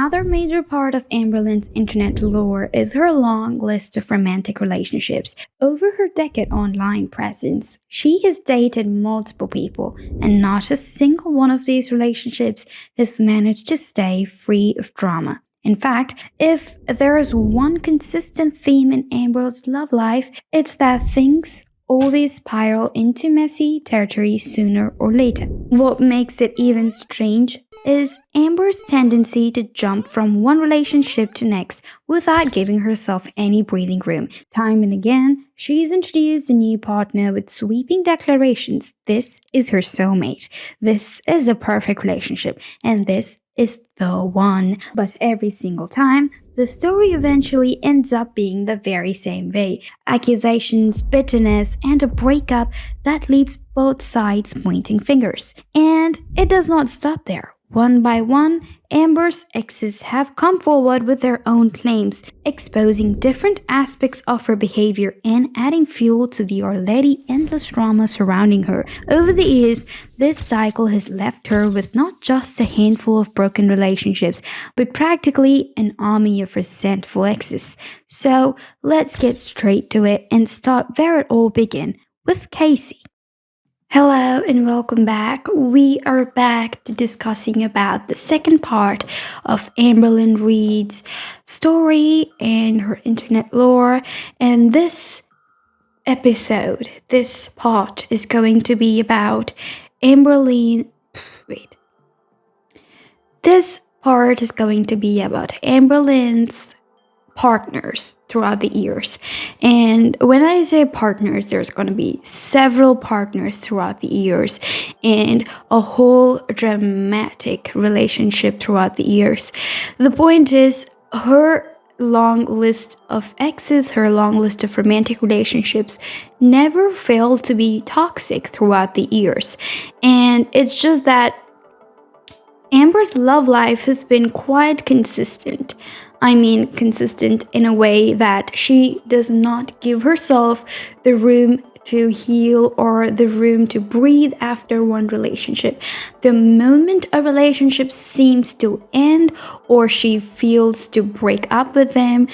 Another major part of Amberlynn's internet lore is her long list of romantic relationships. Over her decade online presence, she has dated multiple people, and not a single one of these relationships has managed to stay free of drama. In fact, if there is one consistent theme in Amber's love life, it's that things always spiral into messy territory sooner or later. What makes it even strange is Amber's tendency to jump from one relationship to next without giving herself any breathing room. Time and again, she's introduced a new partner with sweeping declarations. This is her soulmate. This is the perfect relationship. And this is the one. But every single time, the story eventually ends up being the very same way. Accusations, bitterness, and a breakup that leaves both sides pointing fingers. And it does not stop there. One by one, Amber's exes have come forward with their own claims, exposing different aspects of her behavior and adding fuel to the already endless drama surrounding her. Over the years, this cycle has left her with not just a handful of broken relationships, but practically an army of resentful exes. So let's get straight to it and start where it all began, with Casey. Hello and welcome back. We are back to discussing about the second part of Amberlynn Reid's story and her internet lore. And this part is going to be about This part is going to be about Amberlynn's partners throughout the years. And when I say partners, there's going to be several partners throughout the years and a whole dramatic relationship throughout the years. The point is, her long list of exes, her long list of romantic relationships never failed to be toxic throughout the years. And it's just that Amber's love life has been quite consistent. Consistent in a way that she does not give herself the room to heal or the room to breathe after one relationship. The moment a relationship seems to end or she feels to break up with them,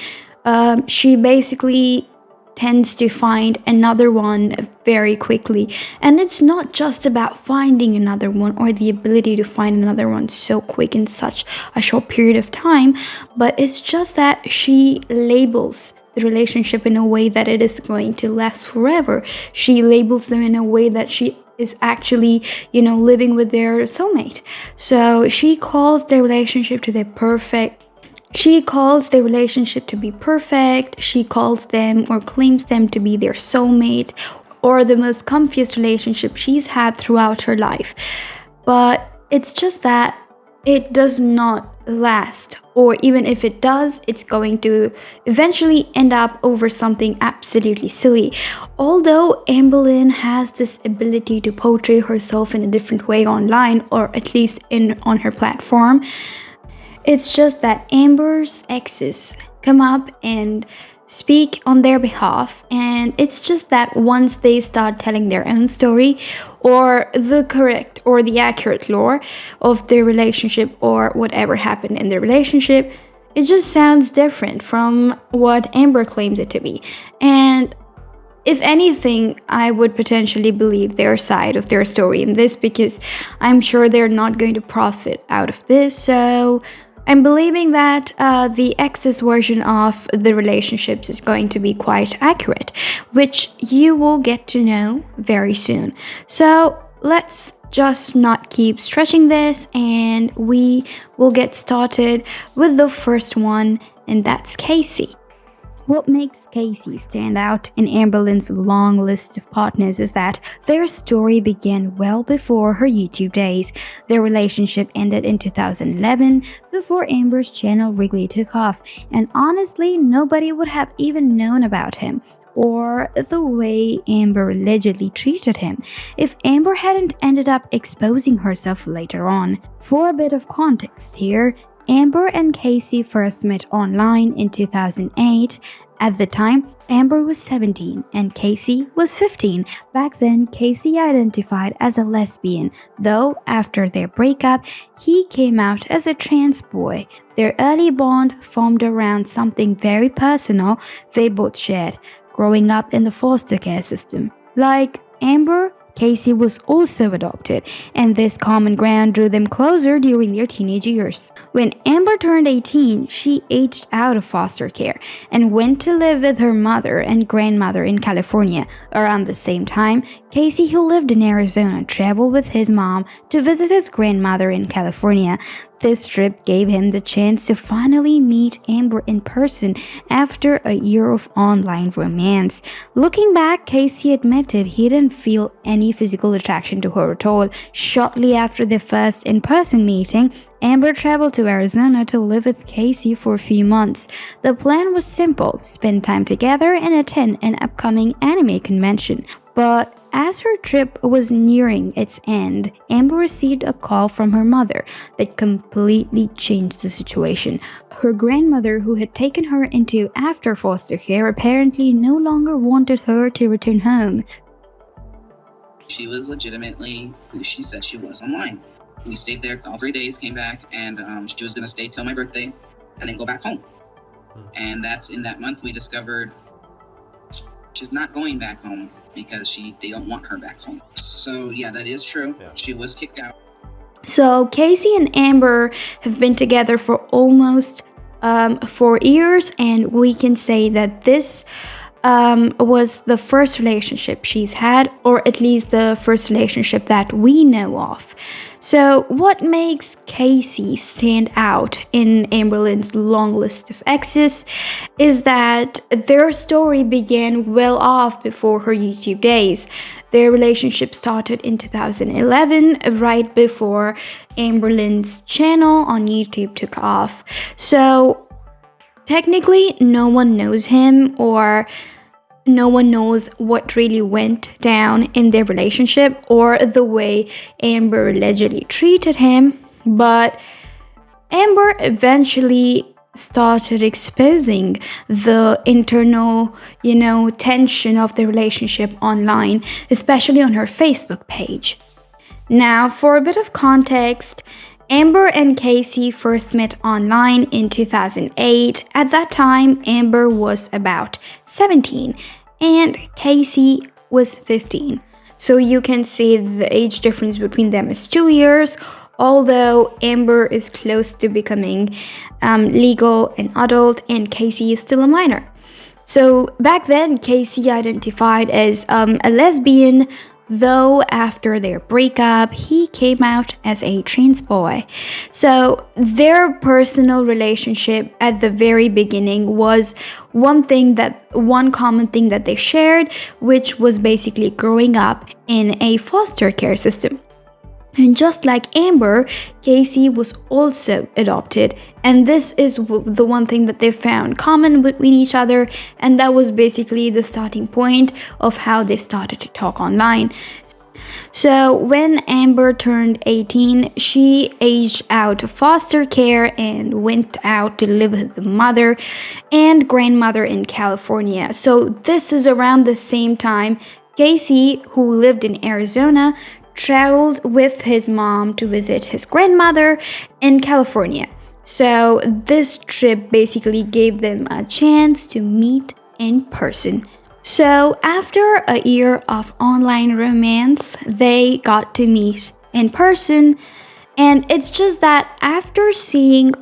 she basically tends to find another one very quickly. And it's not just about finding another one or the ability to find another one so quick in such a short period of time, but it's just that she labels the relationship in a way that it is going to last forever. She labels them in a way that she is actually, living with their soulmate. So she calls the relationship to be perfect. She calls the relationship to be perfect. She calls them or claims them to be their soulmate or the most comfiest relationship she's had throughout her life. But it's just that it does not last, or even if it does, it's going to eventually end up over something absolutely silly. Although Amberlynn has this ability to portray herself in a different way online, or at least on her platform, it's just that Amber's exes come up and speak on their behalf, and it's just that once they start telling their own story or the correct or the accurate lore of their relationship or whatever happened in their relationship, it just sounds different from what Amber claims it to be. And if anything, I would potentially believe their side of their story in this, because I'm sure they're not going to profit out of this. So I'm believing that the ex's version of the relationships is going to be quite accurate, which you will get to know very soon. So let's just not keep stretching this, and we will get started with the first one, and that's Casey. What makes Casey stand out in Amberlynn's long list of partners is that their story began well before her YouTube days. Their relationship ended in 2011 before Amber's channel really took off, and honestly, nobody would have even known about him or the way Amber allegedly treated him if Amber hadn't ended up exposing herself later on. For a bit of context here, Amber and Casey first met online in 2008. At the time, Amber was 17 and Casey was 15. Back then, Casey identified as a lesbian, though after their breakup, he came out as a trans boy. Their early bond formed around something very personal they both shared: growing up in the foster care system. Like Amber, Casey was also adopted, and this common ground drew them closer during their teenage years. When Amber turned 18, she aged out of foster care and went to live with her mother and grandmother in California. Around the same time, Casey, who lived in Arizona, traveled with his mom to visit his grandmother in California. This trip gave him the chance to finally meet Amber in person after a year of online romance. Looking back, Casey admitted he didn't feel any physical attraction to her at all. Shortly after their first in-person meeting, Amber traveled to Arizona to live with Casey for a few months. The plan was simple: spend time together and attend an upcoming anime convention. But as her trip was nearing its end, Amber received a call from her mother that completely changed the situation. Her grandmother, who had taken her into after foster care, apparently no longer wanted her to return home. She was legitimately who she said she was online. We stayed there all 3 days, came back, and she was going to stay till my birthday and then go back home. And that's in that month we discovered she's not going back home because they don't want her back home. So yeah, that is true. Yeah. She was kicked out. So Casey and Amber have been together for almost 4 years, and we can say that this was the first relationship she's had, or at least the first relationship that we know of. So what makes Casey stand out in Amberlynn's long list of exes is that their story began well off before her YouTube days. Their relationship started in 2011, right before Amberlynn's channel on YouTube took off. So technically, no one knows him, or no one knows what really went down in their relationship or the way Amber allegedly treated him. But Amber eventually started exposing the internal, tension of the relationship online, especially on her Facebook page. Now, for a bit of context, Amber and Casey first met online in 2008. At that time, Amber was about 17 and Casey was 15. So you can see the age difference between them is 2 years, although Amber is close to becoming legal and adult and Casey is still a minor. So back then, Casey identified as a lesbian, though after their breakup, he came out as a trans boy. So their personal relationship at the very beginning was one common thing that they shared, which was basically growing up in a foster care system. And just like Amber, Casey was also adopted. And this is the one thing that they found common between each other. And that was basically the starting point of how they started to talk online. So when Amber turned 18, she aged out of foster care and went out to live with the mother and grandmother in California. So this is around the same time Casey, who lived in Arizona, traveled with his mom to visit his grandmother in California. So this trip basically gave them a chance to meet in person. So after a year of online romance, they got to meet in person. And it's just that after seeing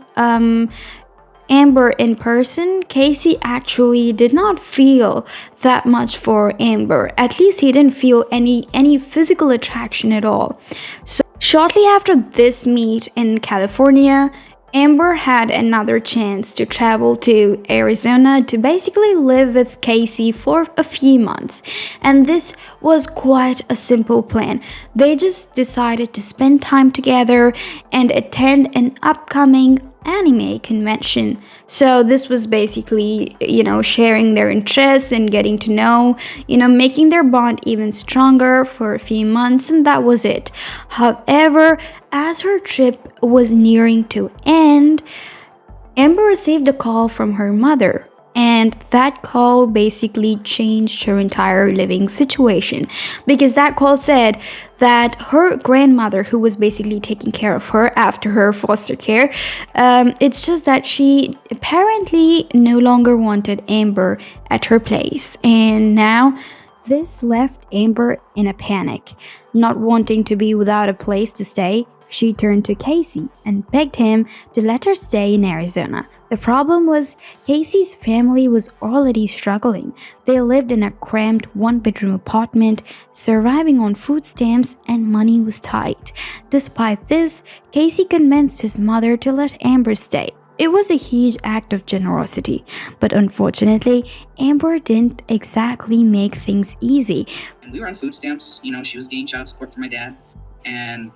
Amber in person, Casey actually did not feel that much for Amber. At least he didn't feel any physical attraction at all. So shortly after this meet in California, Amber had another chance to travel to Arizona to basically live with Casey for a few months. And this was quite a simple plan. They just decided to spend time together and attend an upcoming anime convention. So this was basically, sharing their interests and getting to know, making their bond even stronger for a few months, and that was it. However, as her trip was nearing to end, Amber received a call from her mother, And that call basically changed her entire living situation, because that call said that her grandmother, who was basically taking care of her after her foster care, it's just that she apparently no longer wanted Amber at her place. And now this left Amber in a panic. Not wanting to be without a place to stay, she turned to Casey and begged him to let her stay in Arizona. The problem was Casey's family was already struggling. They lived in a cramped one-bedroom apartment, surviving on food stamps, and money was tight. Despite this, Casey convinced his mother to let Amber stay. It was a huge act of generosity, but unfortunately, Amber didn't exactly make things easy. And we were on food stamps. She was getting child support from my dad, and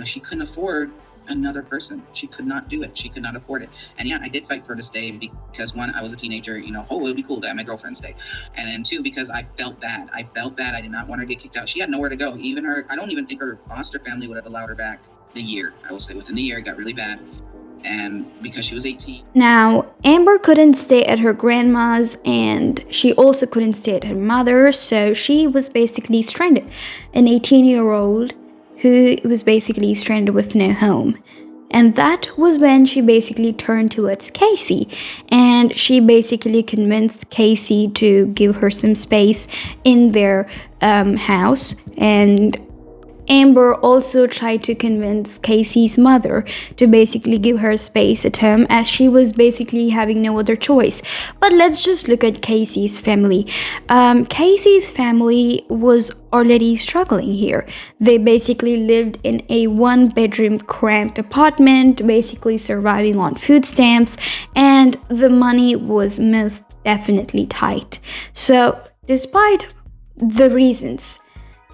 she couldn't afford another person. She could not do it. She could not afford it. And yeah, I did fight for her to stay because one, I was a teenager, it would be cool to have my girlfriend stay. And then two, because I felt bad. I did not want her to get kicked out. She had nowhere to go. I don't even think her foster family would have allowed her back in a year. I will say within the year, it got really bad. And because she was 18. Now, Amber couldn't stay at her grandma's, and she also couldn't stay at her mother's, so she was basically stranded. An 18-year-old who was basically stranded with no home. And that was when she basically turned towards Casey, and she basically convinced Casey to give her some space in their house. And Amber also tried to convince Casey's mother to basically give her space at home, as she was basically having no other choice. But let's just look at Casey's family. Casey's family was already struggling here. They basically lived in a one-bedroom cramped apartment, basically surviving on food stamps, and the money was most definitely tight. So, despite the reasons,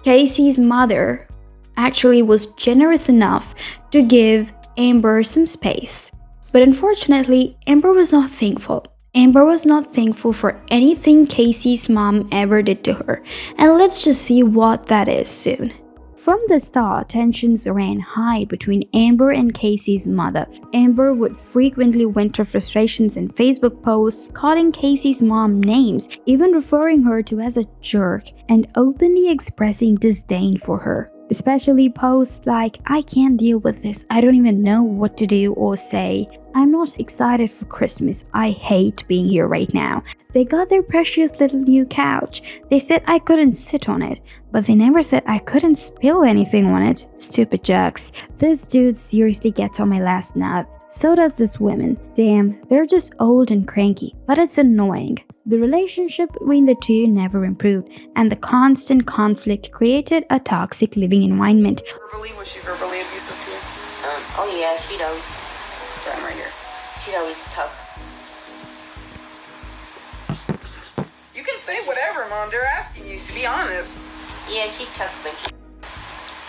Casey's mother actually was generous enough to give Amber some space. But unfortunately, Amber was not thankful. Amber was not thankful for anything Casey's mom ever did to her. And let's just see what that is soon. From the start, tensions ran high between Amber and Casey's mother. Amber would frequently vent her frustrations in Facebook posts, calling Casey's mom names, even referring her to as a jerk, and openly expressing disdain for her. Especially posts like, "I can't deal with this, I don't even know what to do," or say, "I'm not excited for Christmas, I hate being here right now." They got their precious little new couch. They said I couldn't sit on it, but they never said I couldn't spill anything on it. Stupid jerks. This dude seriously gets on my last nerve. So does this woman. Damn, they're just old and cranky, but it's annoying. The relationship between the two never improved, and the constant conflict created a toxic living environment. Was she verbally abusive to you? Oh yeah, she'd always, Sorry, I'm right here. she'd always talk. You can say whatever, Mom. They're asking you to be honest. Yeah, she'd talk a bunch of,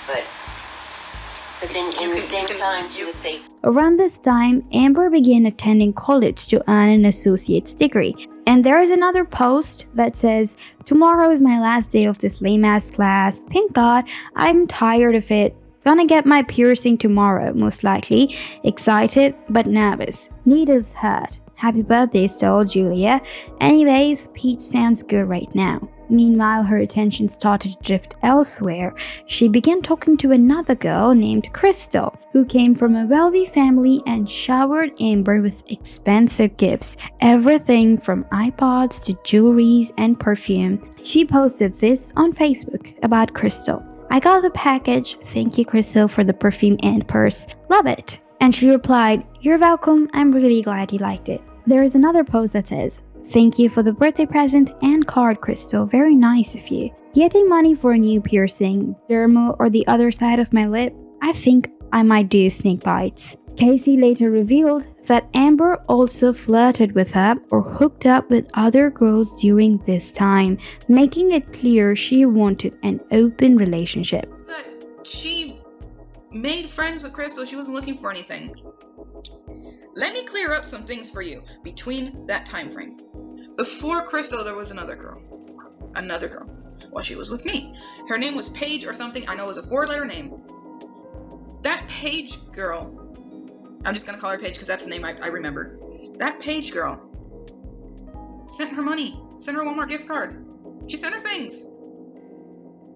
but then in the same time, she would say. Around this time, Amber began attending college to earn an associate's degree. And there is another post that says, "Tomorrow is my last day of this lame-ass class. Thank God, I'm tired of it. Gonna get my piercing tomorrow, most likely. Excited, but nervous. Needles hurt. Happy birthday still, Julia. Anyways, Peach sounds good right now." Meanwhile, her attention started to drift elsewhere. She began talking to another girl named Krystle, who came from a wealthy family and showered Amber with expensive gifts, everything from iPods to jewelries and perfume. She posted this on Facebook about Krystle. "I got the package. Thank you, Krystle, for the perfume and purse. Love it." And she replied, "You're welcome. I'm really glad you liked it." There is another post that says, "Thank you for the birthday present and card, Krystle. Very nice of you. Getting money for a new piercing, dermal, or the other side of my lip? I think I might do snake bites." Casey later revealed that Amber also flirted with her or hooked up with other girls during this time, making it clear she wanted an open relationship. That she made friends with Krystle. She wasn't looking for anything. Let me clear up some things for you between that time frame. Before Krystle, there was another girl. While she was with me. Her name was Paige or something. I know it was a 4-letter name. That Paige girl, I'm just going to call her Paige because that's the name I remember. That Paige girl sent her money, sent her a Walmart gift card. She sent her things.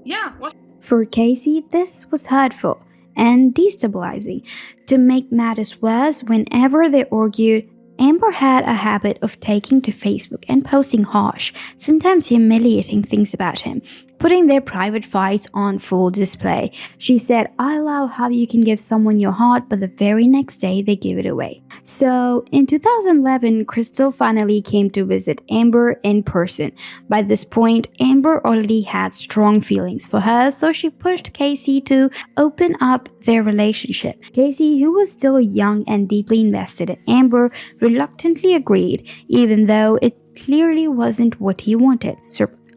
Yeah, well, For Casey, this was hurtful and destabilizing. To make matters worse, whenever they argued, Amber had a habit of taking to Facebook and posting harsh, sometimes humiliating things about him, putting their private fights on full display. She said, "I love how you can give someone your heart, but the very next day they give it away." So, in 2011, Krystle finally came to visit Amber in person. By this point, Amber already had strong feelings for her, so she pushed Casey to open up their relationship. Casey, who was still young and deeply invested in Amber, reluctantly agreed, even though it clearly wasn't what he wanted.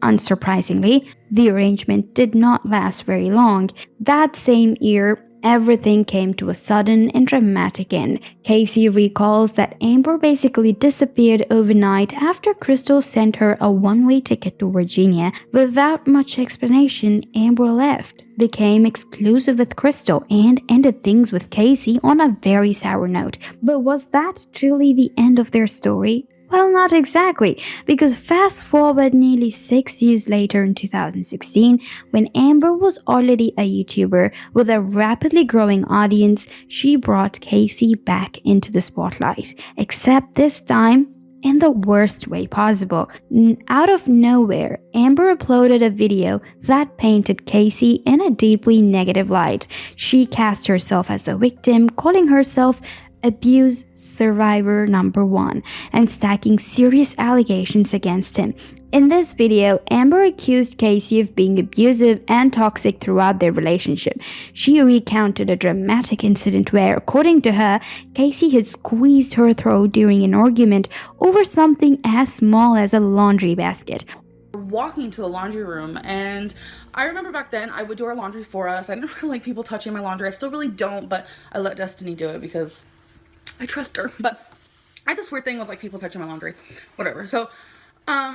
Unsurprisingly, the arrangement did not last very long. That same year, everything came to a sudden and dramatic end. Casey recalls that Amber basically disappeared overnight after Krystle sent her a one-way ticket to Virginia. Without much explanation, Amber left, became exclusive with Krystle, and ended things with Casey on a very sour note. But was that truly the end of their story? Well, not exactly, because fast forward nearly 6 years later in 2016, when Amber was already a YouTuber with a rapidly growing audience, she brought Casey back into the spotlight, except this time in the worst way possible. Out of nowhere, Amber uploaded a video that painted Casey in a deeply negative light. She cast herself as the victim, calling herself abuse survivor number 1 and stacking serious allegations against him. In this video, Amber accused Casey of being abusive and toxic throughout their relationship. She recounted a dramatic incident where, according to her, Casey had squeezed her throat during an argument over something as small as a laundry basket. Walking to the laundry room, and I remember back then I would do our laundry for us. I didn't really like people touching my laundry. I still really don't, but I let Destiny do it because I trust her. But I had this weird thing with like people touching my laundry, whatever. So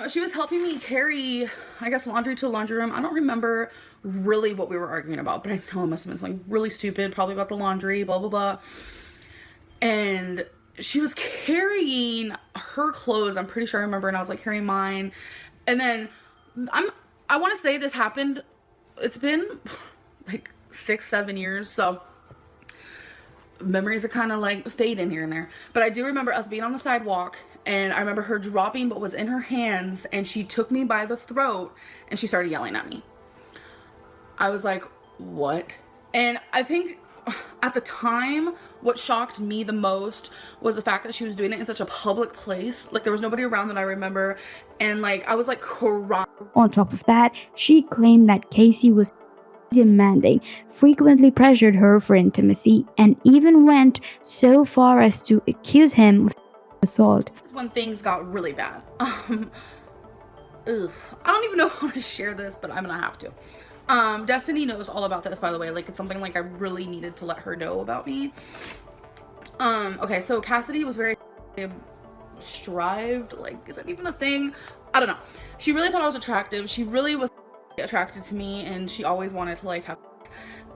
she was helping me carry, I guess, laundry to the laundry room. I don't remember really what we were arguing about, but I know it must have been something really stupid, probably about the laundry, blah blah blah. And she was carrying her clothes, I'm pretty sure I remember, and I was like carrying mine. And then I want to say this happened, it's been like 6-7 years, so memories are kind of like fading here and there. But I do remember us being on the sidewalk, and I remember her dropping what was in her hands, and she took me by the throat and she started yelling at me. I was like, what? And I think at the time, what shocked me the most was the fact that she was doing it in such a public place. Like, there was nobody around that I remember, and like I was like crying. On top of that, she claimed that Casey was demanding, frequently pressured her for intimacy, and even went so far as to accuse him of assault. When things got really bad. I don't even know how to share this, but I'm gonna have to. Destiny knows all about this, by the way. Like, it's something like I really needed to let her know about me. Okay, so Cassidy was very strived. Like, is that even a thing? I don't know. She really thought I was attractive. She really was attracted to me, and she always wanted to like have,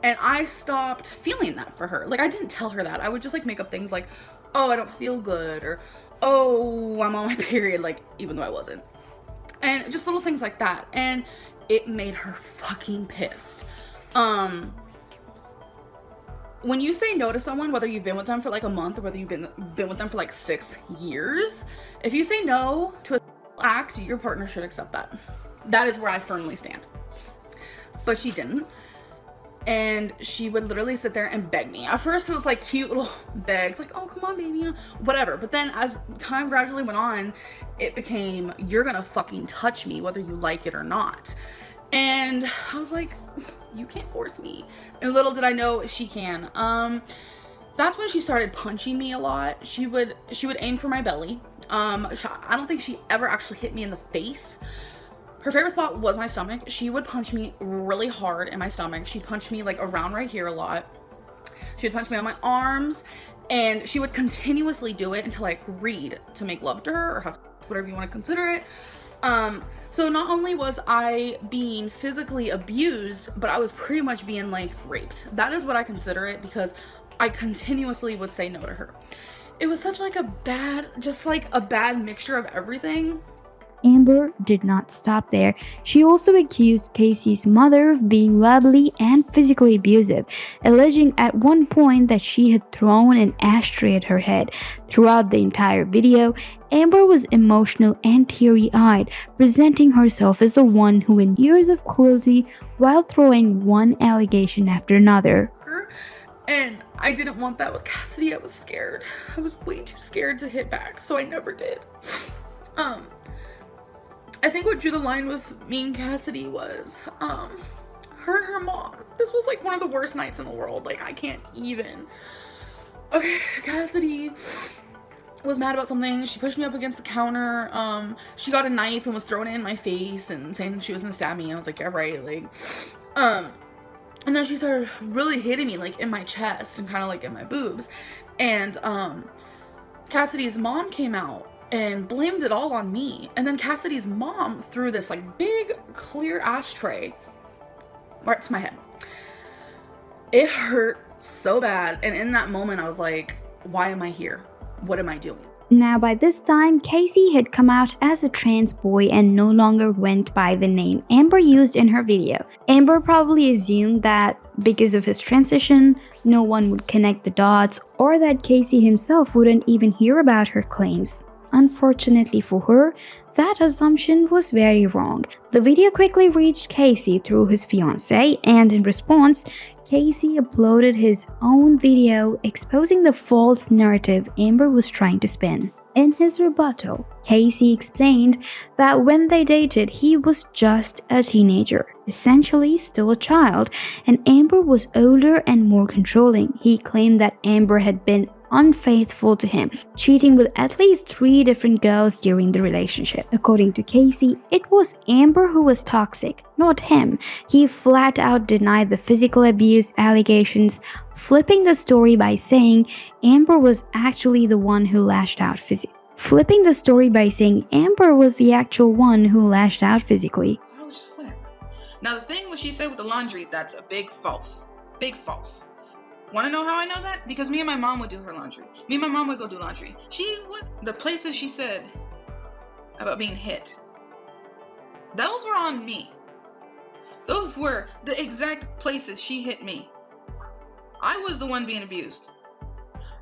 and I stopped feeling that for her. Like, I didn't tell her that. I would just like make up things like, oh, I don't feel good, or oh, I'm on my period, like, even though I wasn't, and just little things like that. And it made her fucking pissed. When you say no to someone, whether you've been with them for like a month or whether you've been with them for like 6 years, if you say no to a act, your partner should accept that. That is where I firmly stand. But she didn't. And she would literally sit there and beg me. At first it was like cute little begs, like, oh, come on, baby, whatever. But then as time gradually went on, it became, you're gonna fucking touch me whether you like it or not. And I was like, you can't force me. And little did I know she can. That's when she started punching me a lot. She would aim for my belly. I don't think she ever actually hit me in the face. Her favorite spot was my stomach. She would punch me really hard in my stomach. She'd punch me like around right here a lot. She would punch me on my arms, and she would continuously do it until I agreed to make love to her or have whatever you want to consider it. So not only was I being physically abused, but I was pretty much being like raped. That is what I consider it, because I continuously would say no to her. It was such like a bad, just like a bad mixture of everything. Amber did not stop there. She also accused Casey's mother of being verbally and physically abusive, alleging at one point that she had thrown an ashtray at her head. Throughout the entire video, Amber was emotional and teary-eyed, presenting herself as the one who endured years of cruelty while throwing one allegation after another. And I didn't want that with Cassidy. I was scared. I was way too scared to hit back, so I never did. I think what drew the line with me and Cassidy was her and her mom. This was like one of the worst nights in the world. Like, I can't even. Okay, Cassidy was mad about something. She pushed me up against the counter. She got a knife and was throwing it in my face and saying she was gonna stab me. I was like, yeah, right. Like, and then she started really hitting me like in my chest and kind of like in my boobs. And Cassidy's mom came out and blamed it all on me. And then Cassidy's mom threw this like big clear ashtray right to my head. It hurt so bad. And in that moment, I was like, why am I here? What am I doing? Now, by this time, Casey had come out as a trans boy and no longer went by the name Amber used in her video. Amber probably assumed that because of his transition, no one would connect the dots, or that Casey himself wouldn't even hear about her claims. Unfortunately for her, that assumption was very wrong. The video quickly reached Casey through his fiancé, and in response, Casey uploaded his own video exposing the false narrative Amber was trying to spin. In his rebuttal, Casey explained that when they dated, he was just a teenager, essentially still a child, and Amber was older and more controlling. He claimed that Amber had been unfaithful to him, cheating with at least 3 different girls during the relationship. According to Casey, it was Amber who was toxic, not him. He flat out denied the physical abuse allegations, flipping the story by saying Amber was actually the one who lashed out physically. Now the thing what she said with the laundry, that's a big false. Big false. Want to know how I know that? Because me and my mom would do her laundry. Me and my mom would go do laundry. The places she said about being hit, those were on me. Those were the exact places she hit me. I was the one being abused.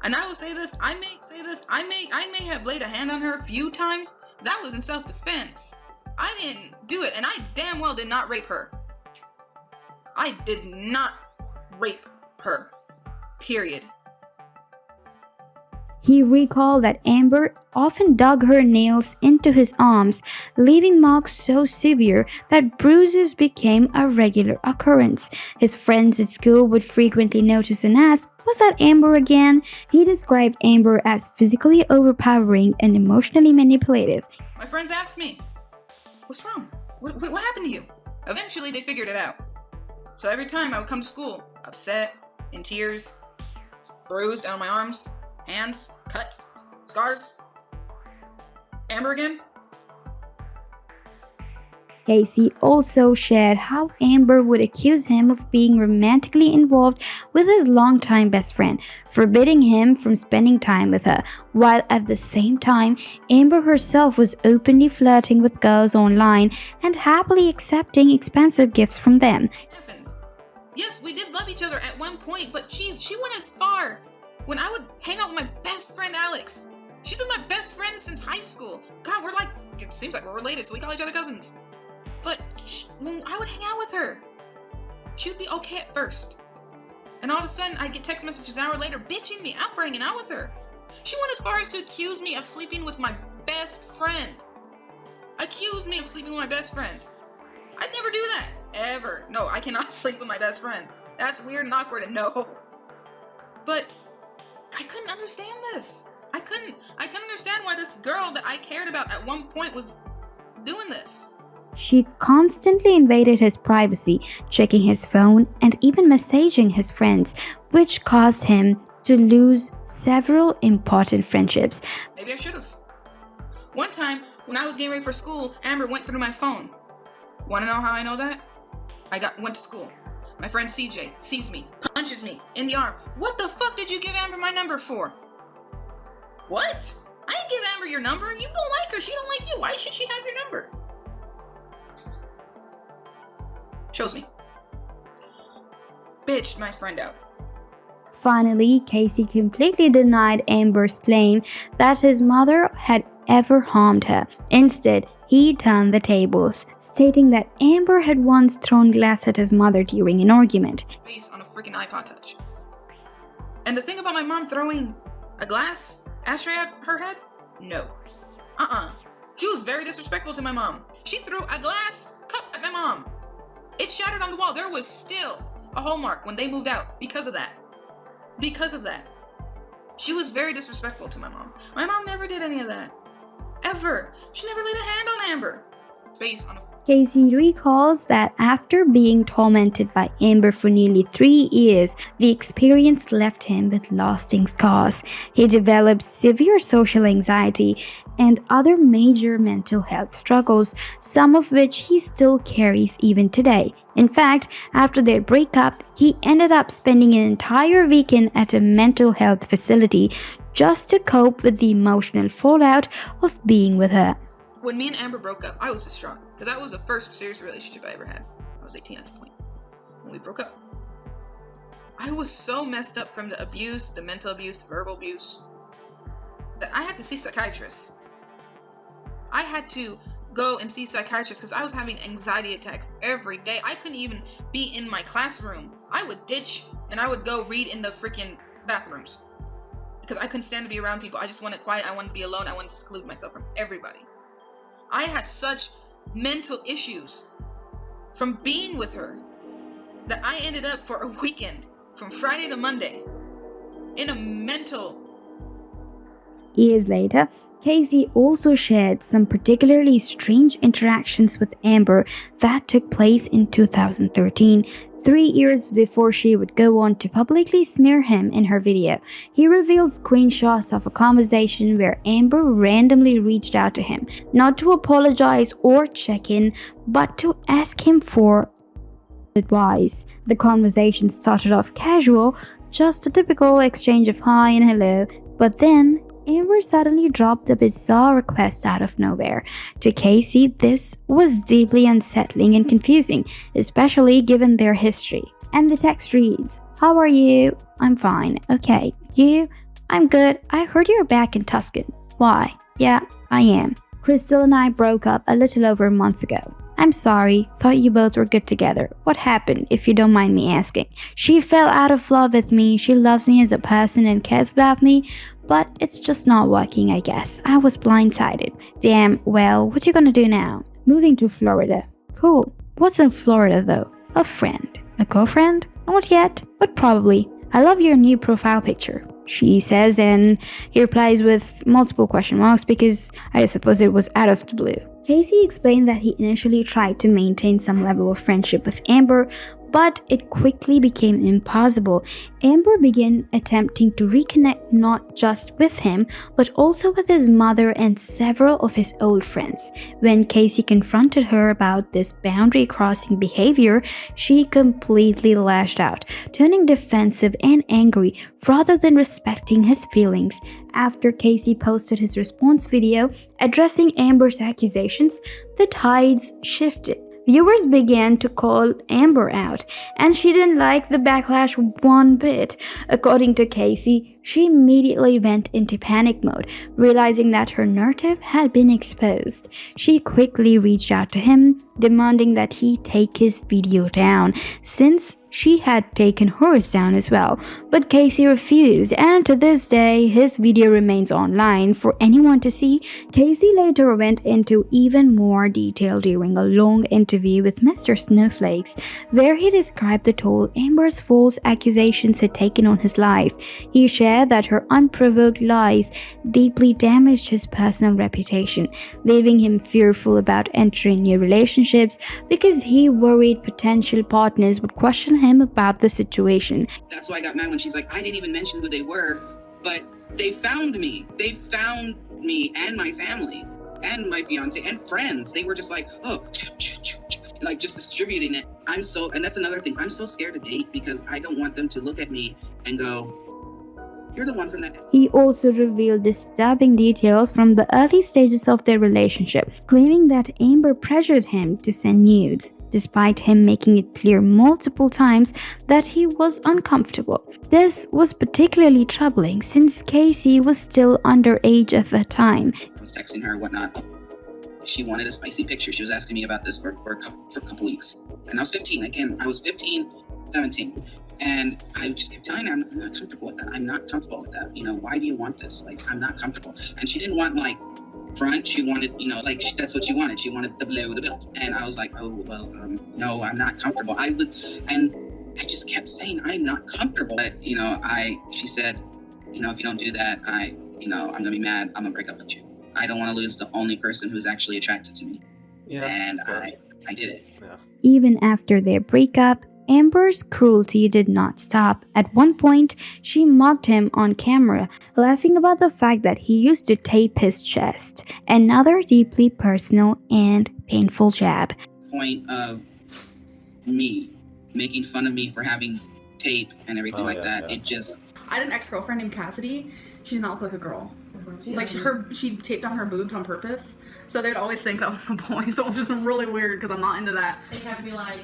And I will say this, I may have laid a hand on her a few times. That was in self-defense. I didn't do it, and I damn well did not rape her. I did not rape her. Period. He recalled that Amber often dug her nails into his arms, leaving marks so severe that bruises became a regular occurrence. His friends at school would frequently notice and ask, "Was that Amber again?" He described Amber as physically overpowering and emotionally manipulative. My friends asked me, "What's wrong? What happened to you?" Eventually, they figured it out. So every time I would come to school, upset, in tears, bruised down my arms, hands, cuts, scars. Amber again? Casey also shared how Amber would accuse him of being romantically involved with his longtime best friend, forbidding him from spending time with her, while at the same time, Amber herself was openly flirting with girls online and happily accepting expensive gifts from them. Yes, we did love each other at one point, but she went as far. When I would hang out with my best friend Alex, she's been my best friend since high school. God, it seems like we're related, so we call each other cousins. But when I would hang out with her, she would be okay at first. And all of a sudden, I'd get text messages an hour later bitching me out for hanging out with her. She went as far as to accuse me of sleeping with my best friend. Accused me of sleeping with my best friend. I'd never do that. Ever. No, I cannot sleep with my best friend. That's weird and awkward and no. But I couldn't understand this. I couldn't understand why this girl that I cared about at one point was doing this. She constantly invaded his privacy, checking his phone and even messaging his friends, which caused him to lose several important friendships. Maybe I should have. One time, when I was getting ready for school, Amber went through my phone. Want to know how I know that? Went to school. My friend CJ sees me, punches me in the arm. "What the fuck did you give Amber my number for?" What? I didn't give Amber your number. You don't like her. She don't like you. Why should she she have your number? Shows me. Bitched my friend out. Finally, Casey completely denied Amber's claim that his mother had ever harmed her. Instead, he turned the tables, stating that Amber had once thrown glass at his mother during an argument. Face on a freaking iPod Touch. And the thing about my mom throwing a glass ashtray at her head? No. She was very disrespectful to my mom. She threw a glass cup at my mom. It shattered on the wall. There was still a hole mark when they moved out because of that. Because of that. She was very disrespectful to my mom. My mom never did any of that. Ever. She never laid a hand on Amber. Face on a... Casey recalls that after being tormented by Amber for nearly 3 years, the experience left him with lasting scars. He developed severe social anxiety and other major mental health struggles, some of which he still carries even today. In fact, after their breakup, he ended up spending an entire weekend at a mental health facility just to cope with the emotional fallout of being with her. When me and Amber broke up, I was distraught because that was the first serious relationship I ever had. I was 18 at the point when we broke up. I was so messed up from the abuse, the mental abuse, the verbal abuse, that I had to see psychiatrists. I had to go and see psychiatrists because I was having anxiety attacks every day. I couldn't even be in my classroom. I would ditch and I would go read in the freaking bathrooms because I couldn't stand to be around people. I just wanted quiet. I wanted to be alone. I wanted to seclude myself from everybody. I had such mental issues from being with her that I ended up for a weekend from Friday to Monday in a mental... Years later, Casey also shared some particularly strange interactions with Amber that took place in 2013, 3 years before she would go on to publicly smear him in her video. He revealed screenshots of a conversation where Amber randomly reached out to him, not to apologize or check in, but to ask him for advice. The conversation started off casual, just a typical exchange of hi and hello, but then Amber suddenly dropped a bizarre request out of nowhere. To Casey, this was deeply unsettling and confusing, especially given their history. And the text reads, "How are you? I'm fine. Okay. You? I'm good. I heard you're back in Tuscan. Why? Yeah, I am. Krystle and I broke up a little over a month ago. I'm sorry. Thought you both were good together. What happened, if you don't mind me asking? She fell out of love with me. She loves me as a person and cares about me, but it's just not working, I guess. I was blindsided. Damn, well, what you gonna do now? Moving to Florida. Cool. What's in Florida though? A friend. A girlfriend? Not yet, but probably. I love your new profile picture," she says, and he replies with multiple question marks because I suppose it was out of the blue. Casey explained that he initially tried to maintain some level of friendship with Amber, but it quickly became impossible. Amber began attempting to reconnect not just with him, but also with his mother and several of his old friends. When Casey confronted her about this boundary-crossing behavior, she completely lashed out, turning defensive and angry rather than respecting his feelings. After Casey posted his response video addressing Amber's accusations, the tides shifted. Viewers began to call Amber out, and she didn't like the backlash one bit. According to Casey, she immediately went into panic mode, realizing that her narrative had been exposed. She quickly reached out to him, demanding that he take his video down, since she had taken hers down as well. But Casey refused, and to this day, his video remains online for anyone to see. Casey later went into even more detail during a long interview with Mr. Snowflakes, where he described the toll Amber's false accusations had taken on his life. He shared that her unprovoked lies deeply damaged his personal reputation, leaving him fearful about entering new relationships because he worried potential partners would question him about the situation. That's why I got mad when she's like, I didn't even mention who they were, but they found me. They found me and my family and my fiance and friends. They were just like, oh, like just distributing it. And that's another thing. I'm so scared to date because I don't want them to look at me and go, You're the one from that. He also revealed disturbing details from the early stages of their relationship, claiming that Amber pressured him to send nudes, despite him making it clear multiple times that he was uncomfortable. This was particularly troubling since Casey was still underage at the time. I was texting her, whatnot. She wanted a spicy picture. She was asking me about this for a couple weeks. And I was 15. Again, I was 15, 17. And I just kept telling her, I'm not comfortable with that. I'm not comfortable with that. Why do you want this? Like, I'm not comfortable. And she didn't want, like, front. She wanted, that's what she wanted. She wanted the below the belt. And I was like, oh, well, no, I'm not comfortable. And I just kept saying, I'm not comfortable. But, she said, if you don't do that, I'm going to be mad. I'm going to break up with you. I don't want to lose the only person who's actually attracted to me. Yeah. And I did it. Yeah. Even after their breakup, Amber's cruelty did not stop. At one point, she mocked him on camera, laughing about the fact that he used to tape his chest. Another deeply personal and painful jab. Point of me making fun of me for having tape and everything that. It just... I had an ex-girlfriend named Cassidy. She did not look like a girl. Like she taped on her boobs on purpose. So they'd always think that was a boy. So it was just really weird because I'm not into that. They have to be like,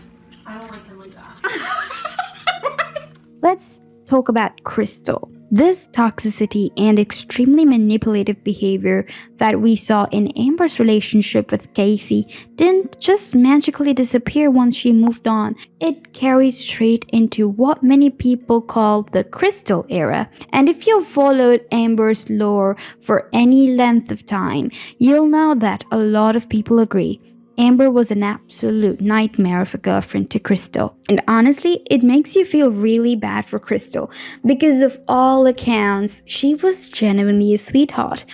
I don't like him like that. Let's talk about Krystle. This toxicity and extremely manipulative behavior that we saw in Amber's relationship with Casey didn't just magically disappear once she moved on. It carries straight into what many people call the Krystle Era. And if you've followed Amber's lore for any length of time, you'll know that a lot of people agree. Amber was an absolute nightmare of a girlfriend to Krystle. And honestly, it makes you feel really bad for Krystle because of all accounts, she was genuinely a sweetheart,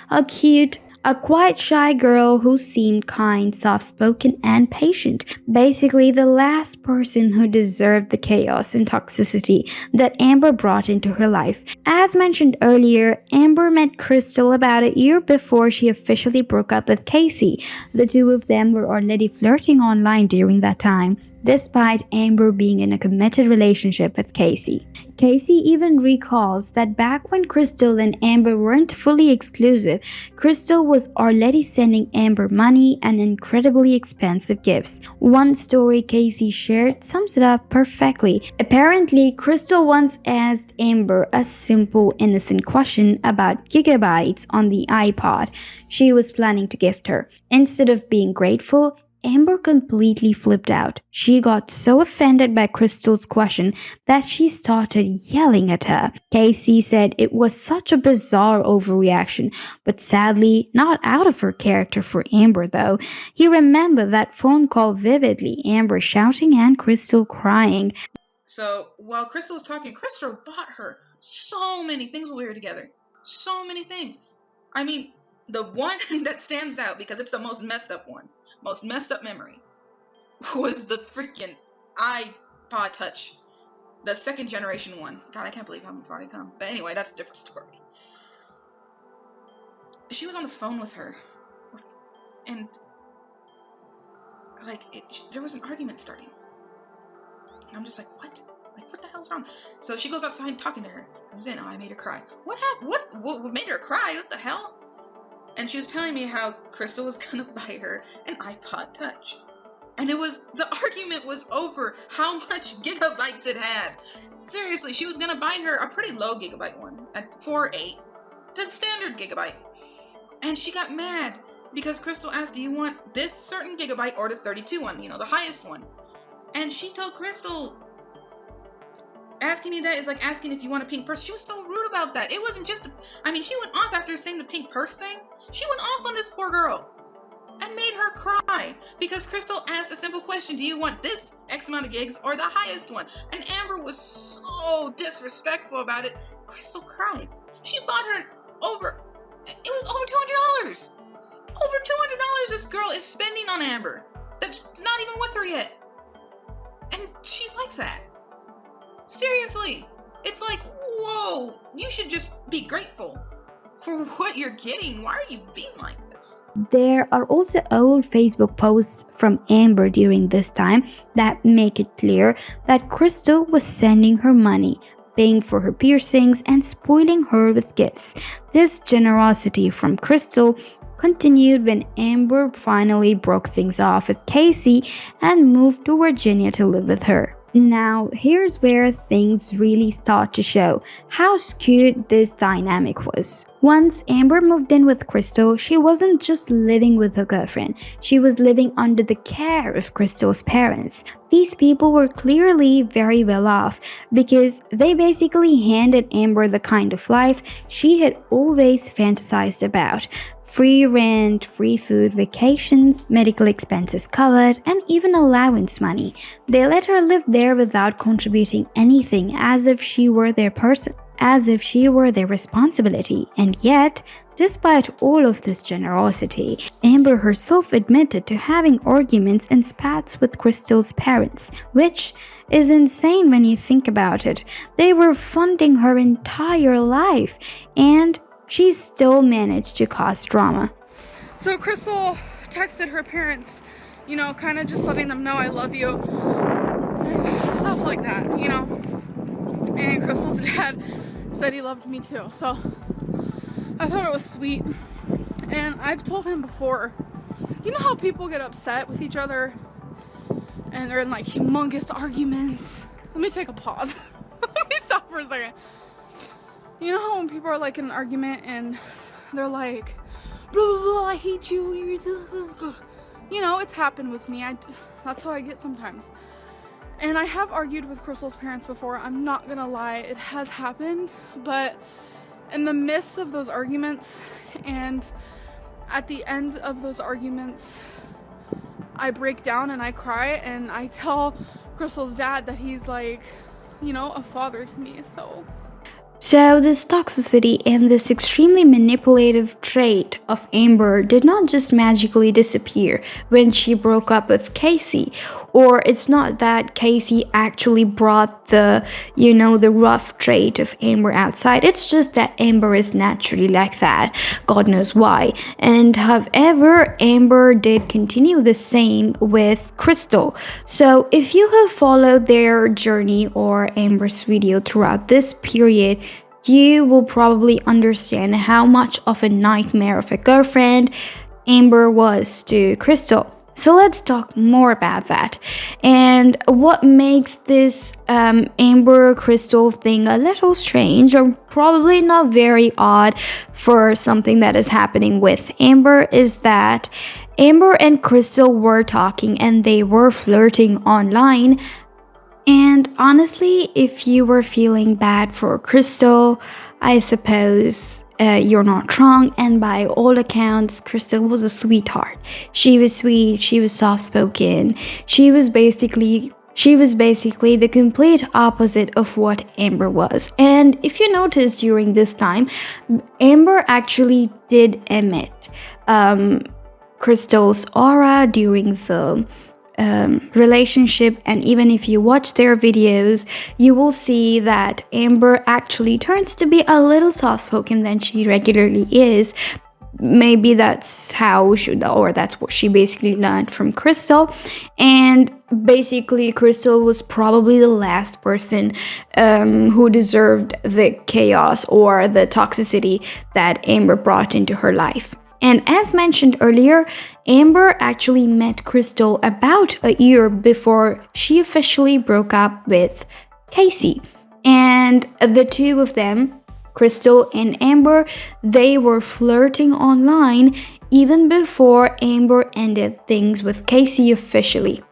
a quiet, shy girl who seemed kind, soft-spoken, and patient. Basically, the last person who deserved the chaos and toxicity that Amber brought into her life. As mentioned earlier, Amber met Krystle about a year before she officially broke up with Casey. The two of them were already flirting online during that time, despite Amber being in a committed relationship with Casey. Casey even recalls that back when Krystle and Amber weren't fully exclusive, Krystle was already sending Amber money and incredibly expensive gifts. One story Casey shared sums it up perfectly. Apparently, Krystle once asked Amber a simple, innocent question about gigabytes on the iPod she was planning to gift her. Instead of being grateful, Amber completely flipped out. She got so offended by Krystle's question that she started yelling at her. Casey said it was such a bizarre overreaction, but sadly not out of her character for Amber though. He remembered that phone call vividly, Amber shouting and Krystle crying. So while Krystle was talking, Krystle bought her so many things when we were together. So many things. I mean, the one that stands out, because it's the most messed up one, most messed up memory, was the freaking iPod Touch. The second generation one. God, I can't believe how far I come. But anyway, that's a different story. She was on the phone with her. And, there was an argument starting. And I'm just like, what? What the hell's wrong? So she goes outside talking to her. Comes in. Oh, I made her cry. What happened? What made her cry? What the hell? And she was telling me how Krystle was gonna buy her an iPod Touch. And the argument was over how much gigabytes it had. Seriously, she was gonna buy her a pretty low gigabyte one at 4.8, the standard gigabyte. And she got mad because Krystle asked, do you want this certain gigabyte or the 32 one, the highest one? And she told Krystle, asking me that is like asking if you want a pink purse. She was so rude about that. It wasn't just, she went off after saying the pink purse thing. She went off on this poor girl and made her cry because Krystle asked a simple question. Do you want this X amount of gigs or the highest one? And Amber was so disrespectful about it. Krystle cried. She bought her it was over $200. Over $200 this girl is spending on Amber. That's not even with her yet. And she's like that. Seriously, it's like, whoa, you should just be grateful for what you're getting. Why are you being like this? There are also old Facebook posts from Amber during this time that make it clear that Krystle was sending her money paying for her piercings, and spoiling her with gifts. This generosity from Krystle continued when Amber finally broke things off with Casey and moved to Virginia to live with her. Now, here's where things really start to show how skewed this dynamic was. Once Amber moved in with Krystle, she wasn't just living with her girlfriend, she was living under the care of Krystle's parents. These people were clearly very well off because they basically handed Amber the kind of life she had always fantasized about. Free rent, free food, vacations, medical expenses covered, and even allowance money. They let her live there without contributing anything, as if she were their person, as if she were their responsibility. And yet, despite all of this generosity, Amber herself admitted to having arguments and spats with Krystle's parents, which is insane when you think about it. They were funding her entire life, and she still managed to cause drama. So Krystle texted her parents, you know, kind of just letting them know I love you, stuff like that, you know. And Krystle's dad said he loved me too, so I thought it was sweet. And I've told him before, you know how people get upset with each other and they're in like humongous arguments? Let me take a pause. Let me stop for a second. You know how when people are like in an argument and they're like, blah, blah, blah, I hate you. You know, it's happened with me. That's how I get sometimes. And I have argued with Krystle's parents before. I'm not gonna lie, it has happened. But in the midst of those arguments and at the end of those arguments, I break down and I cry and I tell Krystle's dad that he's like, you know, a father to me, So this toxicity and this extremely manipulative trait of Amber did not just magically disappear when she broke up with Casey. Or it's not that Casey actually brought the rough trait of Amber outside. It's just that Amber is naturally like that. God knows why. And however, Amber did continue the same with Krystle. So if you have followed their journey or Amber's video throughout this period, you will probably understand how much of a nightmare of a girlfriend Amber was to Krystle. So let's talk more about that and what makes this Amber Krystle thing a little strange, or probably not very odd for something that is happening with Amber, is that Amber and Krystle were talking and they were flirting online. And honestly, if you were feeling bad for Krystle, I suppose you're not wrong. And by all accounts, Krystle was a sweetheart. She was sweet, she was soft-spoken. She was basically the complete opposite of what Amber was. And if you notice during this time, Amber actually did emit Krystle's aura during the relationship, and even if you watch their videos, you will see that Amber actually turns to be a little soft-spoken than she regularly is. Maybe that's what she basically learned from Krystle. And basically Krystle was probably the last person who deserved the chaos or the toxicity that Amber brought into her life. And as mentioned earlier, Amber actually met Krystle about a year before she officially broke up with Casey. And the two of them, Krystle and Amber, they were flirting online even before Amber ended things with Casey officially.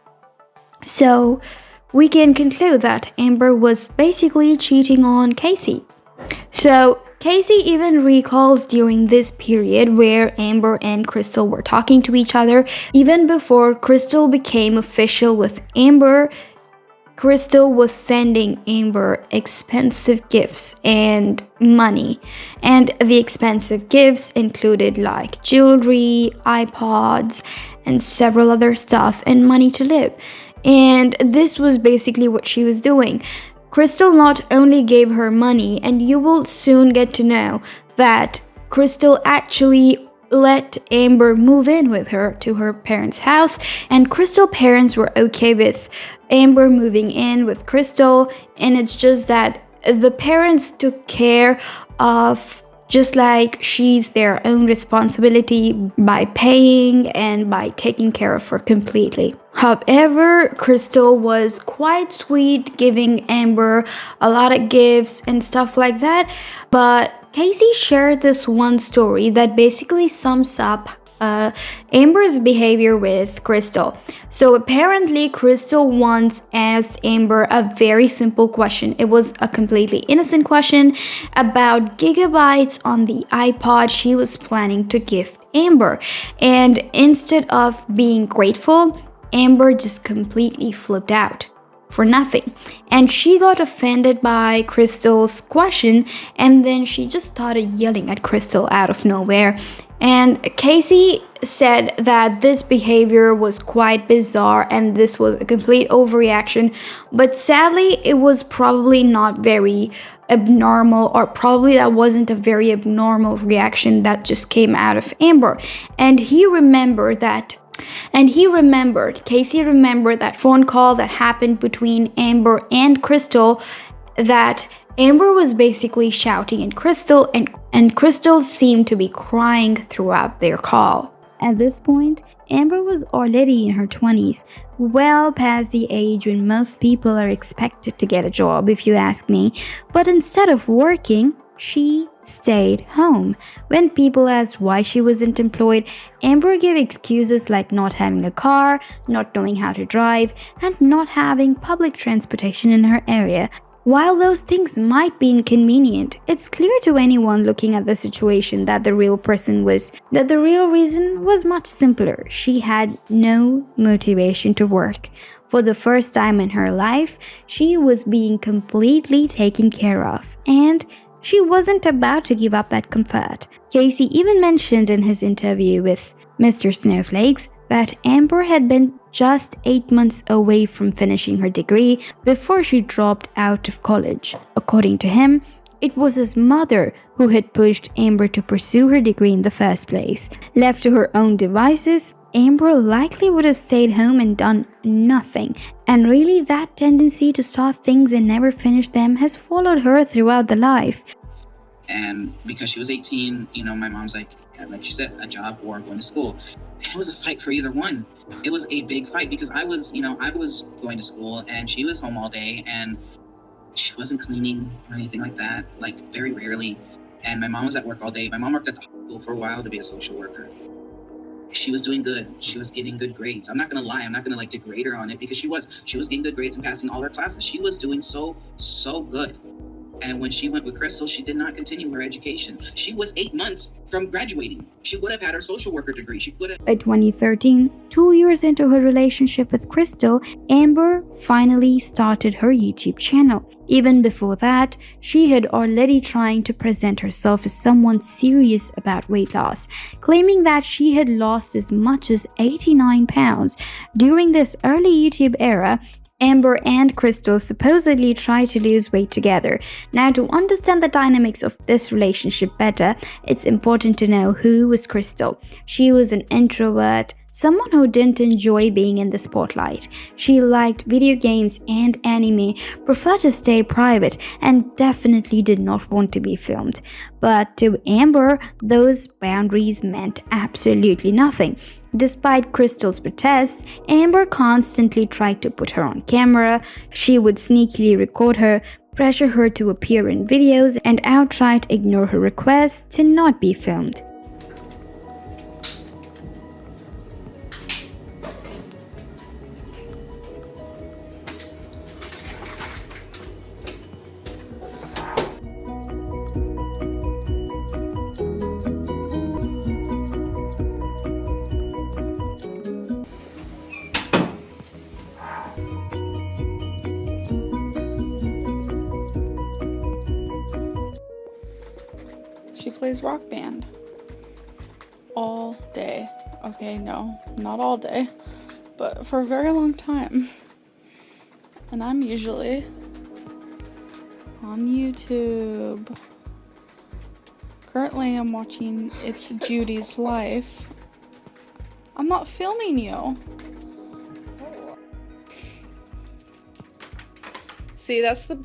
So we can conclude that Amber was basically cheating on Casey. So Casey even recalls during this period where Amber and Krystle were talking to each other. Even before Krystle became official with Amber, Krystle was sending Amber expensive gifts and money. And the expensive gifts included like jewelry, iPods, and several other stuff, and money to live. And this was basically what she was doing. Krystle not only gave her money, and you will soon get to know that Krystle actually let Amber move in with her to her parents' house, and Krystle parents were okay with Amber moving in with Krystle, and it's just that the parents took care of just like she's their own responsibility by paying and by taking care of her completely. However, Krystle was quite sweet, giving Amber a lot of gifts and stuff like that. But Casey shared this one story that basically sums up Amber's behavior with Krystle. So apparently Krystle once asked Amber a very simple question. It was a completely innocent question about gigabytes on the iPod she was planning to gift Amber. And instead of being grateful, Amber just completely flipped out for nothing. And she got offended by Krystle's question, and then she just started yelling at Krystle out of nowhere. And Casey said that this behavior was quite bizarre and this was a complete overreaction, but sadly it was probably not very abnormal, or probably that wasn't a very abnormal reaction that just came out of Amber. Casey remembered that phone call that happened between Amber and Krystle, that Amber was basically shouting at Krystle, and Krystle seemed to be crying throughout their call. At this point, Amber was already in her 20s, well past the age when most people are expected to get a job, if you ask me. But instead of working, she stayed home. When people asked why she wasn't employed, Amber gave excuses like not having a car, not knowing how to drive, and not having public transportation in her area. While those things might be inconvenient, it's clear to anyone looking at the situation that the real reason was much simpler. She had no motivation to work. For the first time in her life, she was being completely taken care of, and she wasn't about to give up that comfort. Casey even mentioned in his interview with Mr. Snowflakes that Amber had been just 8 months away from finishing her degree before she dropped out of college. According to him, it was his mother who had pushed Amber to pursue her degree in the first place. Left to her own devices, Amber likely would have stayed home and done nothing. And really, that tendency to start things and never finish them has followed her throughout the life. And because she was 18, my mom's like she said, a job or going to school. And it was a fight for either one. It was a big fight because I was going to school and she was home all day and she wasn't cleaning or anything like that, like very rarely. And my mom was at work all day. My mom worked at the hospital for a while to be a social worker. She was doing good. She was getting good grades. I'm not going to lie. I'm not going to degrade her on it because she was getting good grades and passing all her classes. She was doing so good. And when she went with Krystle, she did not continue her education. She was 8 months from graduating. She would have had her social worker degree. By 2013, 2 years into her relationship with Krystle, Amber finally started her YouTube channel. Even before that, she had already trying to present herself as someone serious about weight loss, claiming that she had lost as much as 89 pounds. During this early YouTube era, Amber and Krystle supposedly tried to lose weight together. Now, to understand the dynamics of this relationship better, it's important to know who was Krystle. She was an introvert, someone who didn't enjoy being in the spotlight. She liked video games and anime, preferred to stay private, and definitely did not want to be filmed. But to Amber, those boundaries meant absolutely nothing. Despite Krystle's protests, Amber constantly tried to put her on camera. She would sneakily record her, pressure her to appear in videos, and outright ignore her requests to not be filmed. She plays rock band all day. Okay, no, not all day, but for a very long time. And I'm usually on YouTube. Currently, I'm watching It's Judy's Life. I'm not filming you. See, that's the...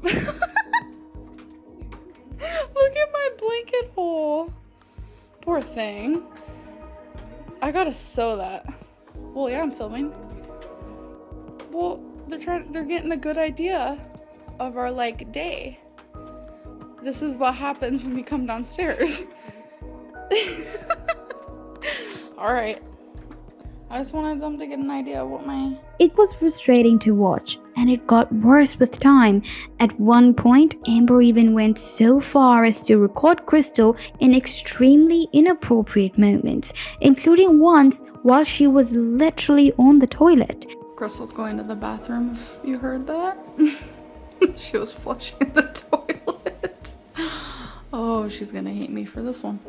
pocket hole. Poor thing. I gotta sew that. Well, yeah, I'm filming. Well, they're getting a good idea of our like day. This is what happens when we come downstairs. Alright. I just wanted them to get an idea of what my... It was frustrating to watch, and it got worse with time. At one point, Amber even went so far as to record Krystle in extremely inappropriate moments, including once while she was literally on the toilet. Krystle's going to the bathroom, if you heard that. She was flushing the toilet. Oh, she's gonna hate me for this one.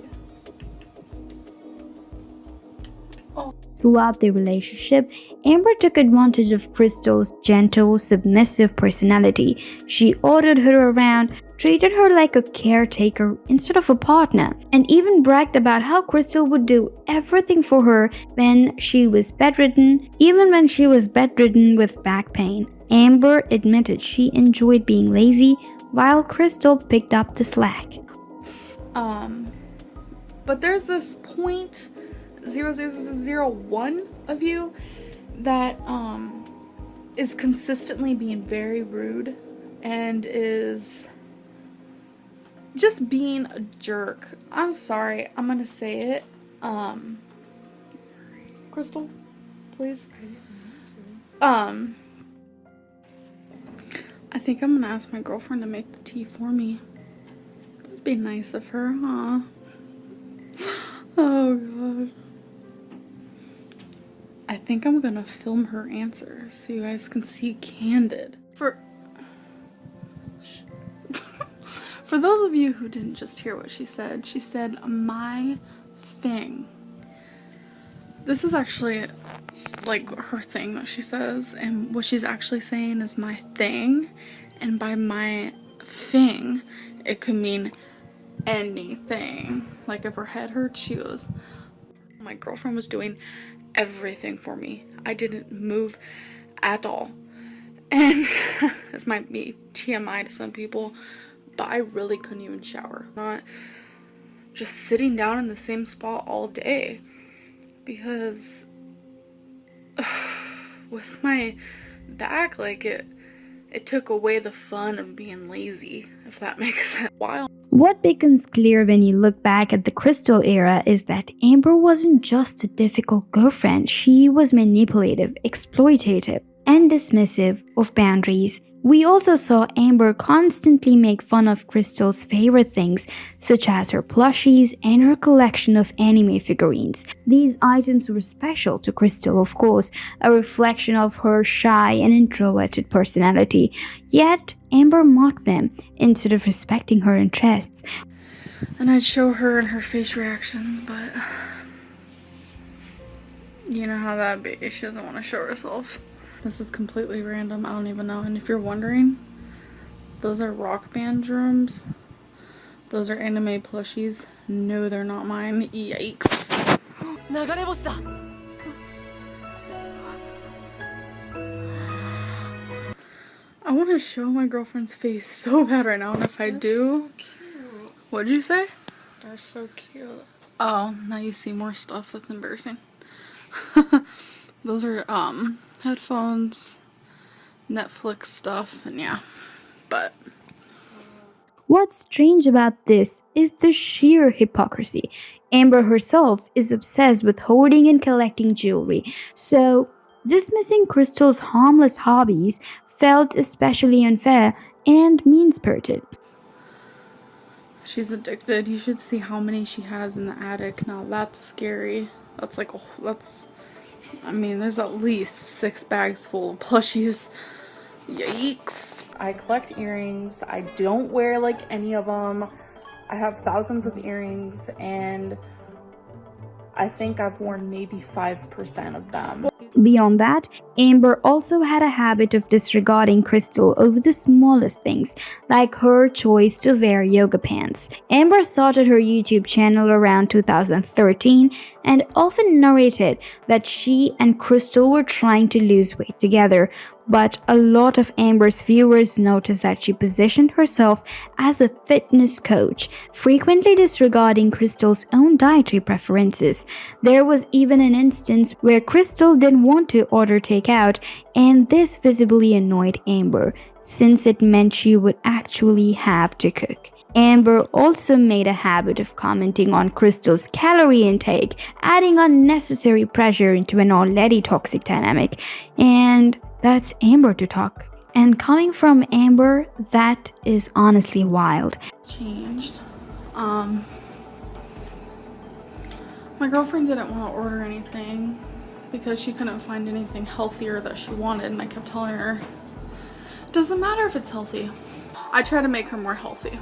Throughout their relationship, Amber took advantage of Krystle's gentle, submissive personality. She ordered her around, treated her like a caretaker instead of a partner, and even bragged about how Krystle would do everything for her when she was bedridden, even when she was bedridden with back pain. Amber admitted she enjoyed being lazy, while Krystle picked up the slack. But there's this 0.0001 of you that is consistently being very rude and is just being a jerk. I'm sorry, I'm gonna say it. Krystle, please. I think I'm gonna ask my girlfriend to make the tea for me. That'd be nice of her, huh? Oh god. I think I'm gonna film her answer so you guys can see candid. For those of you who didn't just hear what she said my thing. This is actually like her thing that she says, and what she's actually saying is my thing, and by my thing it could mean anything. Like if her head hurts, she goes, my girlfriend was doing everything for me. I didn't move at all. And this might be TMI to some people, but I really couldn't even shower. Not just sitting down in the same spot all day, because with my back, like it took away the fun of being lazy, if that makes sense. While What becomes clear when you look back at the Krystle era is that Amber wasn't just a difficult girlfriend, she was manipulative, exploitative, and dismissive of boundaries. We also saw Amber constantly make fun of Krystle's favorite things, such as her plushies and her collection of anime figurines. These items were special to Krystle, of course, a reflection of her shy and introverted personality. Yet, Amber mocked them instead of respecting her interests. and I'd show her and her face reactions, but you know how that be. She doesn't want to show herself. This is completely random. I don't even know. And if you're wondering, those are Rock Band drums. Those are anime plushies. No, they're not mine. Yikes. I want to show my girlfriend's face so bad right now, and if I do... So cute. What'd you say? They're so cute. Oh, now you see more stuff that's embarrassing. Those are headphones, Netflix stuff, and yeah. But What's strange about this is the sheer hypocrisy. Amber herself is obsessed with hoarding and collecting jewelry, so dismissing Krystle's harmless hobbies felt especially unfair and mean-spirited. she's addicted. You should see how many she has in the attic. Now that's scary. That's like, I mean, there's at least 6 bags full of plushies. Yikes. I collect earrings. I don't wear like any of them. I have thousands of earrings, and I think I've worn maybe 5% of them. Beyond that, Amber also had a habit of disregarding Krystle over the smallest things, like her choice to wear yoga pants. Amber started her YouTube channel around 2013 and often narrated that she and Krystle were trying to lose weight together, But a lot of Amber's viewers noticed that she positioned herself as a fitness coach, frequently disregarding Krystle's own dietary preferences. There was even an instance where Krystle didn't want to order takeout, and this visibly annoyed Amber, since it meant she would actually have to cook. Amber also made a habit of commenting on Krystle's calorie intake, adding unnecessary pressure into an already toxic dynamic. And that's Amber to talk. And coming from Amber, that is honestly wild. Changed. My girlfriend didn't want to order anything because she couldn't find anything healthier that she wanted, and I kept telling her, it doesn't matter if it's healthy. I try to make her more healthy.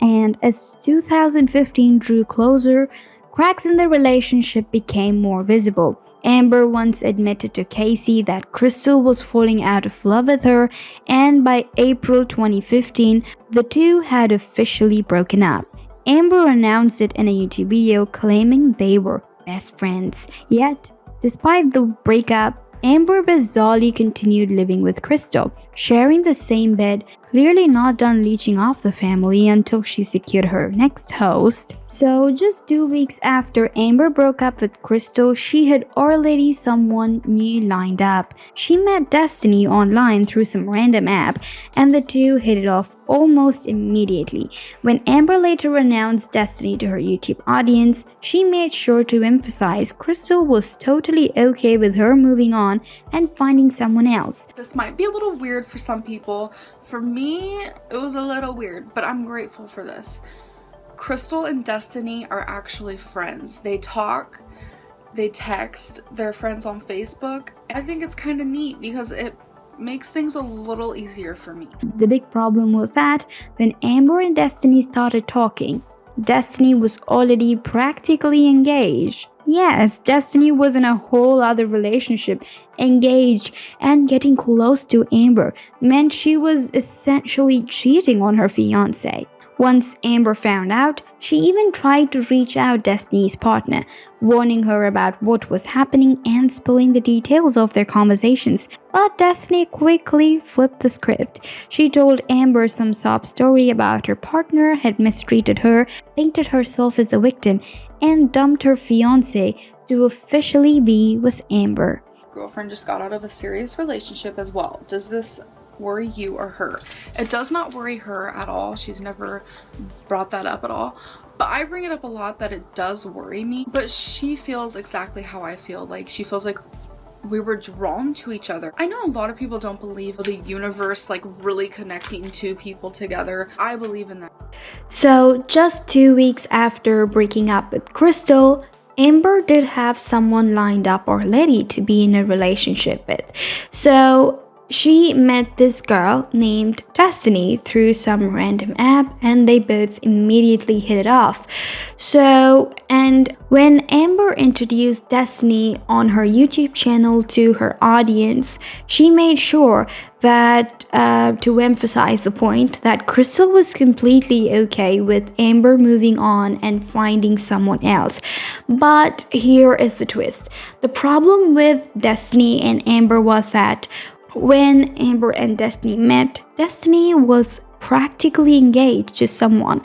And as 2015 drew closer, cracks in the relationship became more visible. Amber once admitted to Casey that Krystle was falling out of love with her, and by April 2015, the two had officially broken up. Amber announced it in a YouTube video claiming they were best friends. Yet, despite the breakup, Amber bizarrely continued living with Krystle, sharing the same bed, clearly not done leeching off the family until she secured her next host. So just 2 weeks after Amber broke up with Krystle, she had already someone new lined up. She met Destiny online through some random app, and the two hit it off almost immediately. When Amber later announced Destiny to her YouTube audience, she made sure to emphasize Krystle was totally okay with her moving on and finding someone else. This might be a little weird for some people. For me, it was a little weird, but I'm grateful for this. Krystle and Destiny are actually friends. They talk, they text, they're friends on Facebook. I think it's kind of neat because it makes things a little easier for me. The big problem was that when Amber and Destiny started talking, Destiny was already practically engaged. Yes, Destiny was in a whole other relationship, engaged, and getting close to Amber meant she was essentially cheating on her fiancé. Once Amber found out, she even tried to reach out Destiny's partner, warning her about what was happening and spilling the details of their conversations. But Destiny quickly flipped the script. She told Amber some sob story about her partner had mistreated her, painted herself as the victim, and dumped her fiancé to officially be with Amber. Girlfriend just got out of a serious relationship as well. Does this worry you or her? It does not worry her at all. She's never brought that up at all. But I bring it up a lot that it does worry me. But she feels exactly how I feel. Like, she feels like we were drawn to each other. I know a lot of people don't believe the universe like really connecting two people together. I believe in that. So just 2 weeks after breaking up with Krystle, Amber did have someone lined up already to be in a relationship with. So she met this girl named Destiny through some random app, and they both immediately hit it off. So, and when Amber introduced Destiny on her YouTube channel to her audience, she made sure that to emphasize the point that Krystle was completely okay with Amber moving on and finding someone else. But here is the twist. The problem with Destiny and Amber was that when Amber and Destiny met, Destiny was practically engaged to someone.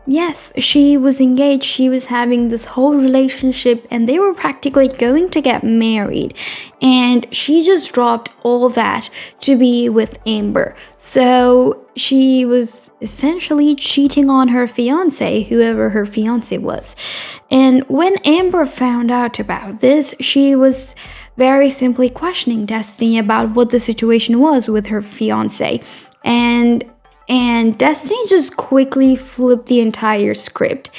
Yes, she was engaged. She was having this whole relationship and they were practically going to get married. And she just dropped all that to be with Amber. So she was essentially cheating on her fiancé, whoever her fiancé was. And when Amber found out about this, she was very simply questioning Destiny about what the situation was with her fiancé. And Destiny just quickly flipped the entire script.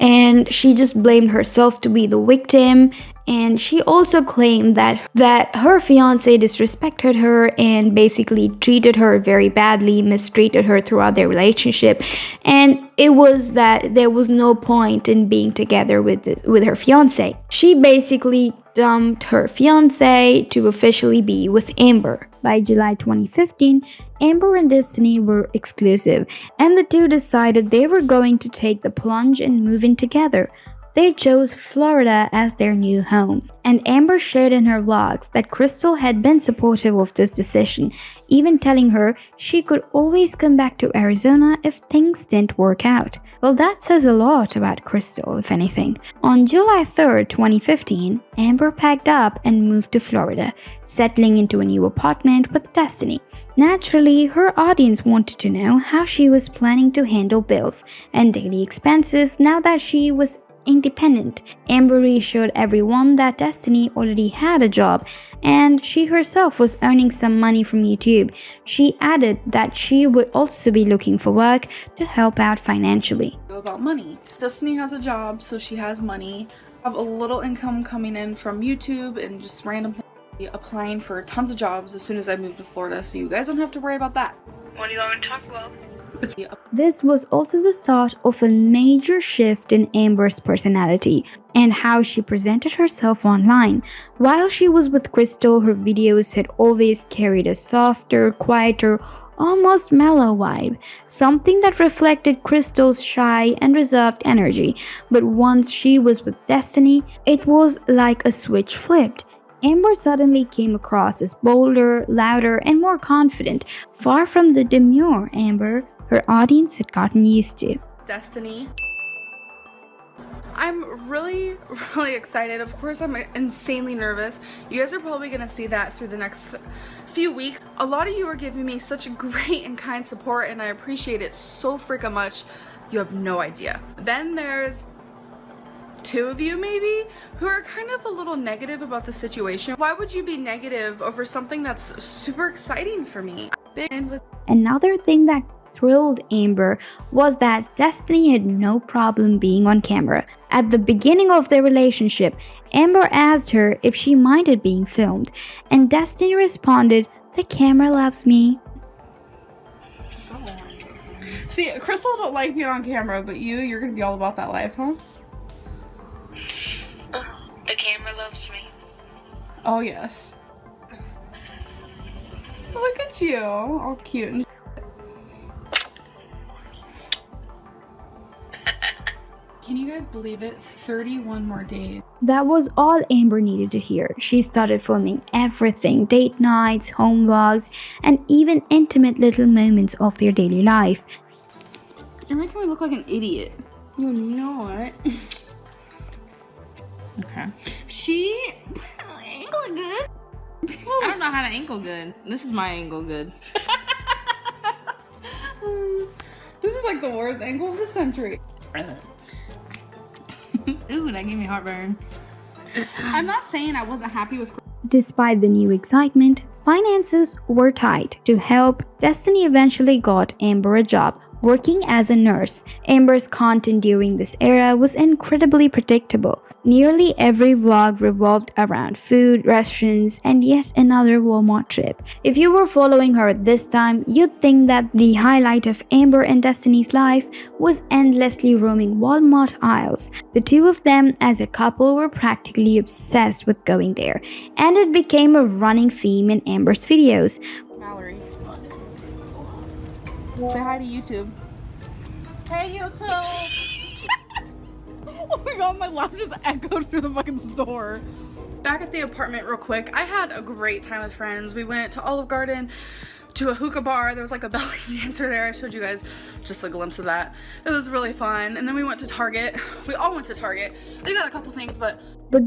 And she just blamed herself to be the victim. And she also claimed that her fiancé disrespected her and basically treated her very badly, mistreated her throughout their relationship. And it was that there was no point in being together with her fiancé. She basically dumped her fiancé to officially be with Amber. By July 2015, Amber and Destiny were exclusive, and the two decided they were going to take the plunge and move in together. They chose Florida as their new home, and Amber shared in her vlogs that Krystle had been supportive of this decision, even telling her she could always come back to Arizona if things didn't work out. Well, that says a lot about Krystle, if anything. On July 3rd, 2015, Amber packed up and moved to Florida, settling into a new apartment with Destiny. Naturally, her audience wanted to know how she was planning to handle bills and daily expenses now that she was independent. Amber reassured everyone that Destiny already had a job and she herself was earning some money from YouTube. She added that she would also be looking for work to help out financially. About money. Destiny has a job, so she has money. I have a little income coming in from YouTube and just random applying for tons of jobs as soon as I move to Florida, so you guys don't have to worry about that. What do you want me to talk about? This was also the start of a major shift in Amber's personality and how she presented herself online. While she was with Krystle, her videos had always carried a softer, quieter, almost mellow vibe, something that reflected Krystle's shy and reserved energy. But once she was with Destiny, it was like a switch flipped. Amber suddenly came across as bolder, louder, and more confident, far from the demure Amber her audience had gotten used to. Destiny. I'm really excited. Of course, I'm insanely nervous. You guys are probably gonna see that through the next few weeks. A lot of you are giving me such great and kind support, and I appreciate it so freaking much. You have no idea. Then there's 2 of you maybe who are kind of a little negative about the situation. Why would you be negative over something that's super exciting for me? Another thing that thrilled Amber was that Destiny had no problem being on camera. At the beginning of their relationship, Amber asked her if she minded being filmed, and Destiny responded, "The camera loves me." See, Krystle don't like being on camera, but you're gonna be all about that life, huh? The camera loves me. Oh yes. Look at you, all cute and Can you guys believe it? 31 more days. That was all Amber needed to hear. She started filming everything: date nights, home vlogs, and even intimate little moments of their daily life. You're making me look like an idiot. You're not. Okay. She angle good. I don't know how to angle good. This is my angle good. This is like the worst angle of the century. Ooh, that gave me heartburn. I'm not saying I wasn't happy with. Despite the new excitement, finances were tight. To help, Destiny eventually got Amber a job, working as a nurse. Amber's content during this era was incredibly predictable. Nearly every vlog revolved around food, restaurants, and yet another Walmart trip. If you were following her at this time, you'd think that the highlight of Amber and Destiny's life was endlessly roaming Walmart aisles. The two of them as a couple were practically obsessed with going there, and it became a running theme in Amber's videos. Mallory. Say hi to YouTube. Hey, YouTube. Oh my god, my laugh just echoed through the fucking store. Back at the apartment real quick, I had a great time with friends. We went to Olive Garden, to a hookah bar. There was like a belly dancer there. I showed you guys just a glimpse of that. It was really fun. And then we went to Target. We all went to Target. They got a couple things, but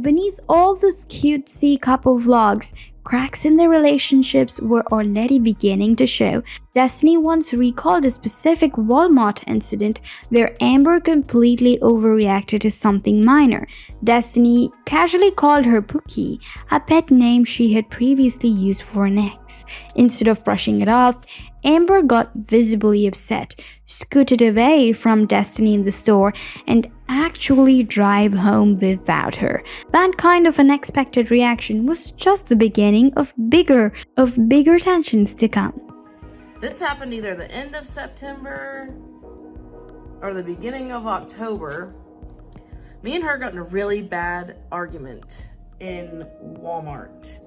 beneath all this cutesy couple vlogs, cracks in their relationships were already beginning to show. Destiny once recalled a specific Walmart incident where Amber completely overreacted to something minor. Destiny casually called her Pookie, a pet name she had previously used for an ex. Instead of brushing it off, Amber got visibly upset, scooted away from Destiny in the store, and actually drive home without her. That kind of unexpected reaction was just the beginning of bigger tensions to come. This happened either the end of September or the beginning of October. Me and her got in a really bad argument in Walmart.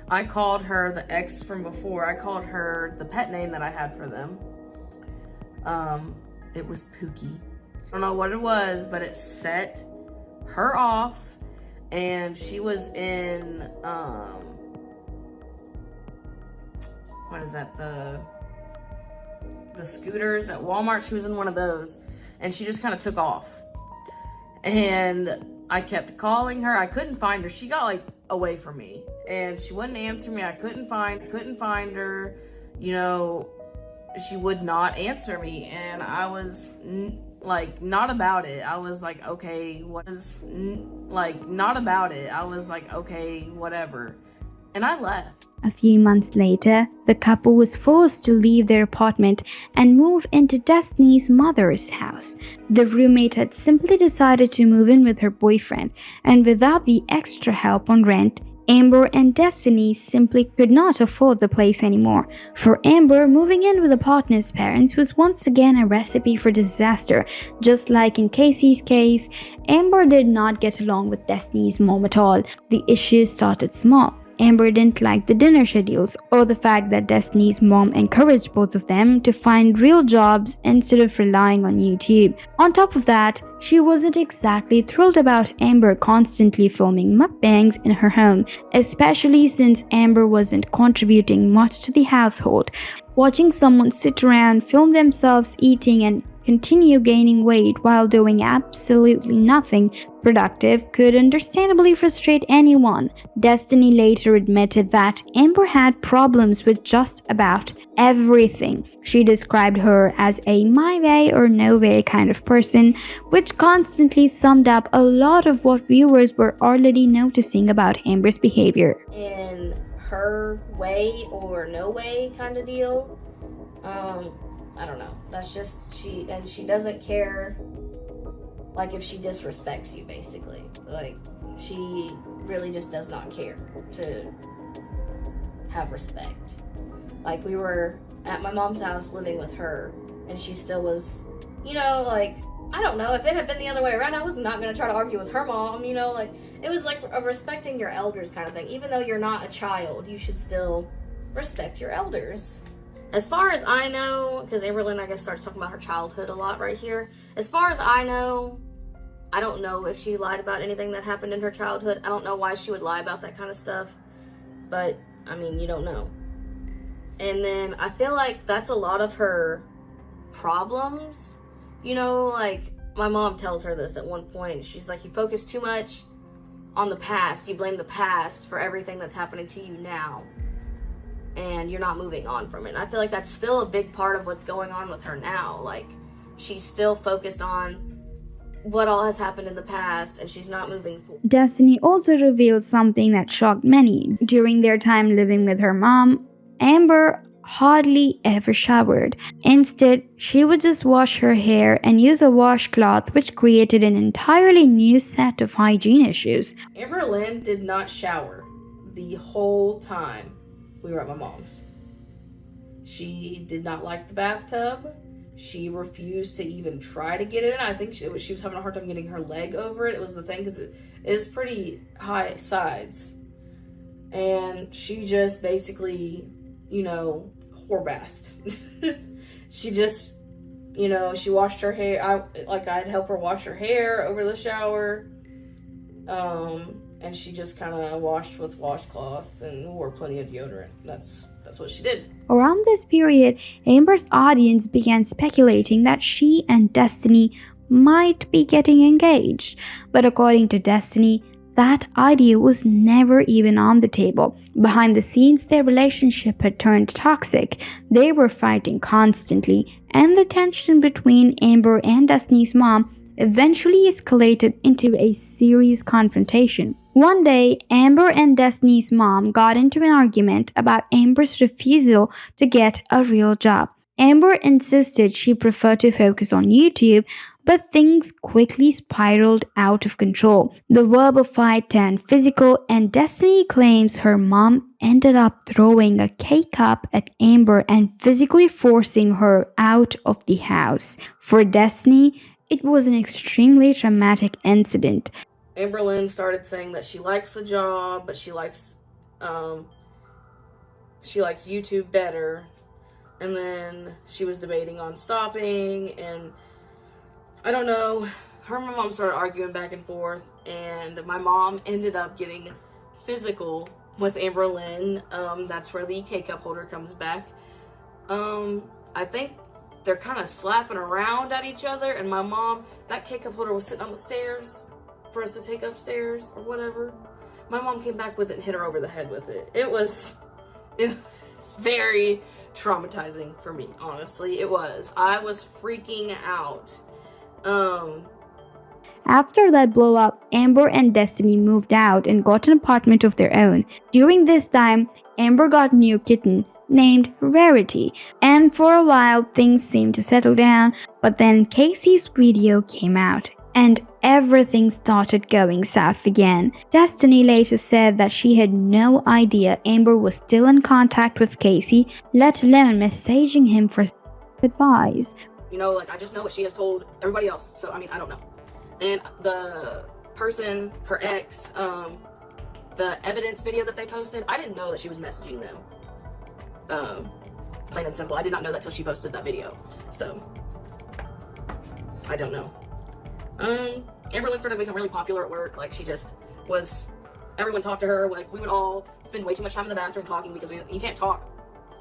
I called her the ex from before. I called her the pet name that I had for them. It was Pookie. I don't know what it was, but it set her off, and she was in, what is that, the scooters at Walmart. She was in one of those, and she just kind of took off. And I kept calling her. I couldn't find her. She got like away from me, and she wouldn't answer me. I couldn't find her. You know, she would not answer me, and I was like, not about it. I was like, okay, not about it. I was like, okay, whatever. And I left. A few months later, the couple was forced to leave their apartment and move into Destiny's mother's house. The roommate had simply decided to move in with her boyfriend, and without the extra help on rent, Amber and Destiny simply could not afford the place anymore. For Amber, moving in with a partner's parents was once again a recipe for disaster. Just like in Casey's case, Amber did not get along with Destiny's mom at all. The issues started small. Amber didn't like the dinner schedules or the fact that Destiny's mom encouraged both of them to find real jobs instead of relying on YouTube. On top of that, she wasn't exactly thrilled about Amber constantly filming mukbangs in her home, especially since Amber wasn't contributing much to the household. Watching someone sit around, film themselves eating and continue gaining weight while doing absolutely nothing productive could understandably frustrate anyone. Destiny later admitted that Amber had problems with just about everything. She described her as a my way or no way kind of person, which constantly summed up a lot of what viewers were already noticing about Amber's behavior. In her way or no way kind of deal. I don't know. That's just she doesn't care, like, if she disrespects you, basically. Like, she really just does not care to have respect. Like, we were at my mom's house living with her, and she still was, you know, like, I don't know, if it had been the other way around, I was not going to try to argue with her mom, you know, like, it was like a respecting your elders kind of thing. Even though you're not a child, you should still respect your elders. As far as I know, because Amberlynn, I guess, starts talking about her childhood a lot right here. As far as I know, I don't know if she lied about anything that happened in her childhood. I don't know why she would lie about that kind of stuff. But, I mean, you don't know. And then I feel like that's a lot of her problems. You know, like, my mom tells her this at one point. She's like, you focus too much on the past. You blame the past for everything that's happening to you now. And you're not moving on from it. And I feel like that's still a big part of what's going on with her now. Like, she's still focused on what all has happened in the past, and she's not moving forward. Destiny also revealed something that shocked many. During their time living with her mom, Amber hardly ever showered. Instead, she would just wash her hair and use a washcloth, which created an entirely new set of hygiene issues. Amberlynn did not shower the whole time we were at my mom's. She did not like the bathtub. She refused to even try to get it in. I think she was having a hard time getting her leg over it. It was the thing, because it is pretty high sides. And she just basically, you know, whore bathed. She just, you know, she washed her hair. I'd help her wash her hair over the shower. And she just kind of washed with washcloths and wore plenty of deodorant. That's what she did. Around this period, Amber's audience began speculating that she and Destiny might be getting engaged. But according to Destiny, that idea was never even on the table. Behind the scenes, their relationship had turned toxic. They were fighting constantly, and the tension between Amber and Destiny's mom eventually escalated into a serious confrontation. One day, Amber and Destiny's mom got into an argument about Amber's refusal to get a real job. Amber insisted she preferred to focus on YouTube, but things quickly spiraled out of control. The verbal fight turned physical, and Destiny claims her mom ended up throwing a K-cup at Amber and physically forcing her out of the house. For Destiny, it was an extremely traumatic incident. Amberlynn started saying that she likes the job, but she likes YouTube better. And then she was debating on stopping, and I don't know. Her and my mom started arguing back and forth, and my mom ended up getting physical with Amberlynn. That's where the K-cup holder comes back. I think they're kind of slapping around at each other, and my mom, that K-cup holder was sitting on the stairs for us to take upstairs or whatever. My mom came back with it and hit her over the head with it. It was very traumatizing for me, honestly. It was. I was freaking out. After that blow up, Amber and Destiny moved out and got an apartment of their own. During this time, Amber got a new kitten named Rarity, and for a while things seemed to settle down, but then Casey's video came out and everything started going south again. Destiny later said that she had no idea Amber was still in contact with Casey, let alone messaging him for advice. You know, like, I just know what she has told everybody else, so I mean, I don't know. And the person, her ex, the evidence video that they posted, I didn't know that she was messaging them. Plain and simple. I did not know that till she posted that video. So, I don't know. Amberlynn started to become really popular at work. Like, she just was, everyone talked to her. Like, we would all spend way too much time in the bathroom talking because you can't talk.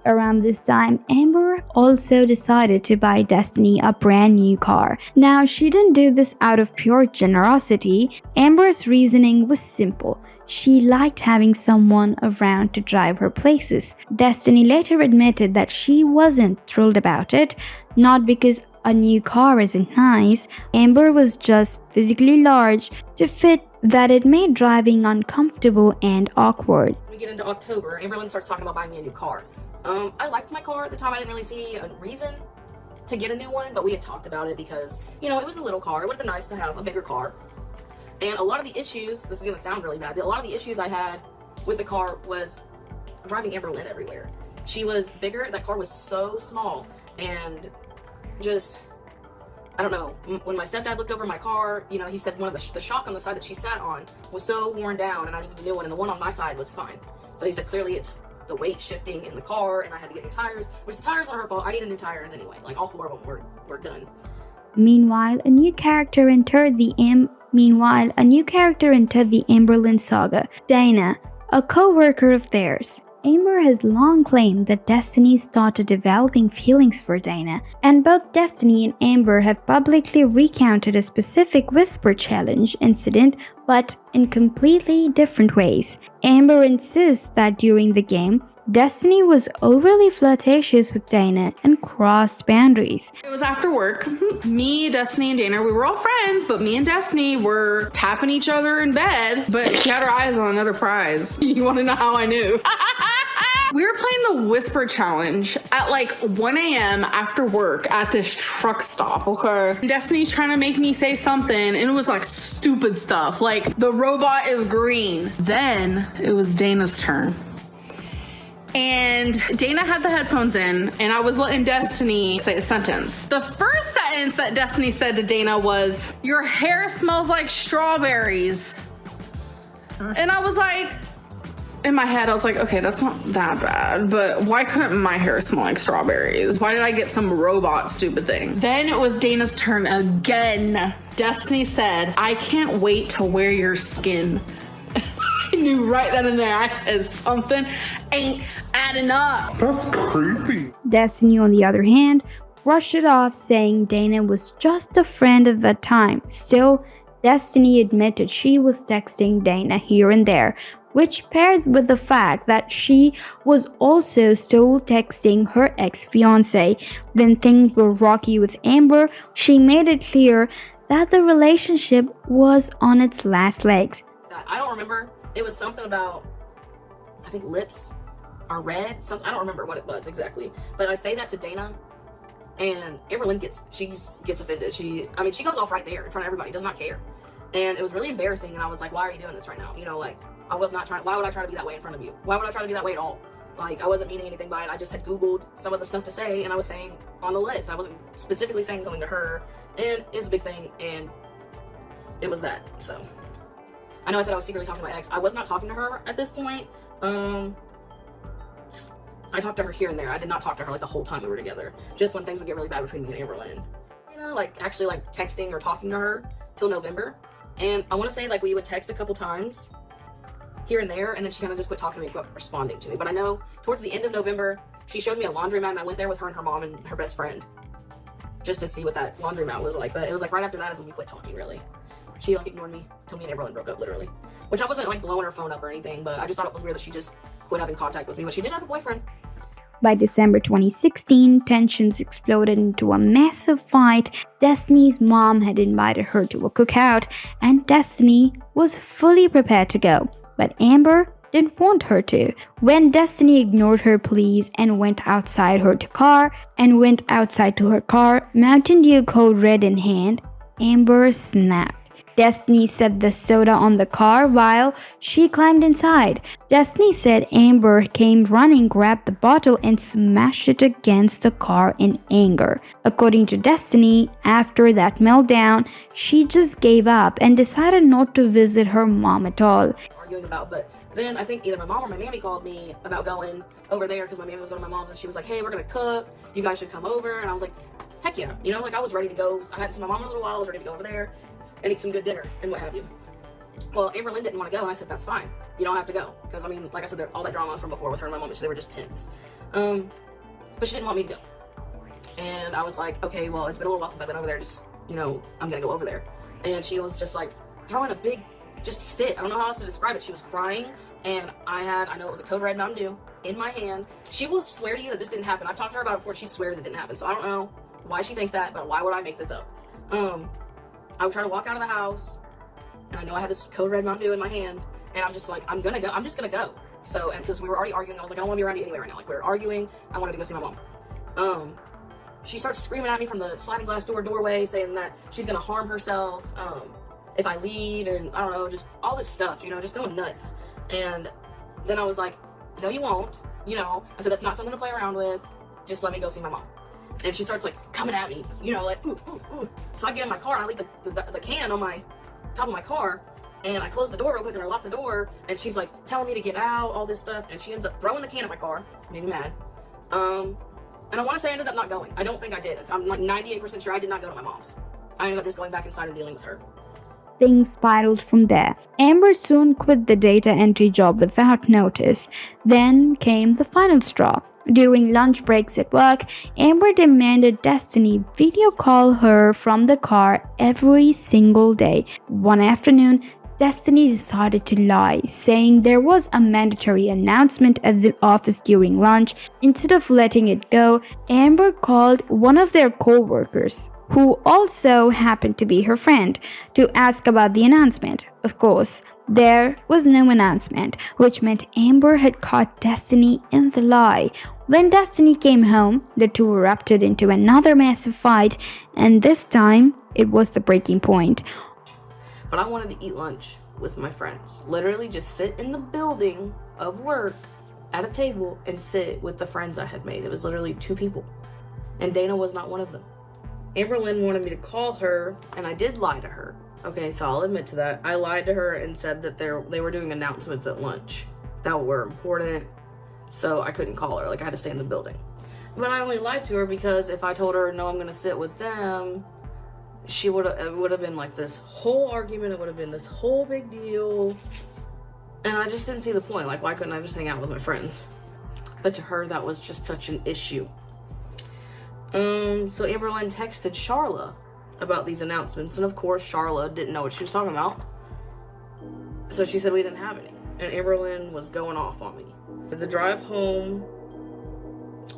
Around this time, Amber also decided to buy Destiny a brand new car. Now, she didn't do this out of pure generosity. Amber's reasoning was simple. She liked having someone around to drive her places. Destiny later admitted that she wasn't thrilled about it, not because a new car isn't nice. Amber was just physically large to fit that it made driving uncomfortable and awkward. When we get into October, Amberlynn starts talking about buying me a new car. I liked my car at the time. I didn't really see a reason to get a new one, but we had talked about it because, you know, it was a little car. It would have been nice to have a bigger car. And a lot of the issues, this is going to sound really bad, a lot of the issues I had with the car was driving Amberlynn everywhere. She was bigger, that car was so small, and just, I don't know, when my stepdad looked over my car, you know, he said one of the shock on the side that she sat on was so worn down and I needed a new one, and the one on my side was fine. So he said clearly it's the weight shifting in the car, and I had to get new tires, which the tires weren't her fault. I needed new tires anyway. Like, all 4 of them were done. Meanwhile, a new character entered the Amberlynn saga, Dana, a co-worker of theirs. Amber has long claimed that Destiny started developing feelings for Dana, and both Destiny and Amber have publicly recounted a specific Whisper Challenge incident, but in completely different ways. Amber insists that during the game, Destiny was overly flirtatious with Dana and crossed boundaries. It was after work. Me, Destiny, and Dana, we were all friends, but me and Destiny were tapping each other in bed, but she had her eyes on another prize. You want to know how I knew? We were playing the Whisper Challenge at like 1 a.m. after work at this truck stop, okay? And Destiny's trying to make me say something, and it was like stupid stuff, like the robot is green. Then it was Dana's turn. And Dana had the headphones in, and I was letting Destiny say a sentence. The first sentence that Destiny said to Dana was, "Your hair smells like strawberries." And I was like, in my head, I was like, okay, that's not that bad, but why couldn't my hair smell like strawberries? Why did I get some robot stupid thing? Then it was Dana's turn again. Destiny said, "I can't wait to wear your skin." I knew right then and there, I said something ain't adding up. That's creepy. Destiny, on the other hand, brushed it off, saying Dana was just a friend at the time. Still, Destiny admitted she was texting Dana here and there, which paired with the fact that she was also still texting her ex-fiancé. When things were rocky with Amber, she made it clear that the relationship was on its last legs. I don't remember. It was something about, I think lips are red. I don't remember what it was exactly. But I say that to Dana, and Amberlynn gets offended. She goes off right there in front of everybody, does not care. And it was really embarrassing, and I was like, why are you doing this right now? You know, like, I was not trying, why would I try to be that way in front of you? Why would I try to be that way at all? Like, I wasn't meaning anything by it. I just had Googled some of the stuff to say, and I was saying on the list. I wasn't specifically saying something to her, and it's a big thing, and it was that, so. I know I said I was secretly talking to my ex. I was not talking to her at this point. I talked to her here and there. I did not talk to her like the whole time we were together. Just when things would get really bad between me and Amberlynn. You know, like actually like texting or talking to her till November. And I want to say, like, we would text a couple times here and there, and then she kind of just quit talking to me, quit responding to me. But I know towards the end of November, she showed me a laundromat, and I went there with her and her mom and her best friend just to see what that laundromat was like. But it was like right after that is when we quit talking, really. She like ignored me till me and Amberlynn broke up, literally. Which I wasn't like blowing her phone up or anything, but I just thought it was weird that she just quit having contact with me. But she did have a boyfriend. By December 2016, tensions exploded into a massive fight. Destiny's mom had invited her to a cookout, and Destiny was fully prepared to go. But Amber didn't want her to. When Destiny ignored her pleas and went outside to her car, Mountain Dew Code Red in hand, Amber snapped. Destiny set the soda on the car while she climbed inside. Destiny said Amber came running, grabbed the bottle, and smashed it against the car in anger. According to Destiny, after that meltdown, she just gave up and decided not to visit her mom at all. Arguing about, but then I think either my mom or my mammy called me about going over there because my mammy was going to my mom's, and she was like, hey, we're going to cook. You guys should come over. And I was like, heck yeah. You know, like I was ready to go. I hadn't seen my mom in a little while. I was ready to go over there and eat some good dinner and what have you. Well, Amberlynn didn't want to go, and I said, that's fine. You don't have to go. Because, I mean, like I said, all that drama from before with her and my mom, they were just tense. But she didn't want me to go. And I was like, okay, well, it's been a little while since I've been over there. Just, you know, I'm going to go over there. And she was just like throwing a big, just fit. I don't know how else to describe it. She was crying, and I know it was a Code Red Mountain Dew in my hand. She will swear to you that this didn't happen. I've talked to her about it before. She swears it didn't happen. So I don't know why she thinks that, but why would I make this up? I would try to walk out of the house, and I know I had this Code Red Mountain Dew in my hand, and I'm just like, I'm gonna go. I'm just gonna go. So, and because we were already arguing, I was like, I don't want to be around you anyway right now. Like, we were arguing. I wanted to go see my mom. She starts screaming at me from the sliding glass doorway, saying that she's gonna harm herself if I leave, and I don't know, just all this stuff, you know, just going nuts. And then I was like, no, you won't. You know, I said, that's not something to play around with. Just let me go see my mom. And she starts like coming at me, you know, like ooh, ooh, ooh. So I get in my car and I leave the can on my top of my car, and I close the door real quick and I lock the door, and she's like telling me to get out, all this stuff, and she ends up throwing the can at my car, made me mad. And I want to say I ended up not going. I don't think I did. I'm like 98% sure I did not go to my mom's. I ended up just going back inside and dealing with her. Things spiraled from there. Amber soon quit the data entry job without notice. Then came the final straw. During lunch breaks at work, Amber demanded Destiny video call her from the car every single day. One afternoon, Destiny decided to lie, saying there was a mandatory announcement at the office during lunch. Instead of letting it go, Amber called one of their co-workers, who also happened to be her friend, to ask about the announcement. Of course, there was no announcement, which meant Amber had caught Destiny in the lie. When Destiny came home, the two erupted into another massive fight, and this time, it was the breaking point. But I wanted to eat lunch with my friends. Literally just sit in the building of work at a table and sit with the friends I had made. It was literally 2 people. And Dana was not one of them. Amberlynn wanted me to call her, and I did lie to her. Okay, so I'll admit to that. I lied to her and said that they were doing announcements at lunch that were important, so I couldn't call her. Like, I had to stay in the building. But I only lied to her because if I told her, no, I'm going to sit with them, it would have been like this whole argument. It would have been this whole big deal. And I just didn't see the point. Like, why couldn't I just hang out with my friends? But to her, that was just such an issue. So Amberlynn texted Charla about these announcements, and of course Charla didn't know what she was talking about, so she said we didn't have any, and Amberlynn was going off on me. The drive home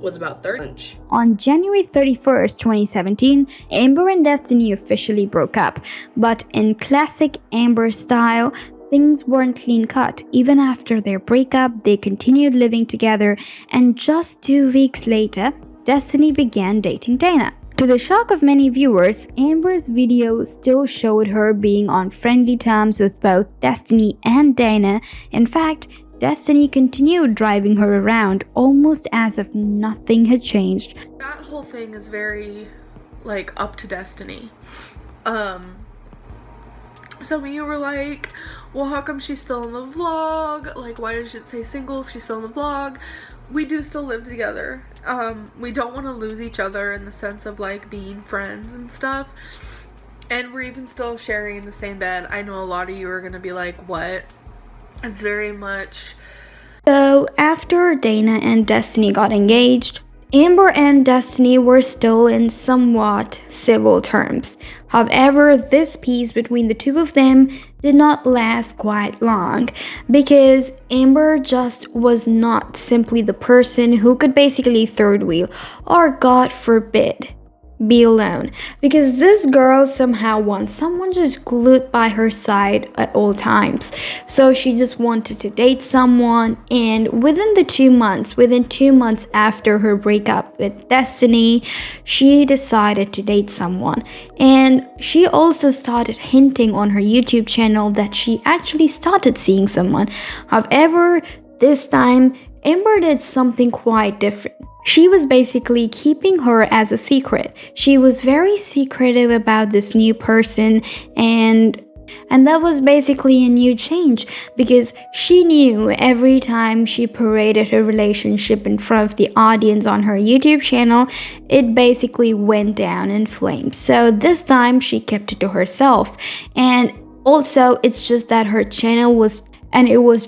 was about 30 lunch. On January 31st, 2017, Amber and Destiny officially broke up, but in classic Amber style, things weren't clean cut. Even after their breakup, they continued living together, and just 2 weeks later, Destiny began dating Dana. To the shock of many viewers, Amber's video still showed her being on friendly terms with both Destiny and Dana. In fact, Destiny continued driving her around almost as if nothing had changed. That whole thing is very, like, up to Destiny. Some of you were like, well, how come she's still in the vlog? Like, why does it say single if she's still in the vlog? We do still live together. We don't want to lose each other in the sense of, like, being friends and stuff. And we're even still sharing the same bed. I know a lot of you are gonna be like, what? It's very much. So, after Dana and Destiny got engaged, Amber and Destiny were still in somewhat civil terms. However, this peace between the two of them did not last quite long because Amber just was not simply the person who could basically third wheel or, God forbid, be alone, because this girl somehow wants someone just glued by her side at all times. So she just wanted to date someone, and within 2 months after her breakup with Destiny, she decided to date someone. And she also started hinting on her YouTube channel that she actually started seeing someone. However, this time Amber did something quite different. She was basically keeping her as a secret. She was very secretive about this new person, and that was basically a new change because she knew every time she paraded her relationship in front of the audience on her YouTube channel, it basically went down in flames. So this time she kept it to herself. And also, it's just that her channel was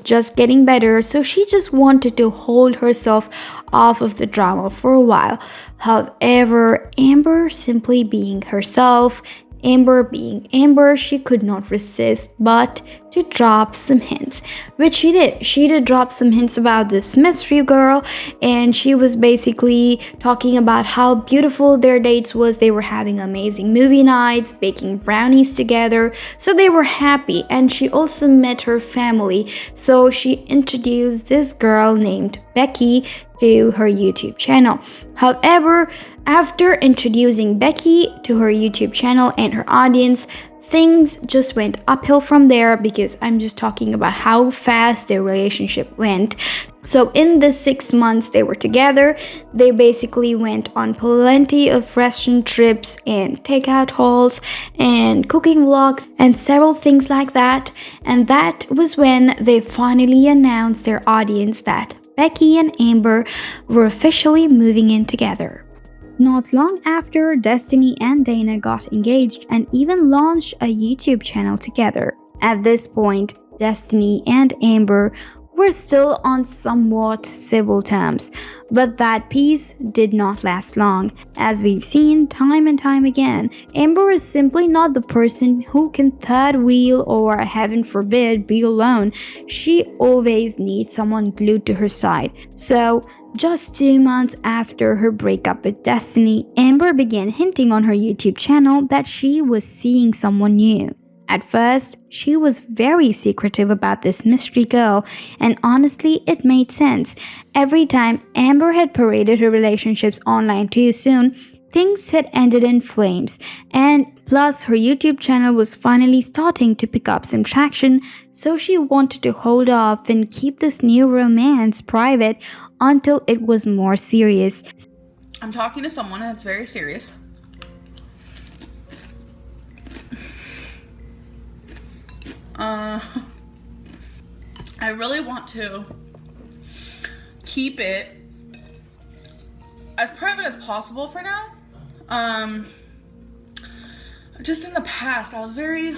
just getting better, so she just wanted to hold herself off of the drama for a while. However, Amber simply being herself, Amber being Amber, she could not resist but to drop some hints, which she did. She did drop some hints about this mystery girl, and she was basically talking about how beautiful their dates was. They were having amazing movie nights, baking brownies together, so they were happy. And she also met her family, so she introduced this girl named Becky to her YouTube channel. However, after introducing Becky to her YouTube channel and her audience, things just went uphill from there because I'm just talking about how fast their relationship went. So in the 6 months they were together, they basically went on plenty of restaurant trips and takeout hauls and cooking vlogs and several things like that. And that was when they finally announced their audience that Becky and Amber were officially moving in together. Not long after, Destiny and Dana got engaged and even launched a YouTube channel together. At this point, Destiny and Amber were still on somewhat civil terms, but that peace did not last long. As we've seen time and time again, Amber is simply not the person who can third wheel or, heaven forbid, be alone. She always needs someone glued to her side. So, just 2 months after her breakup with Destiny, Amber began hinting on her YouTube channel that she was seeing someone new. At first, she was very secretive about this mystery girl, and honestly, it made sense. Every time Amber had paraded her relationships online too soon, things had ended in flames, and plus her YouTube channel was finally starting to pick up some traction, so she wanted to hold off and keep this new romance private until it was more serious. I'm talking to someone and it's very serious. I really want to keep it as private as possible for now. Just in the past, I was very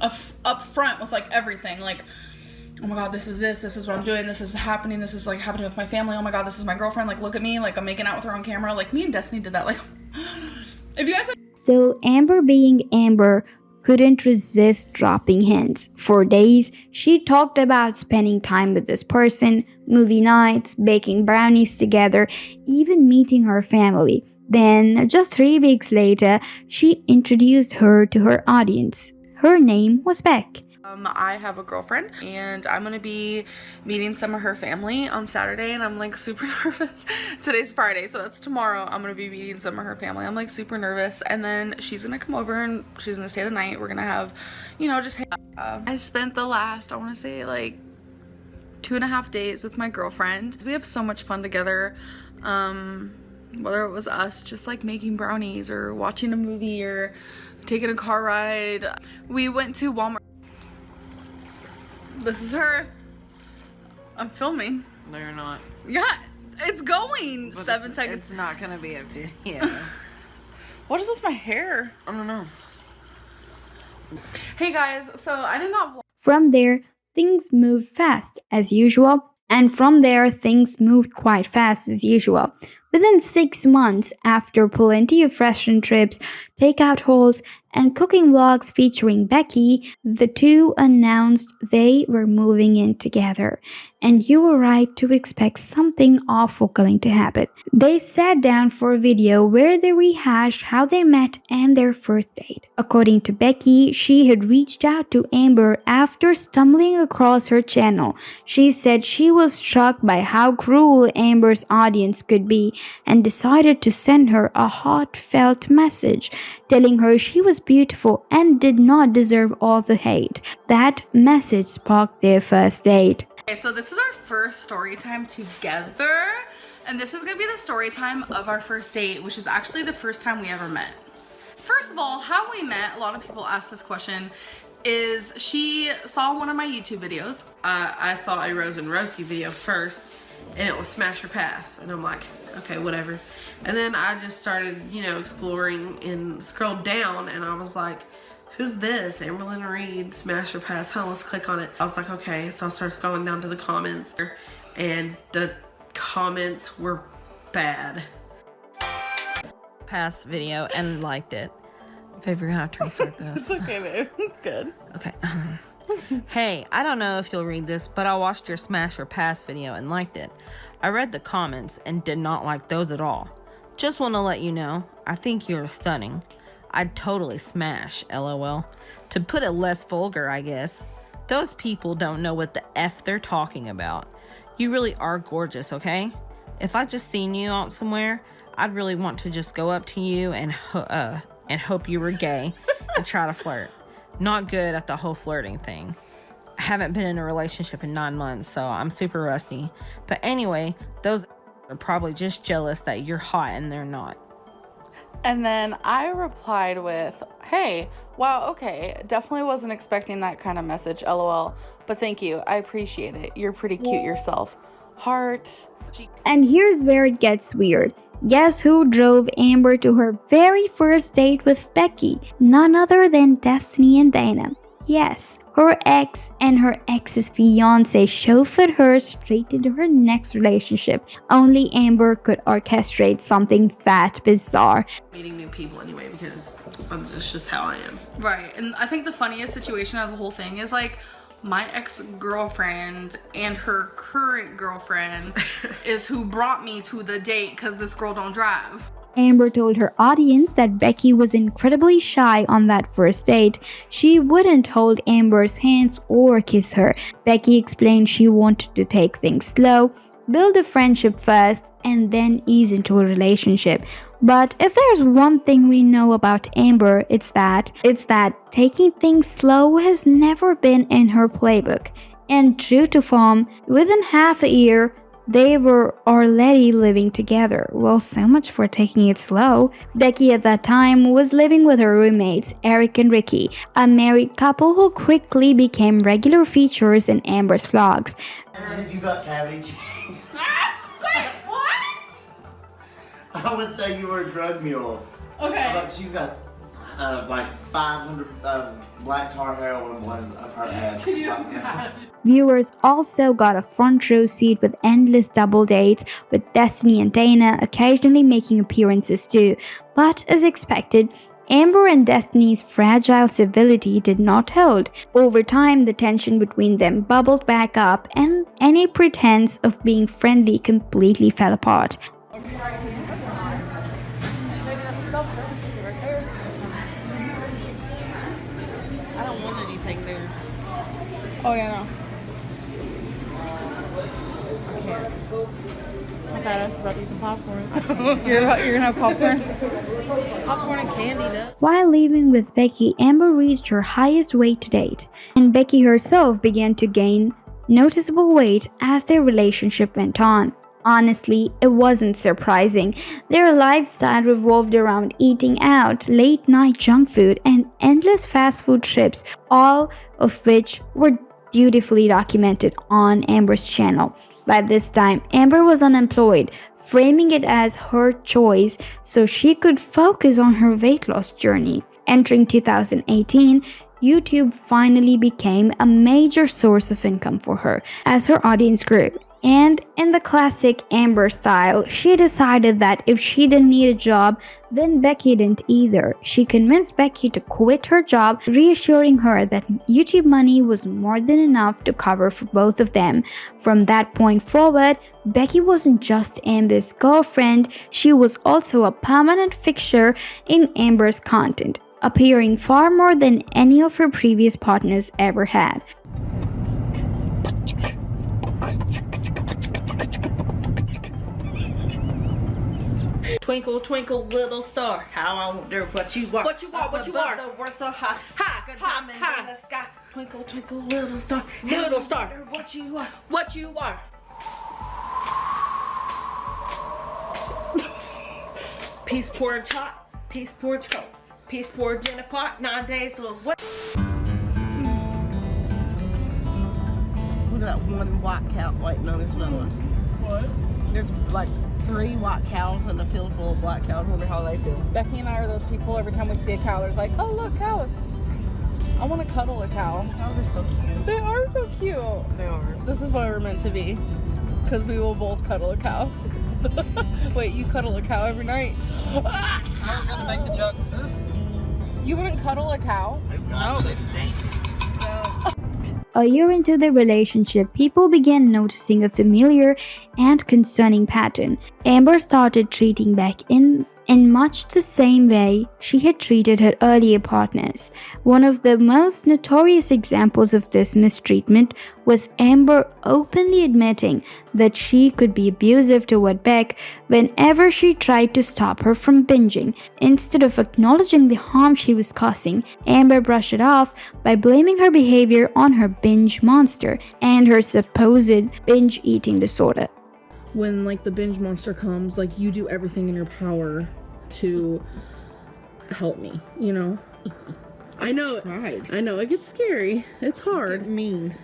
upfront with like everything. Like, oh my god, this is what I'm doing, this is happening, this is like happening with my family, oh my god, this is my girlfriend, like look at me, like I'm making out with her on camera. Like me and Destiny did that. Like, if you guys Still, Amber being Amber couldn't resist dropping hints. For days, she talked about spending time with this person, movie nights, baking brownies together, even meeting her family. Then, just 3 weeks later, she introduced her to her audience. Her name was Beck. I have a girlfriend and I'm gonna be meeting some of her family on Saturday, and I'm like super nervous. Today's Friday, so that's tomorrow. I'm gonna be meeting some of her family. I'm like super nervous, and then she's gonna come over and she's gonna stay the night. We're gonna have, you know, just I spent the last, I want to say like 2.5 days with my girlfriend. We have so much fun together. Whether it was us just like making brownies or watching a movie or taking a car ride. We went to Walmart. This is her. I'm filming. No, you're not. Yeah, it's going. But 7 seconds. It's not gonna be a video. What is with my hair? I don't know. Hey guys, so I did not vlog. From there, things moved fast as usual. And from there, things moved quite fast as usual. Within 6 months, after plenty of restaurant trips, takeout hauls, and cooking vlogs featuring Becky, the two announced they were moving in together. And you were right to expect something awful going to happen. They sat down for a video where they rehashed how they met and their first date. According to Becky, she had reached out to Amber after stumbling across her channel. She said she was struck by how cruel Amber's audience could be and decided to send her a heartfelt message telling her she was beautiful and did not deserve all the hate. That message sparked their first date. Okay, so this is our first story time together, and this is gonna be the story time of our first date, which is actually the first time we ever met. First of all, how we met, a lot of people ask this question, is she saw one of my YouTube videos. I saw a Rose and Rosie video first, and it was Smash or Pass, and I'm like, okay, whatever. And then I just started, exploring and scrolled down, and I was like, who's this? Amberlynn Reid, Smash or Pass. Huh, let's click on it. I was like, okay. So I started scrolling down to the comments, and the comments were bad. Pass video and liked it. Babe, you're gonna have to restart this. It's okay, babe. It's good. Okay. Hey, I don't know if you'll read this, but I watched your Smash or Pass video and liked it. I read the comments and did not like those at all. Just want to let you know, I think you're stunning. I'd totally smash, lol. To put it less vulgar, I guess. Those people don't know what the F they're talking about. You really are gorgeous, okay? If I just seen you out somewhere, I'd really want to just go up to you and hope you were gay and try to flirt. Not good at the whole flirting thing. I haven't been in a relationship in 9 months, so I'm super rusty. But anyway, those are probably just jealous that you're hot and they're not. And then I replied with, hey, wow, okay, definitely wasn't expecting that kind of message, lol. But thank you, I appreciate it. You're pretty cute yourself. Heart. And here's where it gets weird. Guess who drove Amber to her very first date with Becky? None other than Destiny and Dana. Yes, her ex and her ex's fiance chauffeured her straight into her next relationship. Only Amber could orchestrate something that bizarre. Meeting new people anyway, because it's just how I am. Right, and I think the funniest situation of the whole thing is like, my ex-girlfriend and her current girlfriend is who brought me to the date because this girl don't drive. Amber told her audience that Becky was incredibly shy on that first date. She wouldn't hold Amber's hands or kiss her. Becky explained she wanted to take things slow, build a friendship first, and then ease into a relationship. But if there's one thing we know about Amber, it's that taking things slow has never been in her playbook. And true to form, within half a year, they were already living together. Well, so much for taking it slow. Becky at that time was living with her roommates, Eric and Ricky, a married couple who quickly became regular features in Amber's vlogs. If you got cavity Wait, what? I would say you were a drug mule. Okay. But she's got like 500 black tar heroin ones up her ass. Can you imagine? Viewers also got a front row seat with endless double dates, with Destiny and Dana occasionally making appearances too. But as expected, Amber and Destiny's fragile civility did not hold. Over time, the tension between them bubbled back up, and any pretense of being friendly completely fell apart. I don't want anything there. Oh yeah, no. I thought I was about to eat some popcorn. You're gonna have popcorn? Popcorn and candy, though. While leaving with Becky, Amber reached her highest weight to date, and Becky herself began to gain noticeable weight as their relationship went on. Honestly, it wasn't surprising. Their lifestyle revolved around eating out, late-night junk food, and endless fast food trips, all of which were beautifully documented on Amber's channel. By this time, Amber was unemployed, framing it as her choice so she could focus on her weight loss journey. Entering 2018, YouTube finally became a major source of income for her as her audience grew. And in the classic Amber style, she decided that if she didn't need a job, then Becky didn't either. She convinced Becky to quit her job, reassuring her that YouTube money was more than enough to cover for both of them. From that point forward, Becky wasn't just Amber's girlfriend, she was also a permanent fixture in Amber's content, appearing far more than any of her previous partners ever had. Twinkle, twinkle, little star, how I wonder what you are. What you are, what you are. The world so high, High, like a high, diamond high. in the sky. Twinkle, twinkle, little star, Little how I star. wonder what you are. What you are. Peace porridge hot, peace porridge cold, peace porridge in a pot, 9 days of what? Look at that one white cow waiting on his mama. What? There's like 3 white cows in a field full of black cows. I wonder how they feel. Becky and I are those people, every time we see a cow, they're like, oh look, cows. I want to cuddle a cow. Cows are so cute. They are so cute. They are. This is why we're meant to be. Because we will both cuddle a cow. Wait, you cuddle a cow every night? I'm gonna make the joke. You wouldn't cuddle a cow? No, they stink. A year into their relationship, people began noticing a familiar and concerning pattern. Amber started treating Becky in much the same way she had treated her earlier partners. One of the most notorious examples of this mistreatment was Amber openly admitting that she could be abusive toward Beck whenever she tried to stop her from binging. Instead of acknowledging the harm she was causing, Amber brushed it off by blaming her behavior on her binge monster and her supposed binge eating disorder. When like the binge monster comes, like you do everything in your power to help me, you know? I know, it gets scary. It's hard. Mean.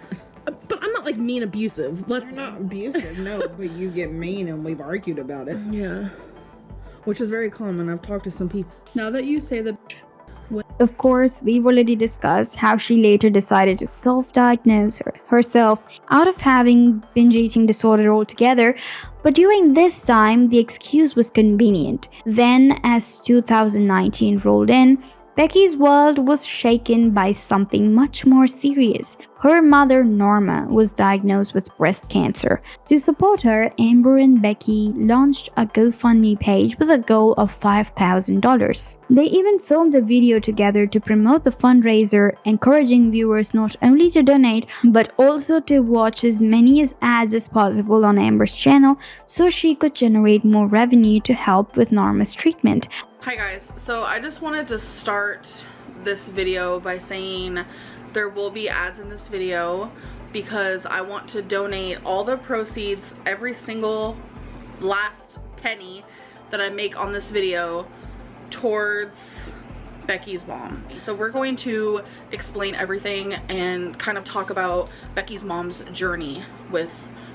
But I'm not like mean abusive. You're not abusive, no, but you get mean and we've argued about it. Yeah. Which is very common. I've talked to some people. Now that you say that. Of course, we've already discussed how she later decided to self-diagnose herself out of having binge eating disorder altogether, but during this time, the excuse was convenient. Then, as 2019 rolled in, Becky's world was shaken by something much more serious. Her mother, Norma, was diagnosed with breast cancer. To support her, Amber and Becky launched a GoFundMe page with a goal of $5,000. They even filmed a video together to promote the fundraiser, encouraging viewers not only to donate, but also to watch as many ads as possible on Amber's channel so she could generate more revenue to help with Norma's treatment. Hi guys, so I just wanted to start this video by saying there will be ads in this video because I want to donate all the proceeds, every single last penny that I make on this video towards Becky's mom. So we're going to explain everything and kind of talk about Becky's mom's journey with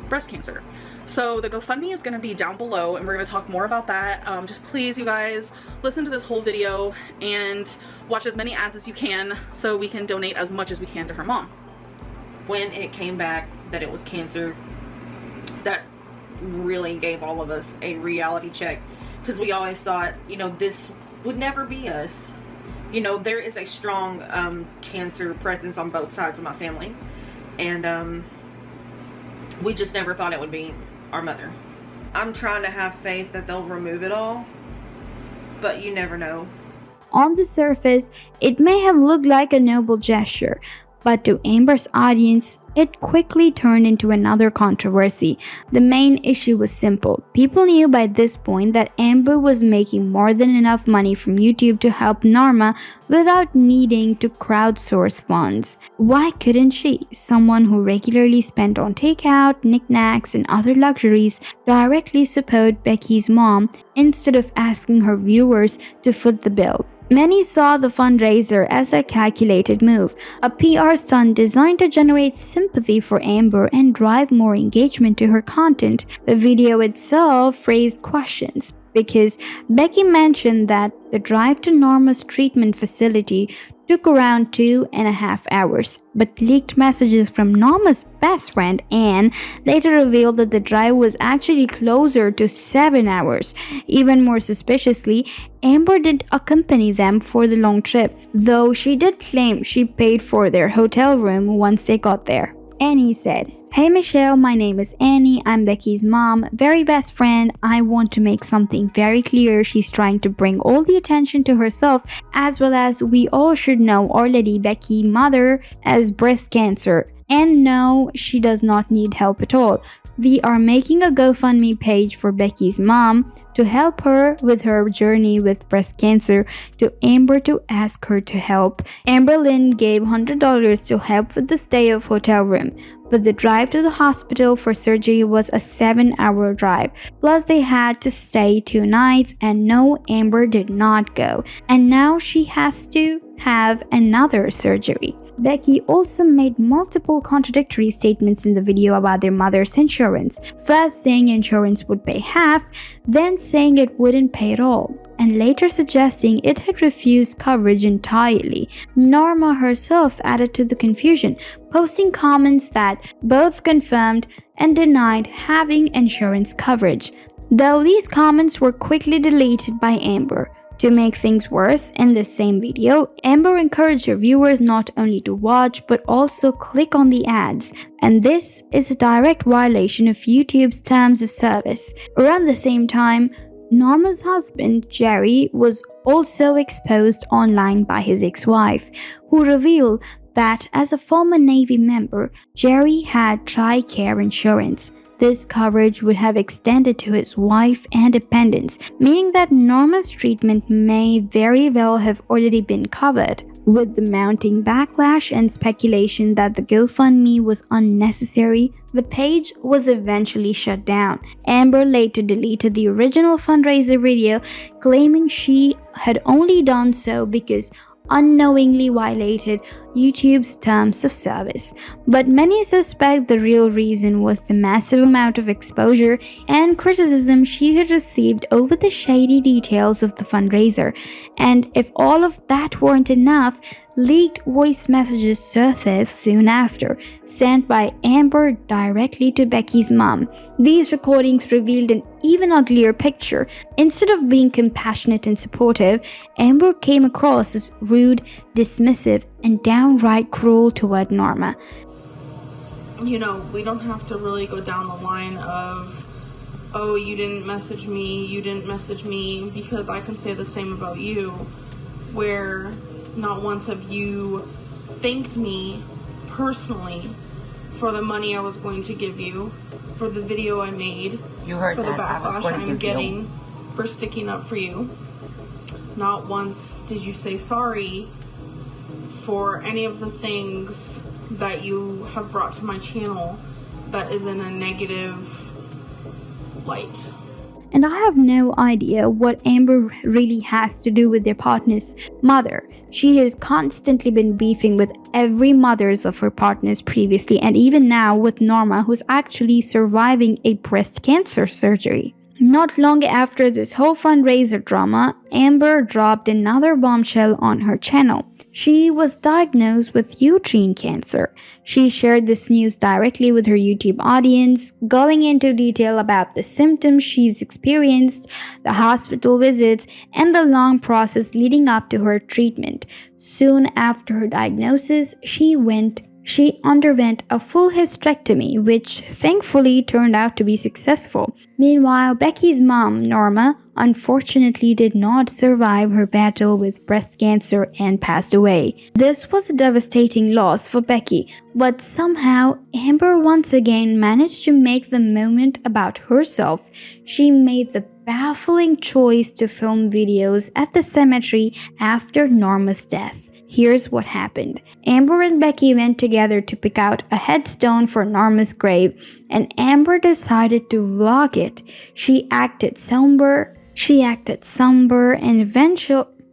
breast cancer. So the GoFundMe is going to be down below and we're going to talk more about that. Just please, you guys, listen to this whole video and watch as many ads as you can so we can donate as much as we can to her mom. When it came back that it was cancer, that really gave all of us a reality check, because we always thought, you know, this would never be us. You know, there is a strong cancer presence on both sides of my family, and we just never thought it would be our mother. I'm trying to have faith that they'll remove it all, but you never know. On the surface, it may have looked like a noble gesture, but to Amber's audience, it quickly turned into another controversy. The main issue was simple. People knew by this point that Amber was making more than enough money from YouTube to help Norma without needing to crowdsource funds. Why couldn't she, someone who regularly spent on takeout, knickknacks, and other luxuries, directly support Becky's mom instead of asking her viewers to foot the bill? Many saw the fundraiser as a calculated move, a PR stunt designed to generate sympathy for Amber and drive more engagement to her content. The video itself raised questions. because Becky mentioned that the drive to Norma's treatment facility took around 2.5 hours, but leaked messages from Norma's best friend Anne later revealed that the drive was actually closer to 7 hours. Even more suspiciously, Amber didn't accompany them for the long trip, though she did claim she paid for their hotel room once they got there. Annie said, "Hey Michelle, my name is Annie. I'm Becky's mom, very best friend. I want to make something very clear. She's trying to bring all the attention to herself, as well as we all should know already Becky's mother has breast cancer. And no, she does not need help at all. We are making a GoFundMe page for Becky's mom to help her with her journey with breast cancer, to Amber to ask her to help. Amberlynn gave $100 to help with the stay of hotel room, but the drive to the hospital for surgery was a 7-hour drive. Plus they had to stay 2 nights, and no, Amber did not go. And now she has to have another surgery." Becky also made multiple contradictory statements in the video about their mother's insurance, first saying insurance would pay half, then saying it wouldn't pay at all, and later suggesting it had refused coverage entirely. Norma herself added to the confusion, posting comments that both confirmed and denied having insurance coverage, though these comments were quickly deleted by Amber. To make things worse, in the same video, Amber encouraged her viewers not only to watch but also click on the ads, and this is a direct violation of YouTube's terms of service. Around the same time, Norma's husband, Jerry, was also exposed online by his ex-wife, who revealed that as a former Navy member, Jerry had TRICARE insurance. This coverage would have extended to his wife and dependents, meaning that Norma's treatment may very well have already been covered. With the mounting backlash and speculation that the GoFundMe was unnecessary, the page was eventually shut down. Amber later deleted the original fundraiser video, claiming she had only done so because unknowingly violated YouTube's terms of service. But many suspect the real reason was the massive amount of exposure and criticism she had received over the shady details of the fundraiser. And if all of that weren't enough, leaked voice messages surfaced soon after, sent by Amber directly to Becky's mom. These recordings revealed an even uglier picture. Instead of being compassionate and supportive, Amber came across as rude, dismissive, and downright cruel toward Norma. You know, we don't have to really go down the line of, oh, you didn't message me, because I can say the same about you, where not once have you thanked me personally for the money I was going to give you, for the video I made, for the backlash I'm getting for sticking up for you. Not once did you say sorry for any of the things that you have brought to my channel that is in a negative light. And I have no idea what Amber really has to do with their partner's mother. She has constantly been beefing with every mothers of her partners previously, and even now with Norma, who's actually surviving a breast cancer surgery. Not long after this whole fundraiser drama, Amber dropped another bombshell on her channel. She was diagnosed with uterine cancer. She shared this news directly with her YouTube audience, going into detail about the symptoms she's experienced, the hospital visits, and the long process leading up to her treatment. Soon after her diagnosis, she underwent a full hysterectomy, which thankfully turned out to be successful. Meanwhile, Becky's mom, Norma, unfortunately did not survive her battle with breast cancer and passed away. This was a devastating loss for Becky, but somehow Amber once again managed to make the moment about herself. She made the baffling choice to film videos at the cemetery after Norma's death. Here's what happened. Amber and Becky went together to pick out a headstone for Norma's grave, and Amber decided to vlog it. She acted somber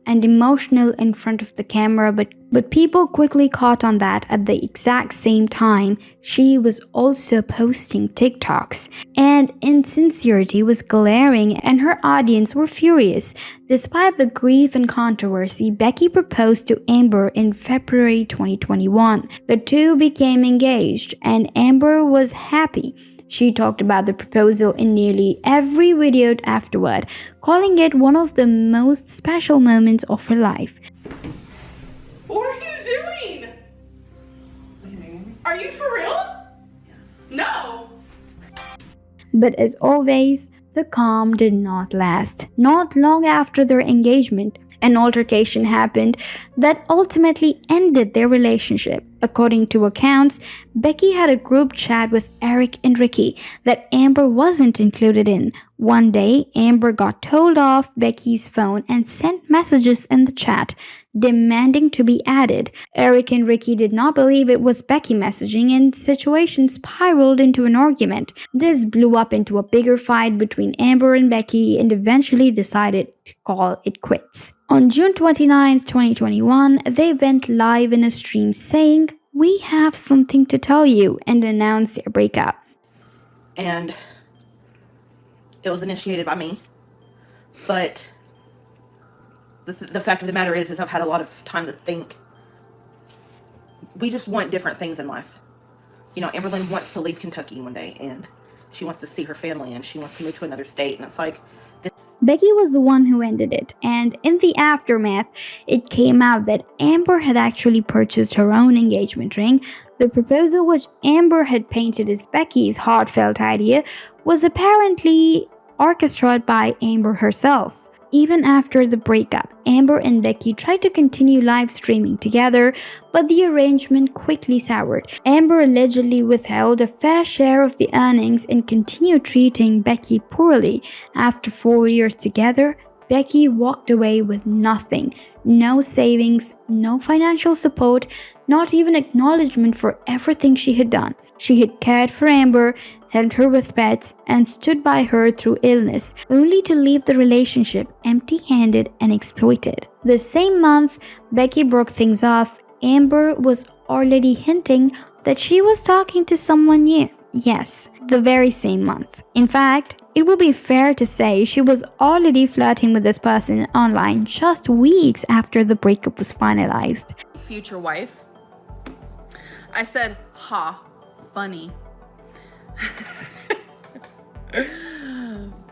and emotional in front of the camera, but But people quickly caught on that at the exact same time, she was also posting TikToks. And insincerity was glaring and her audience were furious. Despite the grief and controversy, Becky proposed to Amber in February 2021. The two became engaged and Amber was happy. She talked about the proposal in nearly every video afterward, calling it one of the most special moments of her life. What are you doing? Are you for real? No. But as always, the calm did not last. Not long after their engagement, an altercation happened that ultimately ended their relationship. According to accounts, Becky had a group chat with Eric and Ricky that Amber wasn't included in. One day, Amber got told off Becky's phone and sent messages in the chat, demanding to be added. Eric and Ricky did not believe it was Becky messaging and the situation spiraled into an argument. This blew up into a bigger fight between Amber and Becky and eventually decided to call it quits. On June 29, 2021, they went live in a stream saying, "We have something to tell you," and announced their breakup. And it was initiated by me. But the fact of the matter is I've had a lot of time to think. We just want different things in life. You know, Amberlynn wants to leave Kentucky one day and she wants to see her family and she wants to move to another state. And it's like, Becky was the one who ended it, and in the aftermath, it came out that Amber had actually purchased her own engagement ring. The proposal, which Amber had painted as Becky's heartfelt idea, was apparently orchestrated by Amber herself. Even after the breakup, Amber and Becky tried to continue live streaming together, but the arrangement quickly soured. Amber allegedly withheld a fair share of the earnings and continued treating Becky poorly. After 4 years together, Becky walked away with nothing. No savings, no financial support, not even acknowledgement for everything she had done. She had cared for Amber, helped her with pets, and stood by her through illness, only to leave the relationship empty-handed and exploited. The same month Becky broke things off, Amber was already hinting that she was talking to someone new. Yes, the very same month. In fact, it would be fair to say she was already flirting with this person online just weeks after the breakup was finalized. Future wife. I said, ha, funny.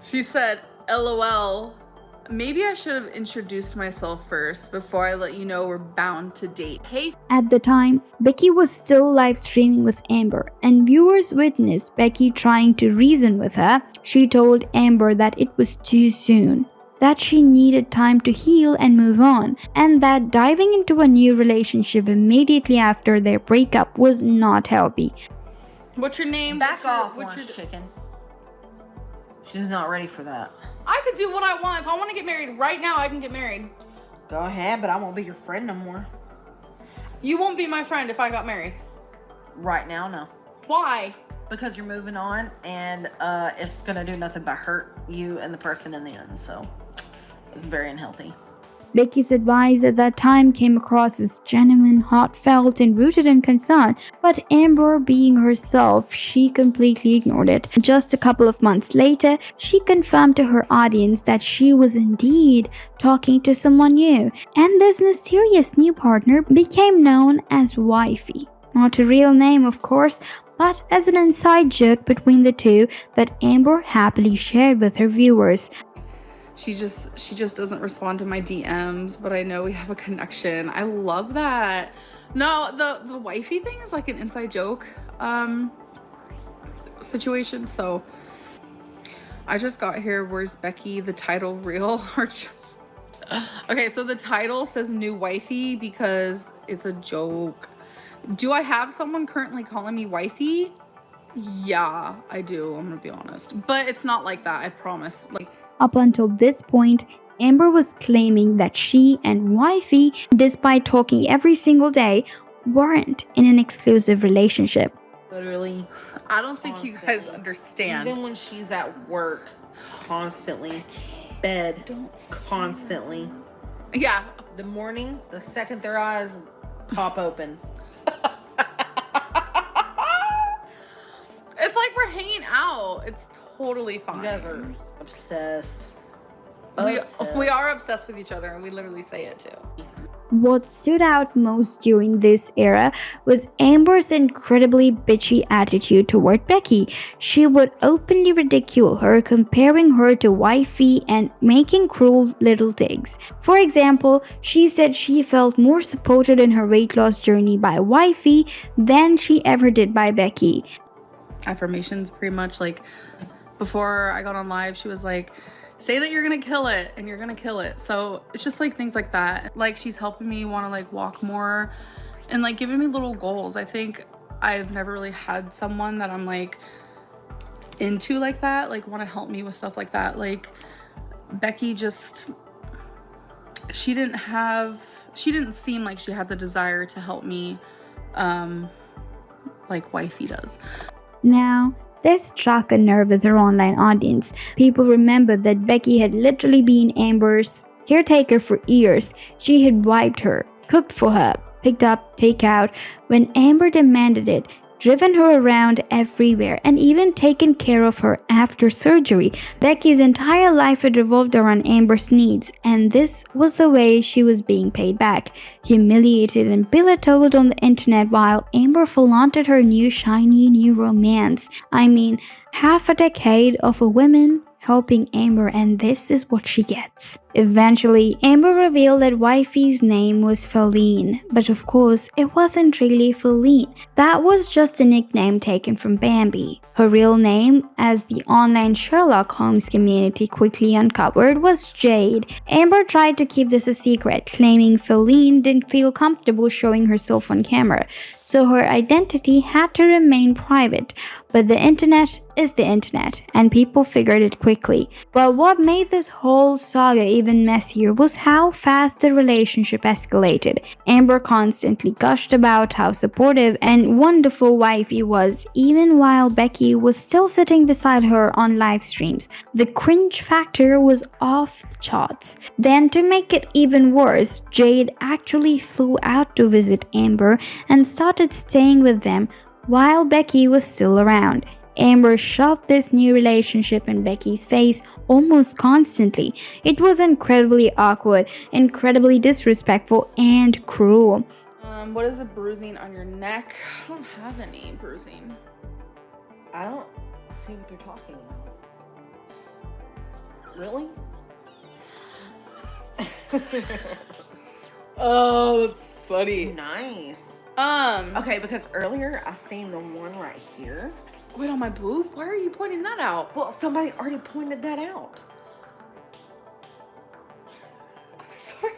She said, LOL. Maybe I should have introduced myself first before I let you know we're bound to date. Hey. At the time, Becky was still live streaming with Amber, and viewers witnessed Becky trying to reason with her. She told Amber that it was too soon, that she needed time to heal and move on, and that diving into a new relationship immediately after their breakup was not healthy. What's your name? Back off, orange chicken. She's not ready for that. I could do what I want. If I want to get married right now, I can get married. Go ahead, but I won't be your friend no more. You won't be my friend if I got married. Right now, no. Why? Because you're moving on, and it's gonna do nothing but hurt you and the person in the end. So it's very unhealthy. Becky's advice at that time came across as genuine, heartfelt, and rooted in concern, but Amber, being herself, she completely ignored it. Just a couple of months later, she confirmed to her audience that she was indeed talking to someone new, and this mysterious new partner became known as Wifey. Not a real name, of course, but as an inside joke between the two that Amber happily shared with her viewers. She just doesn't respond to my DMs, but I know we have a connection. I love that. No, the wifey thing is like an inside joke situation. So I just got here. Where's Becky? The title real or just okay? So the title says new wifey because it's a joke. Do I have someone currently calling me wifey? Yeah, I do. I'm gonna be honest, but it's not like that. I promise. Like. Up until this point, Amber was claiming that she and Wifey, despite talking every single day, weren't in an exclusive relationship. Literally. I don't think you guys understand. Even when she's at work, constantly. Bed, constantly. Yeah. The morning, the second their eyes pop open. It's like we're hanging out. It's totally fine. You guys are obsessed. We are obsessed with each other, and we literally say it too. What stood out most during this era was Amber's incredibly bitchy attitude toward Becky. She would openly ridicule her, comparing her to wifey and making cruel little digs. For example, she said she felt more supported in her weight loss journey by wifey than she ever did by Becky. Affirmations, pretty much. Like, before I got on live, she was like, say that you're gonna kill it, and you're gonna kill it. So it's just like things like that. Like, she's helping me want to like walk more and like giving me little goals. I think I've never really had someone that I'm like into like that, like want to help me with stuff like that. Like Becky just, she didn't seem like she had the desire to help me like wifey does. Now, this struck a nerve with her online audience. People remembered that Becky had literally been Amber's caretaker for years. She had wiped her, cooked for her, picked up takeout when Amber demanded it, driven her around everywhere, and even taken care of her after surgery. Becky's entire life had revolved around Amber's needs, and this was the way she was being paid back. Humiliated and belittled on the internet while Amber flaunted her shiny new romance. I mean, half a decade of a woman helping Amber, and this is what she gets. Eventually, Amber revealed that wifey's name was Feline, but of course, it wasn't really Feline. That was just a nickname taken from Bambi. Her real name, as the online Sherlock Holmes community quickly uncovered, was Jade. Amber tried to keep this a secret, claiming Feline didn't feel comfortable showing herself on camera, so her identity had to remain private. But the internet is the internet, and people figured it quickly. But what made this whole saga even messier was how fast the relationship escalated. Amber constantly gushed about how supportive and wonderful wifey was, even while Becky was still sitting beside her on live streams. The cringe factor was off the charts. Then, to make it even worse, Jade actually flew out to visit Amber and started staying with them while Becky was still around. Amber shoved this new relationship in Becky's face almost constantly. It was incredibly awkward, incredibly disrespectful, and cruel. What is the bruising on your neck? I don't have any bruising. I don't see what they're talking about. Really? Oh, it's funny. Nice. Okay, because earlier I seen the one right here. Wait, on my boob? Why are you pointing that out? Well, somebody already pointed that out. I'm sorry.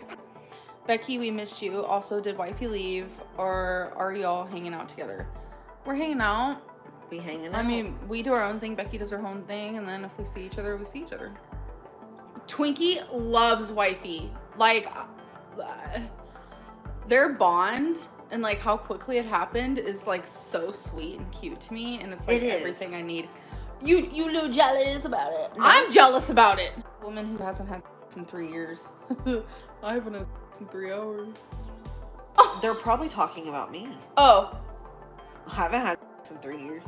Becky, we missed you. Also, did wifey leave, or are y'all hanging out together? We're hanging out. We hanging out. I mean, we do our own thing. Becky does her own thing, and then if we see each other, we see each other. Twinkie loves wifey. Like, their bond and like how quickly it happened is like so sweet and cute to me, and it's like everything I need. You little jealous about it. No. I'm jealous about it. Woman who hasn't had in 3 years. I haven't had in 3 hours. They're probably talking about me. Oh. I haven't had in 3 years.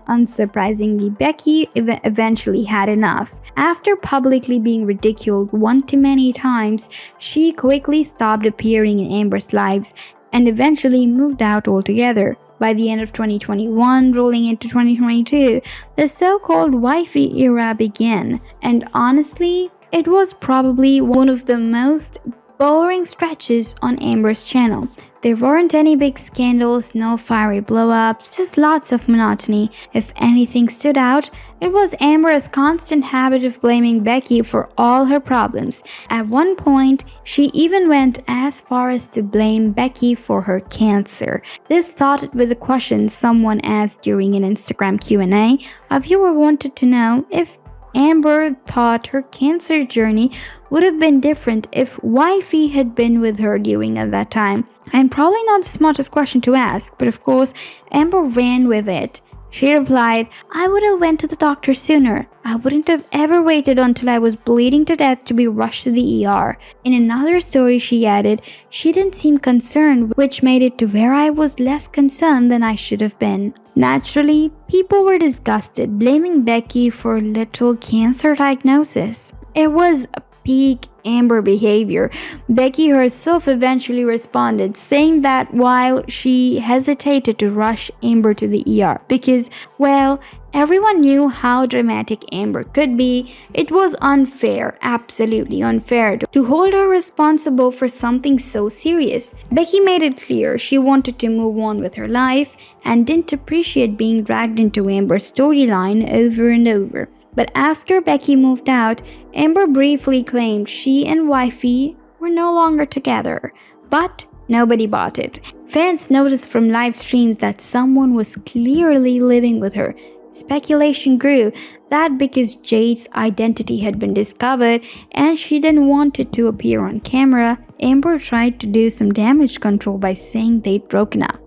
Unsurprisingly, Becky eventually had enough. After publicly being ridiculed one too many times, she quickly stopped appearing in Amber's lives and eventually moved out altogether. By the end of 2021, rolling into 2022, the so-called wifey era began, and honestly, it was probably one of the most boring stretches on Amber's channel. There weren't any big scandals, no fiery blow-ups, just lots of monotony. If anything stood out, it was Amber's constant habit of blaming Becky for all her problems. At one point, she even went as far as to blame Becky for her cancer. This started with a question someone asked during an Instagram Q&A. A viewer wanted to know if Amber thought her cancer journey would have been different if wifey had been with her during at that time. And probably not the smartest question to ask, but of course, Amber ran with it. She replied, "I would have went to the doctor sooner. I wouldn't have ever waited until I was bleeding to death to be rushed to the ER." In another story, she added, "She didn't seem concerned, which made it to where I was less concerned than I should have been." Naturally, people were disgusted, blaming Becky for a little cancer diagnosis. It was peak Amber behavior. Becky herself eventually responded, saying that while she hesitated to rush Amber to the ER because, well, everyone knew how dramatic Amber could be, it was unfair, absolutely unfair, to hold her responsible for something so serious. Becky made it clear she wanted to move on with her life and didn't appreciate being dragged into Amber's storyline over and over. But after Becky moved out, Amber briefly claimed she and wifey were no longer together. But nobody bought it. Fans noticed from live streams that someone was clearly living with her. Speculation grew that because Jade's identity had been discovered and she didn't want it to appear on camera, Amber tried to do some damage control by saying they'd broken up.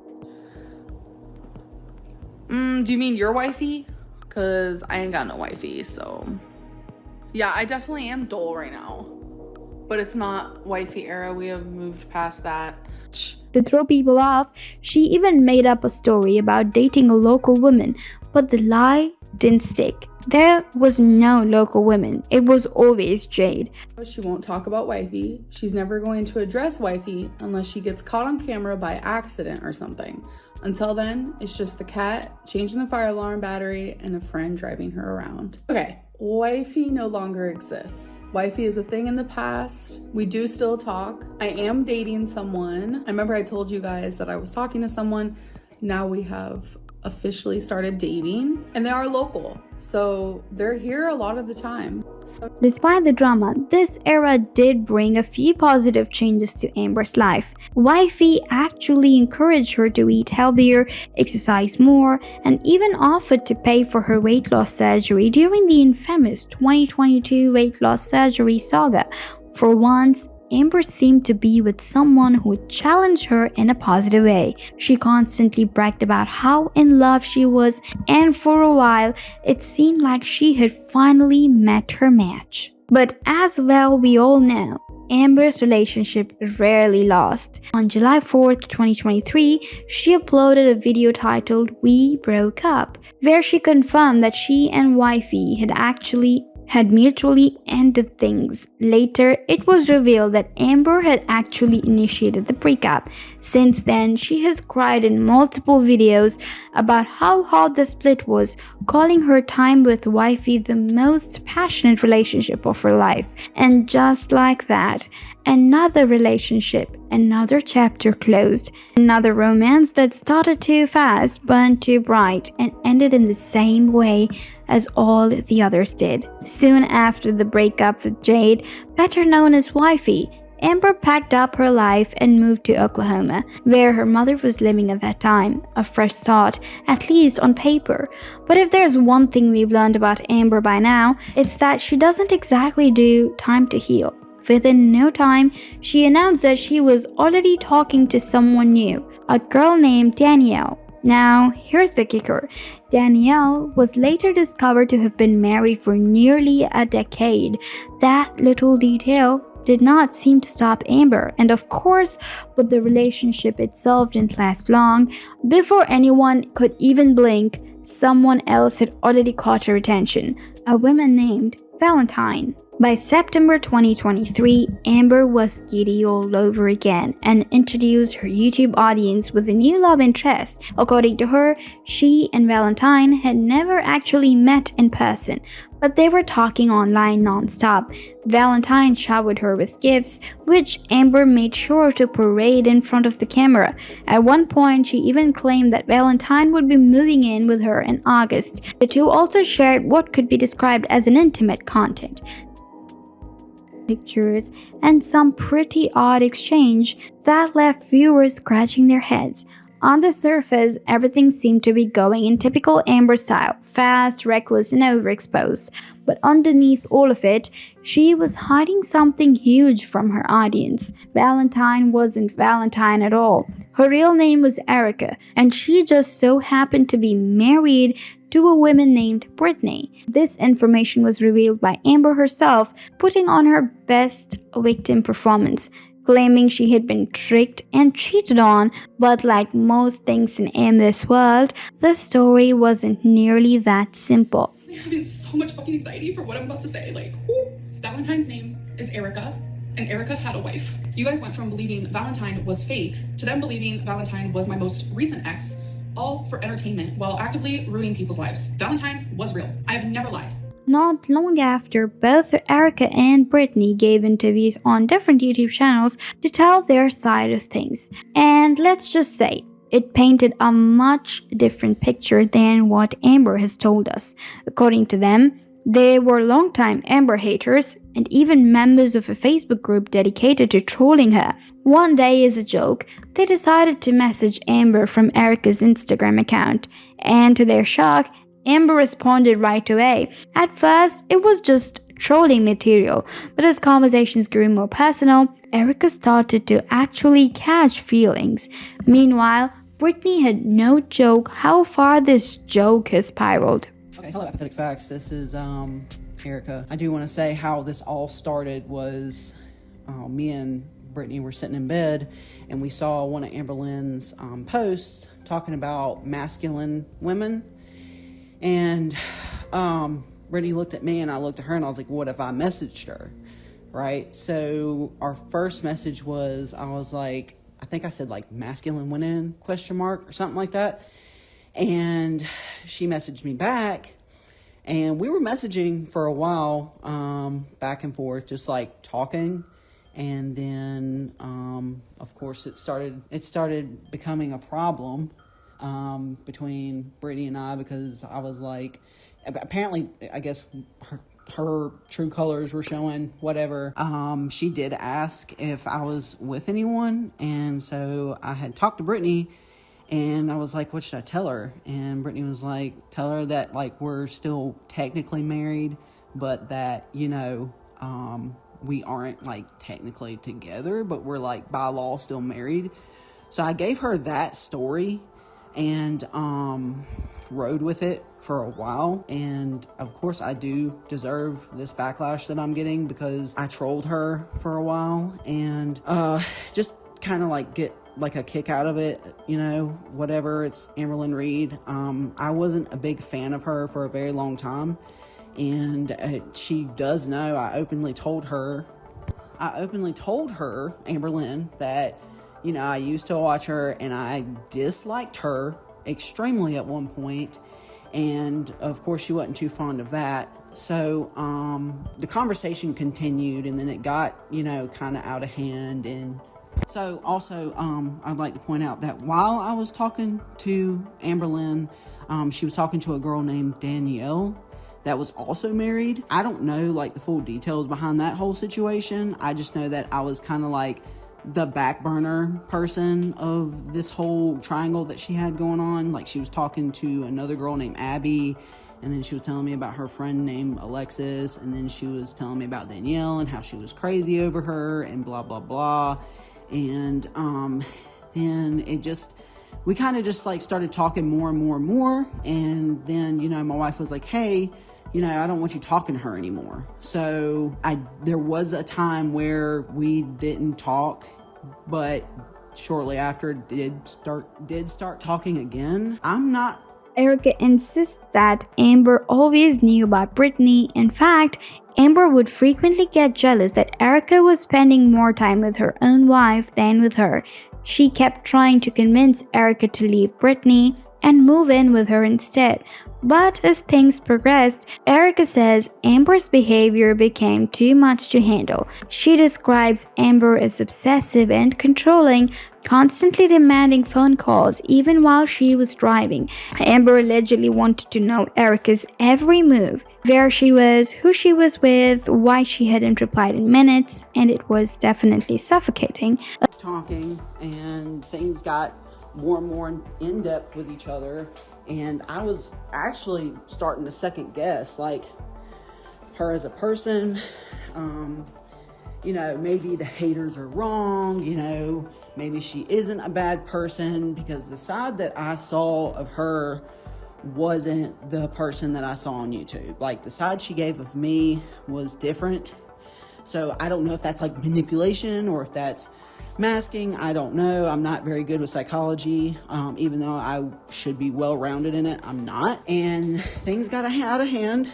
Do you mean your wifey? Because I ain't got no wifey, so... Yeah, I definitely am dull right now. But it's not wifey era, we have moved past that. To throw people off, she even made up a story about dating a local woman, but the lie didn't stick. There was no local woman, it was always Jade. She won't talk about wifey. She's never going to address wifey unless she gets caught on camera by accident or something. Until then, it's just the cat, changing the fire alarm battery, and a friend driving her around. Okay, wifey no longer exists. Wifey is a thing in the past. We do still talk. I am dating someone. I remember I told you guys that I was talking to someone. Now we have officially started dating, and they are local, so they're here a lot of the time. Despite the drama, this era did bring a few positive changes to Amber's life. Wifey actually encouraged her to eat healthier, exercise more, and even offered to pay for her weight loss surgery during the infamous 2022 weight loss surgery saga. For once, Amber seemed to be with someone who would challenge her in a positive way. She constantly bragged about how in love she was, and for a while, it seemed like she had finally met her match. But as well we all know, Amber's relationship rarely lost. On July 4th, 2023, she uploaded a video titled "We Broke Up," where she confirmed that she and wifey had mutually ended things. Later, it was revealed that Amber had actually initiated the breakup. Since then, she has cried in multiple videos about how hard the split was, calling her time with wifey the most passionate relationship of her life. And just like that, another relationship, another chapter closed. Another romance that started too fast, burned too bright, and ended in the same way as all the others did. Soon after the breakup with Jade, better known as wifey, Amber packed up her life and moved to Oklahoma, where her mother was living at that time. A fresh start, at least on paper. But if there's one thing we've learned about Amber by now, it's that she doesn't exactly do time to heal. Within no time, she announced that she was already talking to someone new, a girl named Danielle. Now, here's the kicker. Danielle was later discovered to have been married for nearly a decade. That little detail did not seem to stop Amber, and of course, but the relationship itself didn't last long. Before anyone could even blink, someone else had already caught her attention, a woman named Valentine. By September 2023, Amber was giddy all over again and introduced her YouTube audience with a new love interest. According to her, she and Valentine had never actually met in person, but they were talking online non-stop. Valentine showered her with gifts, which Amber made sure to parade in front of the camera. At one point, she even claimed that Valentine would be moving in with her in August. The two also shared what could be described as an intimate content. Pictures and some pretty odd exchange that left viewers scratching their heads. On the surface, everything seemed to be going in typical Amber style, fast, reckless, and overexposed. But underneath all of it, she was hiding something huge from her audience. Valentine wasn't Valentine at all. Her real name was Erica, and she just so happened to be married to a woman named Brittany. This information was revealed by Amber herself, putting on her best victim performance, claiming she had been tricked and cheated on, but like most things in Amber's world, the story wasn't nearly that simple. I'm having so much fucking anxiety for what I'm about to say. Like, whoo. Valentine's name is Erica, and Erica had a wife. You guys went from believing Valentine was fake to them believing Valentine was my most recent ex, all for entertainment while actively ruining people's lives. Valentine was real. I have never lied. Not long after, both Erica and Brittany gave interviews on different YouTube channels to tell their side of things. And let's just say, it painted a much different picture than what Amber has told us. According to them, they were longtime Amber haters and even members of a Facebook group dedicated to trolling her. One day, as a joke, they decided to message Amber from Erica's Instagram account, and to their shock, Amber responded right away. At first, it was just trolling material, but as conversations grew more personal, Erica started to actually catch feelings. Meanwhile, Brittany had no joke how far this joke has spiraled. Okay, hello, Apathetic Facts. This is Erica. I do want to say how this all started was me and Brittany were sitting in bed, and we saw one of Amberlynn's posts talking about masculine women. And Brittany looked at me and I looked at her and I was like, what if I messaged her? Right? So our first message was, I was like, I think I said like masculine women ? Or something like that. And she messaged me back, and we were messaging for a while, back and forth, just like talking. And then, of course, it started becoming a problem between Brittany and I, because I was like, apparently, I guess her true colors were showing, whatever. She did ask if I was with anyone, and so I had talked to Brittany, and I was like, what should I tell her? And Brittany was like, tell her that, like, we're still technically married, but that, you know, we aren't, like, technically together, but we're, like, by law still married. So I gave her that story, and rode with it for a while. And of course I do deserve this backlash that I'm getting, because I trolled her for a while and just kind of like get like a kick out of it, you know, whatever. It's Amberlynn Reid. I wasn't a big fan of her for a very long time, and she does know. I openly told her, Amberlynn, that, you know, I used to watch her and I disliked her extremely at one point, and of course she wasn't too fond of that. So the conversation continued, and then it got, you know, kind of out of hand. And so also I'd like to point out that while I was talking to Amberlynn, she was talking to a girl named Danielle that was also married. I don't know like the full details behind that whole situation. I just know that I was kind of like the back burner person of this whole triangle that she had going on. Like, she was talking to another girl named Abby, and then she was telling me about her friend named Alexis, and then she was telling me about Danielle and how she was crazy over her and blah blah blah. And then we kind of just like started talking more and more and more, and then, you know, my wife was like, hey, you know, I don't want you talking to her anymore. So there was a time where we didn't talk, but shortly after did start talking again. Erica insists that Amber always knew about Brittany. In fact, Amber would frequently get jealous that Erica was spending more time with her own wife than with her. She kept trying to convince Erica to leave Brittany and move in with her instead. But as things progressed, Erica says Amber's behavior became too much to handle. She describes Amber as obsessive and controlling, constantly demanding phone calls even while she was driving. Amber allegedly wanted to know Erica's every move, where she was, who she was with, why she hadn't replied in minutes, and it was definitely suffocating. Talking, and things got more and more in depth with each other. And I was actually starting to second guess, like, her as a person. You know, maybe the haters are wrong, you know, maybe she isn't a bad person, because the side that I saw of her wasn't the person that I saw on YouTube. Like, the side she gave of me was different. So I don't know if that's like manipulation or if that's masking. I don't know. I'm not very good with psychology. Even though I should be well-rounded in it, I'm not. And things got out of hand.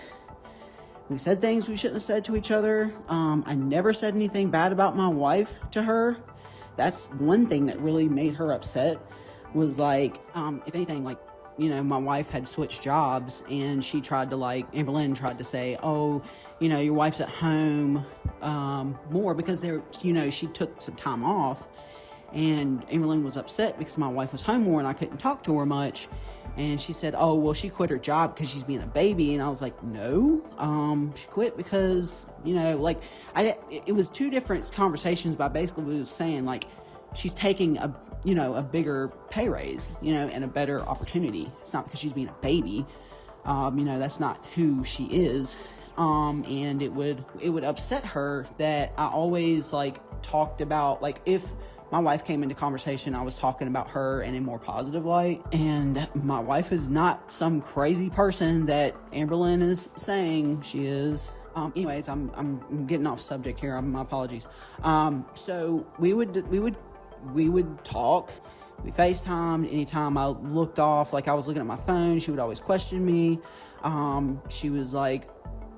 We said things we shouldn't have said to each other. I never said anything bad about my wife to her. That's one thing that really made her upset, was like, if anything, like, you know, my wife had switched jobs, and she tried to, like, Amberlynn tried to say, oh, you know, your wife's at home more, because they're, you know, she took some time off, and Amberlynn was upset because my wife was home more and I couldn't talk to her much. And she said, oh, well, she quit her job because she's being a baby. And I was like, no, she quit because, you know, like, it was two different conversations, but basically we was saying, like, she's taking a, you know, a bigger pay raise, you know, and a better opportunity. It's not because she's being a baby. You know, that's not who she is. And it would upset her that I always, like, talked about, like, if my wife came into conversation, I was talking about her in a more positive light. And my wife is not some crazy person that Amberlynn is saying she is. Anyways, I'm getting off subject here. My apologies. So we would talk. We FaceTimed. Anytime I looked off, like I was looking at my phone, she would always question me. She was like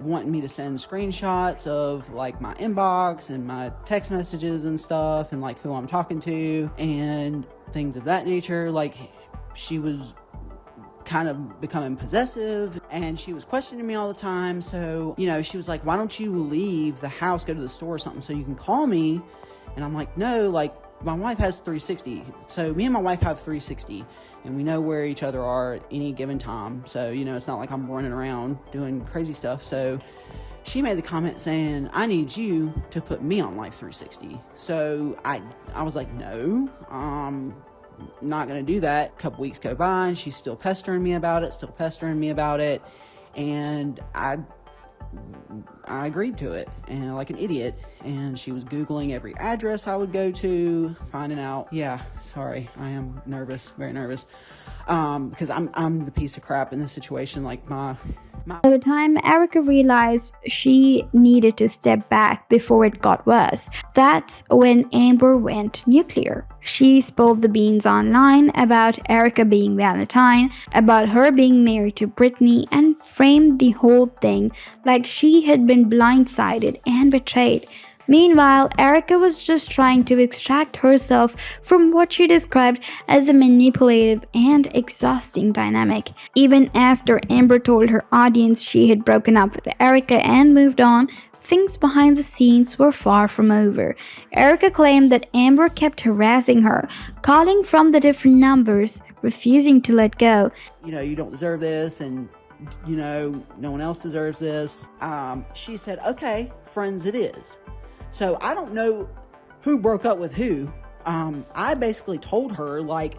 wanting me to send screenshots of like my inbox and my text messages and stuff, and like who I'm talking to and things of that nature. Like, she was kind of becoming possessive, and she was questioning me all the time. So, you know, she was like, why don't you leave the house, go to the store or something so you can call me? And I'm like, no, like, my wife has 360. So me and my wife have 360, and we know where each other are at any given time. So, you know, it's not like I'm running around doing crazy stuff. So she made the comment saying, I need you to put me on Life 360. So I was like, no, not going to do that. A couple weeks go by, and she's still pestering me about it. And I agreed to it, and like an idiot. And she was Googling every address I would go to, finding out. Yeah, sorry, I am nervous, very nervous, because I'm the piece of crap in this situation. Like, my By the time Erica realized she needed to step back before it got worse, that's when Amber went nuclear. She spilled the beans online about Erica being Valentine, about her being married to Brittany, and framed the whole thing like she had been blindsided and betrayed. Meanwhile, Erica was just trying to extract herself from what she described as a manipulative and exhausting dynamic. Even after Amber told her audience she had broken up with Erica and moved on, things behind the scenes were far from over. Erica claimed that Amber kept harassing her, calling from the different numbers, refusing to let go. You know, you don't deserve this, and you know, no one else deserves this. She said, okay, friends it is. So I don't know who broke up with who. I basically told her, like,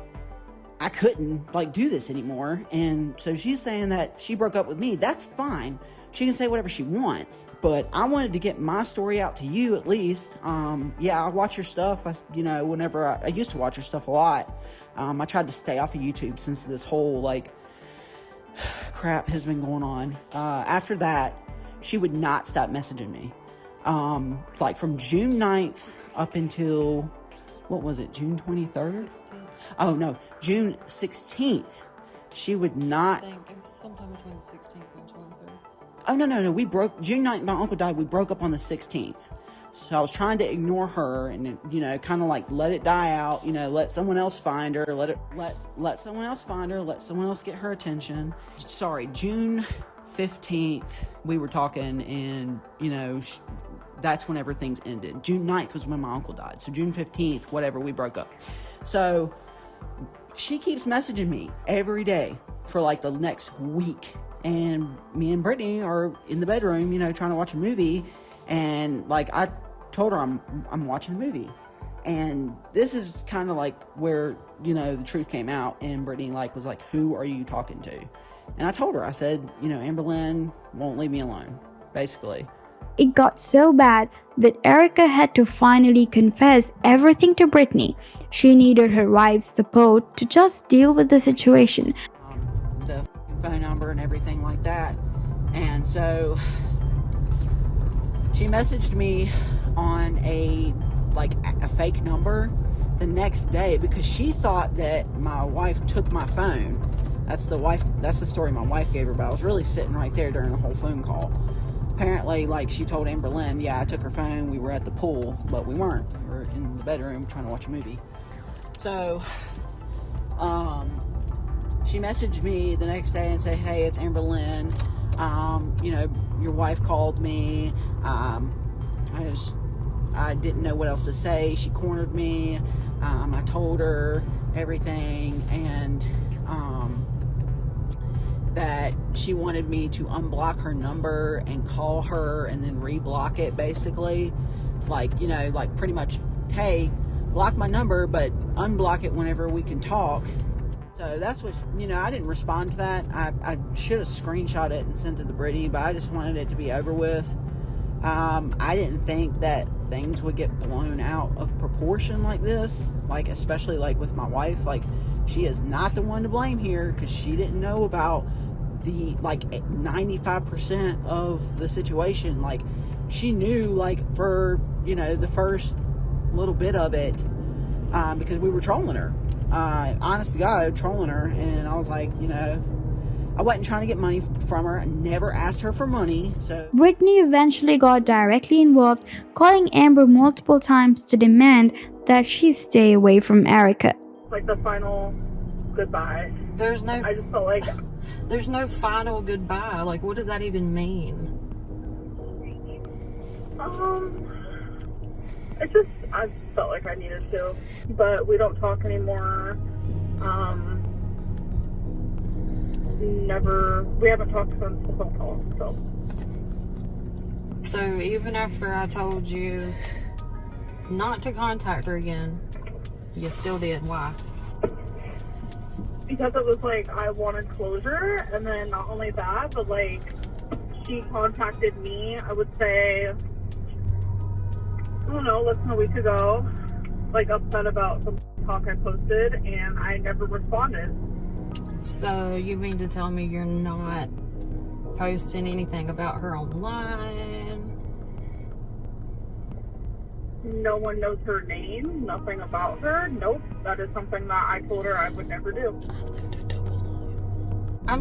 I couldn't, like, do this anymore. And so she's saying that she broke up with me. That's fine. She can say whatever she wants. But I wanted to get my story out to you at least. Yeah, I watch your stuff. Whenever I used to watch your stuff a lot. I tried to stay off of YouTube since this whole, like, crap has been going on. After that, she would not stop messaging me. Like from June 9th up until, what was it, June 23rd? 16th. Oh no, June 16th. She would not. I think it was sometime between the 16th and 23rd. Oh no, we broke, June 9th, my uncle died, we broke up on the 16th. So I was trying to ignore her and, you know, kind of like let it die out, you know, let someone else find her, let someone else find her, let someone else get her attention. Sorry, June 15th, we were talking, and, you know, that's whenever things ended. June 9th was when my uncle died. So June 15th, whatever, we broke up. So she keeps messaging me every day for like the next week. And me and Brittany are in the bedroom, you know, trying to watch a movie. And like I told her I'm watching a movie. And this is kind of like where, you know, the truth came out, and Brittany like was like, who are you talking to? And I told her, I said, you know, Amberlynn won't leave me alone, basically. It got so bad that Erica had to finally confess everything to Brittany. She needed her wife's support to just deal with the situation. The phone number and everything like that. And so she messaged me on a fake number the next day because she thought that my wife took my phone. That's the story my wife gave her, but I was really sitting right there during the whole phone call. Apparently, like, she told Amberlynn, yeah, I took her phone, we were at the pool, but we weren't. We were in the bedroom trying to watch a movie. So, she messaged me the next day and said, hey, it's Amberlynn. You know, your wife called me. I didn't know what else to say. She cornered me. I told her everything, and that she wanted me to unblock her number and call her and then reblock it, basically. Like, you know, like pretty much, hey, block my number, but unblock it whenever we can talk. So that's what, you know, I didn't respond to that. I should have screenshot it and sent it to Brittany, but I just wanted it to be over with. I didn't think that things would get blown out of proportion like this, like, especially like with my wife. Like, she is not the one to blame here, because she didn't know about the, like, 95% of the situation. Like, she knew, like, for, you know, the first little bit of it, because we were trolling her, honest to God, trolling her. And I was like, you know, I wasn't trying to get money from her. I never asked her for money. So Brittany eventually got directly involved, calling Amber multiple times to demand that she stay away from Erica. Like the final goodbye. I just felt like there's no final goodbye. Like, what does that even mean? I felt like I needed to, but we don't talk anymore. We haven't talked since the phone call, So even after I told you not to contact her again, you still did. Why? Because it was like, I wanted closure, and then not only that, but like, she contacted me, I would say, I don't know, less than a week ago, like, upset about some talk I posted, and I never responded. So you mean to tell me you're not posting anything about her online? No one knows her name, nothing about her. Nope, that is something that I told her I would never do. I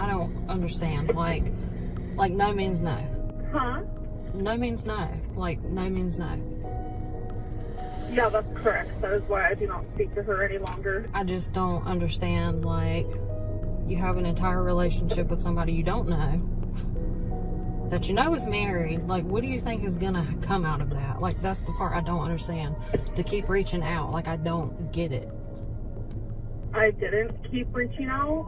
don't understand. Like no means no. Huh? No means no. Like, no means no. Yeah, that's correct. That is why I do not speak to her any longer. I just don't understand, like, you have an entire relationship with somebody you don't know, that you know is married. Like, what do you think is gonna come out of that? Like, that's the part I don't understand. To keep reaching out, like, I don't get it. I didn't keep reaching out.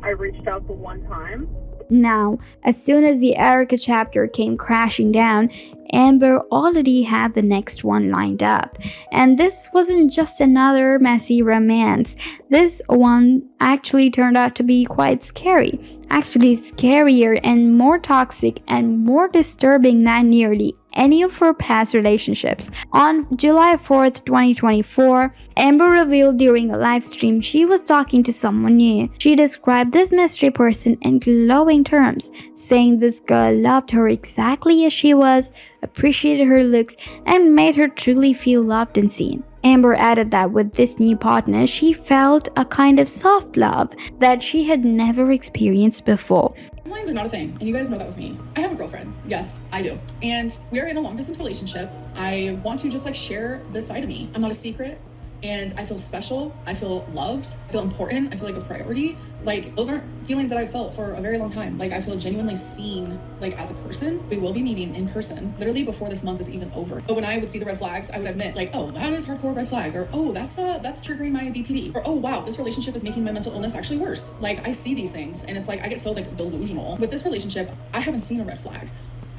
I reached out the one time. Now, as soon as the Erica chapter came crashing down, Amber already had the next one lined up. And this wasn't just another messy romance. This one actually turned out to be quite scary. Actually scarier and more toxic and more disturbing than nearly any of her past relationships. On July 4th, 2024, Amber revealed during a live stream she was talking to someone new. She described this mystery person in glowing terms, saying this girl loved her exactly as she was, appreciated her looks, and made her truly feel loved and seen. Amber added that with this new partner, she felt a kind of soft love that she had never experienced before. Timelines are not a thing, and you guys know that with me. I have a girlfriend. Yes, I do. And we are in a long distance relationship. I want to just like share this side of me. I'm not a secret. And I feel special, I feel loved, I feel important, I feel like a priority. Like, those aren't feelings that I've felt for a very long time. Like, I feel genuinely seen, like, as a person. We will be meeting in person, literally before this month is even over. But when I would see the red flags, I would admit, like, oh, that is hardcore red flag, or oh, that's triggering my BPD, or oh, wow, this relationship is making my mental illness actually worse. Like, I see these things, and it's like, I get so, like, delusional. With this relationship, I haven't seen a red flag.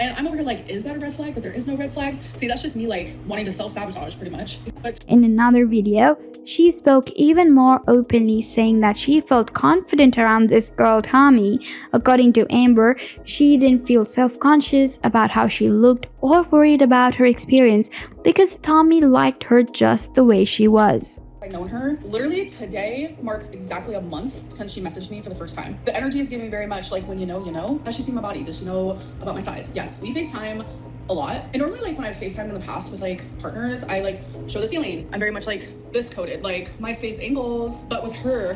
And I'm over here like, is that a red flag? But there is no red flags. See, that's just me like wanting to self-sabotage pretty much. But in another video, she spoke even more openly, saying that she felt confident around this girl Tommy. According to Amber, she didn't feel self-conscious about how she looked or worried about her experience because Tommy liked her just the way she was. I've known her. Literally today marks exactly a month since she messaged me for the first time. The energy is giving very much like when you know, you know. Does she see my body? Does she know about my size? Yes, we FaceTime a lot. And normally like when I've FaceTimed in the past with like partners, I like show the ceiling. I'm very much like this coded, like MySpace angles. But with her,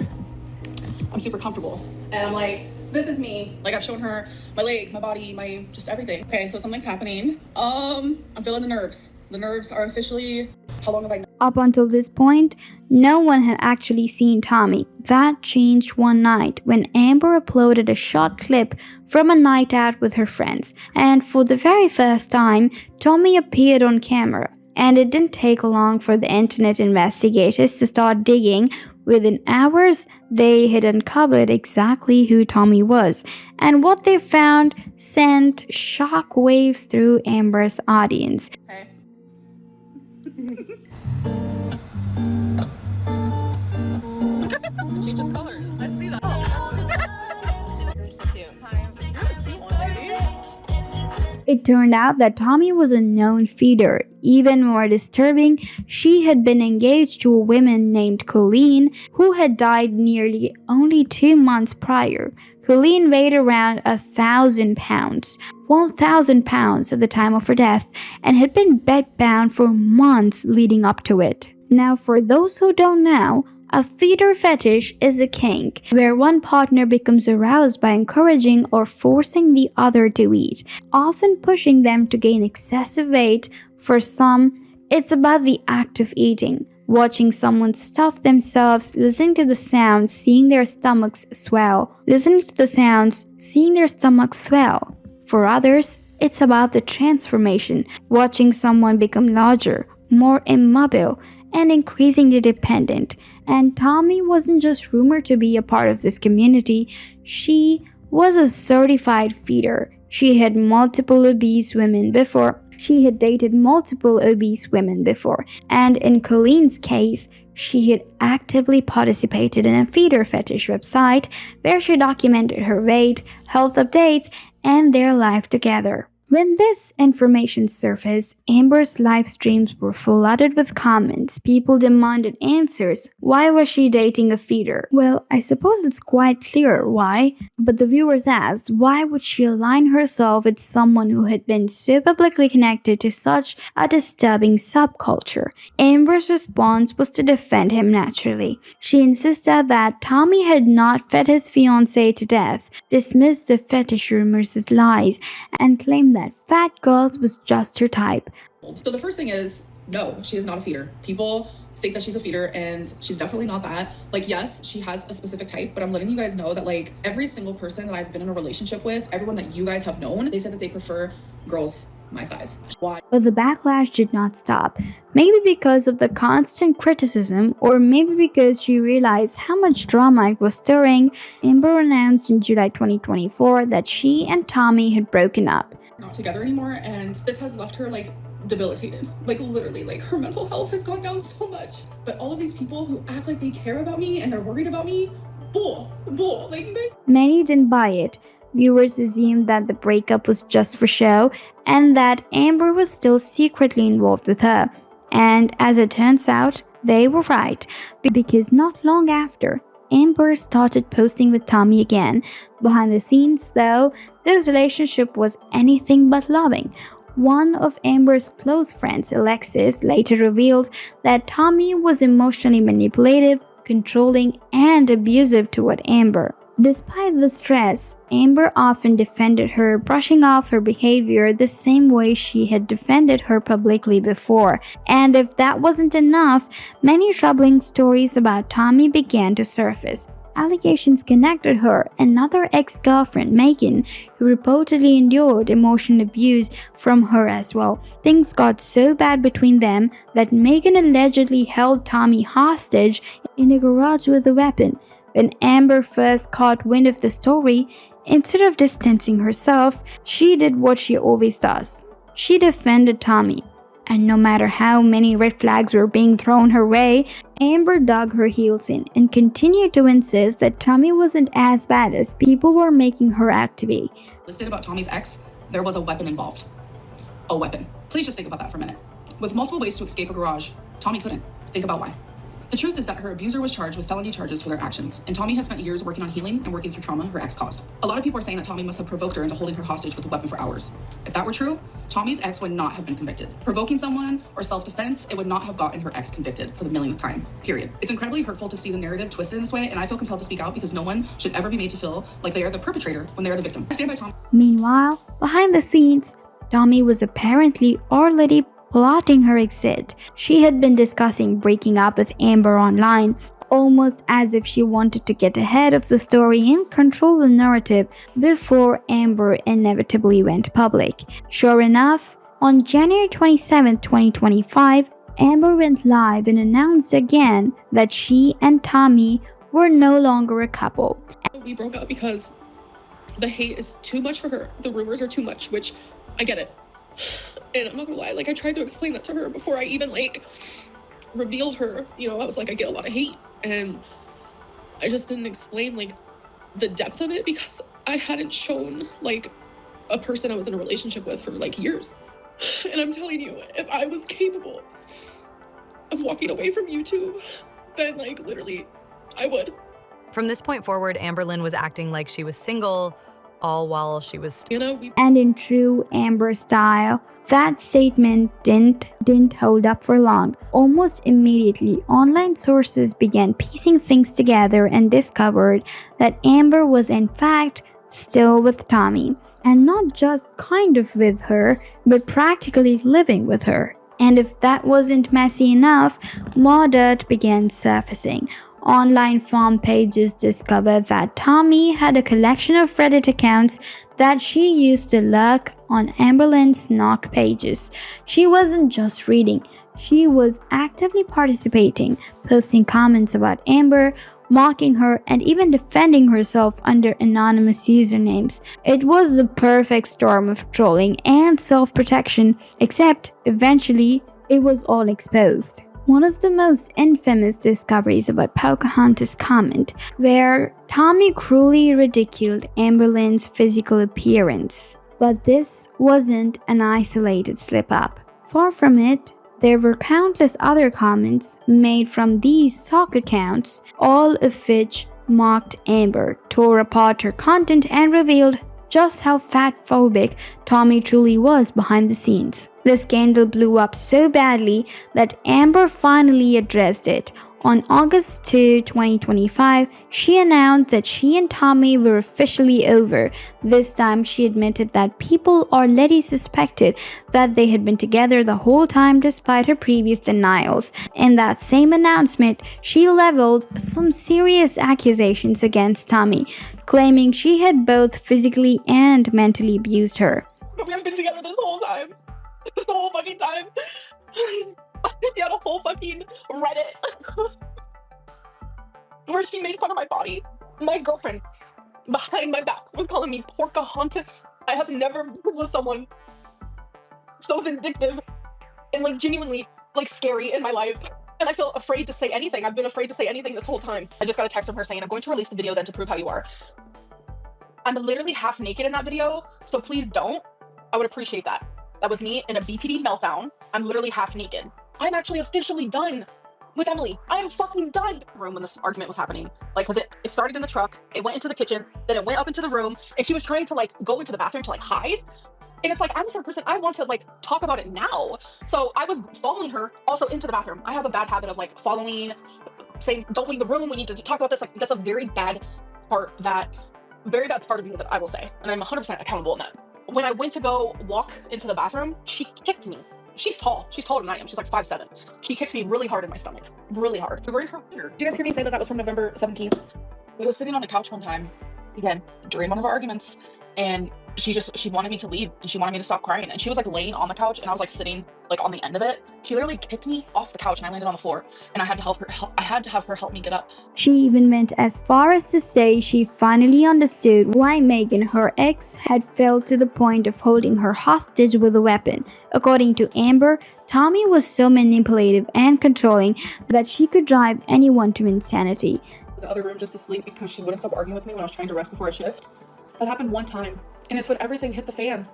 I'm super comfortable. And I'm like, this is me. Like I've shown her my legs, my body, my just everything. Okay, so something's happening. I'm feeling the nerves. The nerves are officially, how long have I known? Up until this point, no one had actually seen Tommy. That changed one night when Amber uploaded a short clip from a night out with her friends. And for the very first time, Tommy appeared on camera. And it didn't take long for the internet investigators to start digging. Within hours, they had uncovered exactly who Tommy was. And what they found sent shock waves through Amber's audience. Okay. Changes colors. I see that. Oh. You're so cute. Hi, I'm so cute. It turned out that Tommy was a known feeder. Even more disturbing, she had been engaged to a woman named Colleen, who had died nearly only 2 months prior. Colleen weighed around 1,000 pounds, 1,000 pounds at the time of her death, and had been bedbound for months leading up to it. Now, for those who don't know, a feeder fetish is a kink where one partner becomes aroused by encouraging or forcing the other to eat, often pushing them to gain excessive weight. For some, it's about the act of eating, watching someone stuff themselves, listening to the sounds, seeing their stomachs swell. For others, it's about the transformation, watching someone become larger, more immobile, and increasingly dependent. And Tommy wasn't just rumored to be a part of this community, she was a certified feeder. She had dated multiple obese women before. And in Colleen's case, she had actively participated in a feeder fetish website where she documented her weight, health updates, and their life together. When this information surfaced, Amber's live streams were flooded with comments. People demanded answers. Why was she dating a feeder? Well, I suppose it's quite clear why, but the viewers asked, why would she align herself with someone who had been so publicly connected to such a disturbing subculture? Amber's response was to defend him naturally. She insisted that Tommy had not fed his fiancée to death, dismissed the fetish rumors as lies, and claimed that fat girls was just her type. So the first thing is, no, she is not a feeder. People think that she's a feeder and she's definitely not that. Like, yes, she has a specific type, but I'm letting you guys know that like every single person that I've been in a relationship with, everyone that you guys have known, they said that they prefer girls my size. Why? But the backlash did not stop. Maybe because of the constant criticism, or maybe because she realized how much drama it was stirring, Amber announced in July 2024 that she and Tommy had broken up. Not together anymore, and this has left her like debilitated. Like literally, like her mental health has gone down so much. But all of these people who act like they care about me and they're worried about me, bull, like you guys. Many didn't buy it. Viewers assumed that the breakup was just for show and that Amber was still secretly involved with her. And as it turns out, they were right, because not long after, Amber started posting with Tommy again. Behind the scenes, though, this relationship was anything but loving. One of Amber's close friends, Alexis, later revealed that Tommy was emotionally manipulative, controlling, and abusive toward Amber. Despite the stress, Amber often defended her, brushing off her behavior the same way she had defended her publicly before. And if that wasn't enough, many troubling stories about Tommy began to surface. Allegations connected her and another ex-girlfriend, Megan, who reportedly endured emotional abuse from her as well. Things got so bad between them that Megan allegedly held Tommy hostage in a garage with a weapon. When Amber first caught wind of the story, instead of distancing herself, she did what she always does. She defended Tommy. And no matter how many red flags were being thrown her way, Amber dug her heels in and continued to insist that Tommy wasn't as bad as people were making her out to be. Listed about Tommy's ex, there was a weapon involved. A weapon. Please just think about that for a minute. With multiple ways to escape a garage, Tommy couldn't. Think about why. The truth is that her abuser was charged with felony charges for their actions, and Tommy has spent years working on healing and working through trauma her ex caused. A lot of people are saying that Tommy must have provoked her into holding her hostage with a weapon for hours. If that were true, Tommy's ex would not have been convicted. Provoking someone or self-defense, it would not have gotten her ex convicted for the millionth time, period. It's incredibly hurtful to see the narrative twisted in this way, and I feel compelled to speak out because no one should ever be made to feel like they are the perpetrator when they are the victim. I stand by Tommy. Meanwhile, behind the scenes, Tommy was apparently already plotting her exit. She had been discussing breaking up with Amber online, almost as if she wanted to get ahead of the story and control the narrative before Amber inevitably went public. Sure enough, on January 27, 2025, Amber went live and announced again that she and Tommy were no longer a couple. We broke up because the hate is too much for her. The rumors are too much, which I get it. And I'm not gonna lie, I tried to explain that to her before I even revealed her. I was like, I get a lot of hate, and I just didn't explain the depth of it because I hadn't shown a person I was in a relationship with for years. And I'm telling you, if I was capable of walking away from YouTube, then literally I would. From this point forward, Amberlynn was acting like she was single, all while she was And in true Amber style, that statement didn't hold up for long. Almost immediately, online sources began piecing things together and discovered that Amber was in fact still with Tommy, and not just kind of with her, but practically living with her. And if that wasn't messy enough, more dirt began surfacing. Online fan pages discovered that Tommy had a collection of Reddit accounts that she used to lurk on Amberlynn's knock pages. She wasn't just reading, she was actively participating, posting comments about Amber, mocking her, and even defending herself under anonymous usernames. It was the perfect storm of trolling and self-protection, except eventually it was all exposed. One of the most infamous discoveries about Pocahontas' comment, where Tommy cruelly ridiculed Amberlynn's physical appearance. But this wasn't an isolated slip-up. Far from it, there were countless other comments made from these sock accounts, all of which mocked Amber, tore apart her content, and revealed just how fat-phobic Tommy truly was behind the scenes. The scandal blew up so badly that Amber finally addressed it. On August 2, 2025, she announced that she and Tommy were officially over. This time, she admitted that people already suspected that they had been together the whole time despite her previous denials. In that same announcement, she leveled some serious accusations against Tommy, claiming she had both physically and mentally abused her. But we haven't been together this whole time. This whole fucking time. She had a whole fucking Reddit where she made fun of my body. My girlfriend behind my back was calling me Pocahontas. I have never been with someone so vindictive and genuinely scary in my life. And I feel afraid to say anything. I've been afraid to say anything this whole time. I just got a text from her saying, I'm going to release the video then to prove how you are. I'm literally half naked in that video, so please don't. I would appreciate that. That was me in a BPD meltdown. I'm literally half naked. I'm actually officially done with Emily. I am fucking done. Room when this argument was happening, because it started in the truck, it went into the kitchen, then it went up into the room, and she was trying to go into the bathroom to hide. And it's I'm the sort of person, I want to talk about it now. So I was following her also into the bathroom. I have a bad habit of following, saying, don't leave the room, we need to talk about this. That's a very bad part of me that I will say. And I'm 100% accountable in that. When I went to go walk into the bathroom, she kicked me. She's tall. She's taller than I am. She's 5'7". She kicks me really hard in my stomach. Really hard. We're in her later. Did you guys hear me say that was from November 17th? We was sitting on the couch one time, again, during one of our arguments, and she wanted me to leave, and she wanted me to stop crying, and she was like laying on the couch, and I was like sitting like on the end of it. She literally kicked me off the couch, and I landed on the floor, and I had to have her help me get up. She even went as far as to say she finally understood why Megan, her ex, had failed to the point of holding her hostage with a weapon. According to Amber, Tommy was so manipulative and controlling that she could drive anyone to insanity. The other room just to sleep because she wouldn't stop arguing with me when I was trying to rest before a shift. That happened one time, and it's when everything hit the fan.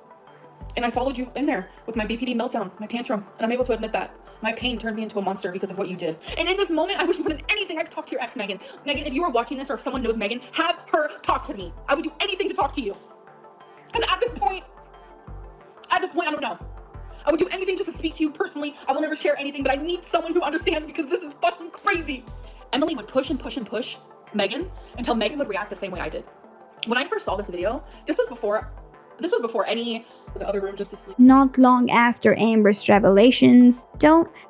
And I followed you in there with my BPD meltdown, my tantrum, and I'm able to admit that. My pain turned me into a monster because of what you did. And in this moment, I wish more than anything I could talk to your ex, Megan. Megan, if you are watching this or if someone knows Megan, have her talk to me. I would do anything to talk to you. Because at this point, I don't know. I would do anything just to speak to you personally. I will never share anything, but I need someone who understands because this is fucking crazy. Emily would push and push and push Megan until Megan would react the same way I did. When I first saw this video, this was before any the other room just to sleep. Not long after Amber's revelations,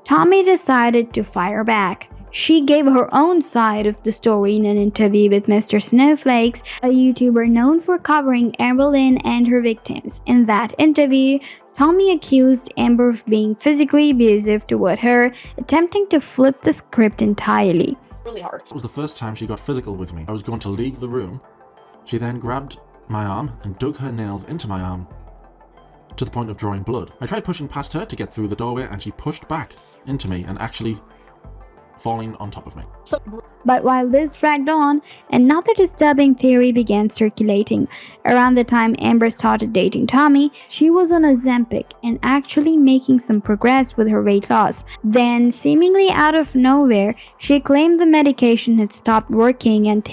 Tommy decided to fire back. She gave her own side of the story in an interview with Mr. Snowflakes, a YouTuber known for covering Amberlynn and her victims. In that interview, Tommy accused Amber of being physically abusive toward her, attempting to flip the script entirely. Really hard. It was the first time she got physical with me. I was going to leave the room. She then grabbed my arm and dug her nails into my arm to the point of drawing blood. I tried pushing past her to get through the doorway, and she pushed back into me and actually falling on top of me. But while this dragged on, another disturbing theory began circulating. Around the time Amber started dating Tommy, she was on Ozempic and actually making some progress with her weight loss. Then, seemingly out of nowhere, she claimed the medication had stopped working and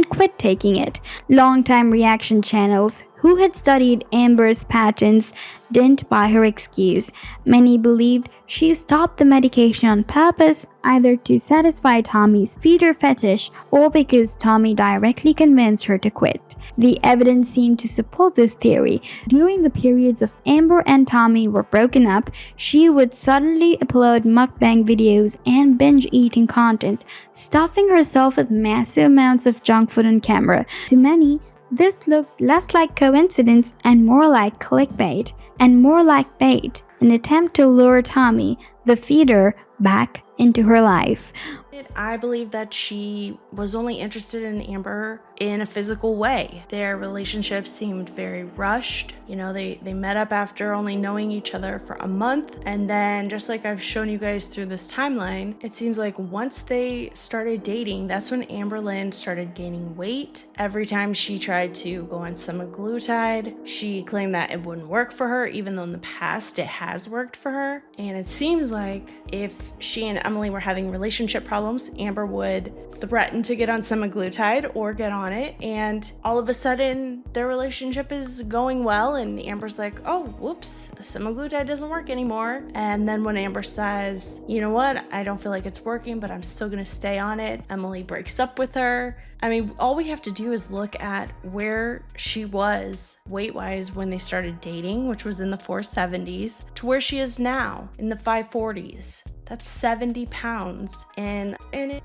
quit taking it. Longtime reaction channels who had studied Amber's patterns didn't buy her excuse. Many believed she stopped the medication on purpose, either to satisfy Tommy's feeder fetish or because Tommy directly convinced her to quit. The evidence seemed to support this theory. During the periods of Amber and Tommy were broken up, she would suddenly upload mukbang videos and binge-eating content, stuffing herself with massive amounts of junk food on camera. To many, this looked less like coincidence and more like clickbait, and more like bait, an attempt to lure Tommy, the feeder, back into her life. I believe that she was only interested in Amber in a physical way. Their relationship seemed very rushed. You know, they met up after only knowing each other for a month. And then, just like I've shown you guys through this timeline, it seems like once they started dating, that's when Amberlynn started gaining weight. Every time she tried to go on semaglutide, she claimed that it wouldn't work for her, even though in the past it has worked for her. And it seems like if she and Emily were having relationship problems, Amber would threaten to get on semaglutide or get on it, and all of a sudden their relationship is going well, and Amber's like, oh, whoops, semaglutide doesn't work anymore. And then when Amber says, you know what, I don't feel like it's working, but I'm still gonna stay on it, Emily breaks up with her. I mean, all we have to do is look at where she was weight-wise when they started dating, which was in the 470s, to where she is now in the 540s. That's 70 pounds. And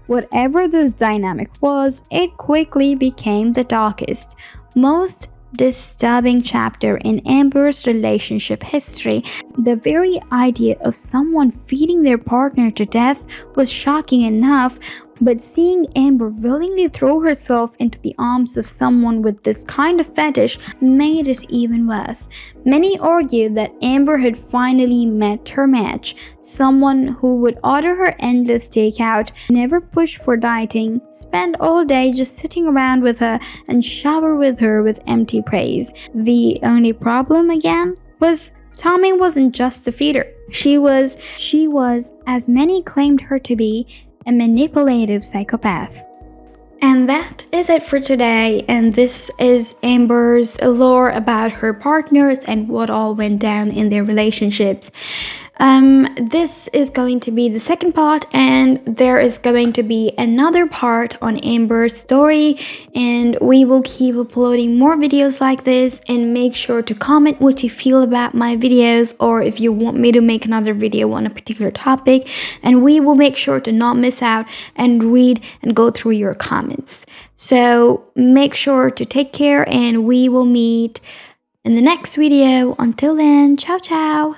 whatever this dynamic was, it quickly became the darkest, most disturbing chapter in Amber's relationship history. The very idea of someone feeding their partner to death was shocking enough, but seeing Amber willingly throw herself into the arms of someone with this kind of fetish made it even worse. Many argued that Amber had finally met her match, someone who would order her endless takeout, never push for dieting, spend all day just sitting around with her, and shower with her with empty praise. The only problem again was Tommy wasn't just a feeder. She was, as many claimed her to be, a manipulative psychopath. And that is it for today, and this is Amber's lore about her partners and what all went down in their relationships. This is going to be the second part, and there is going to be another part on Amber's story, and we will keep uploading more videos like this. And make sure to comment what you feel about my videos, or if you want me to make another video on a particular topic, and we will make sure to not miss out and read and go through your comments. So make sure to take care, and we will meet in the next video. Until then, ciao ciao.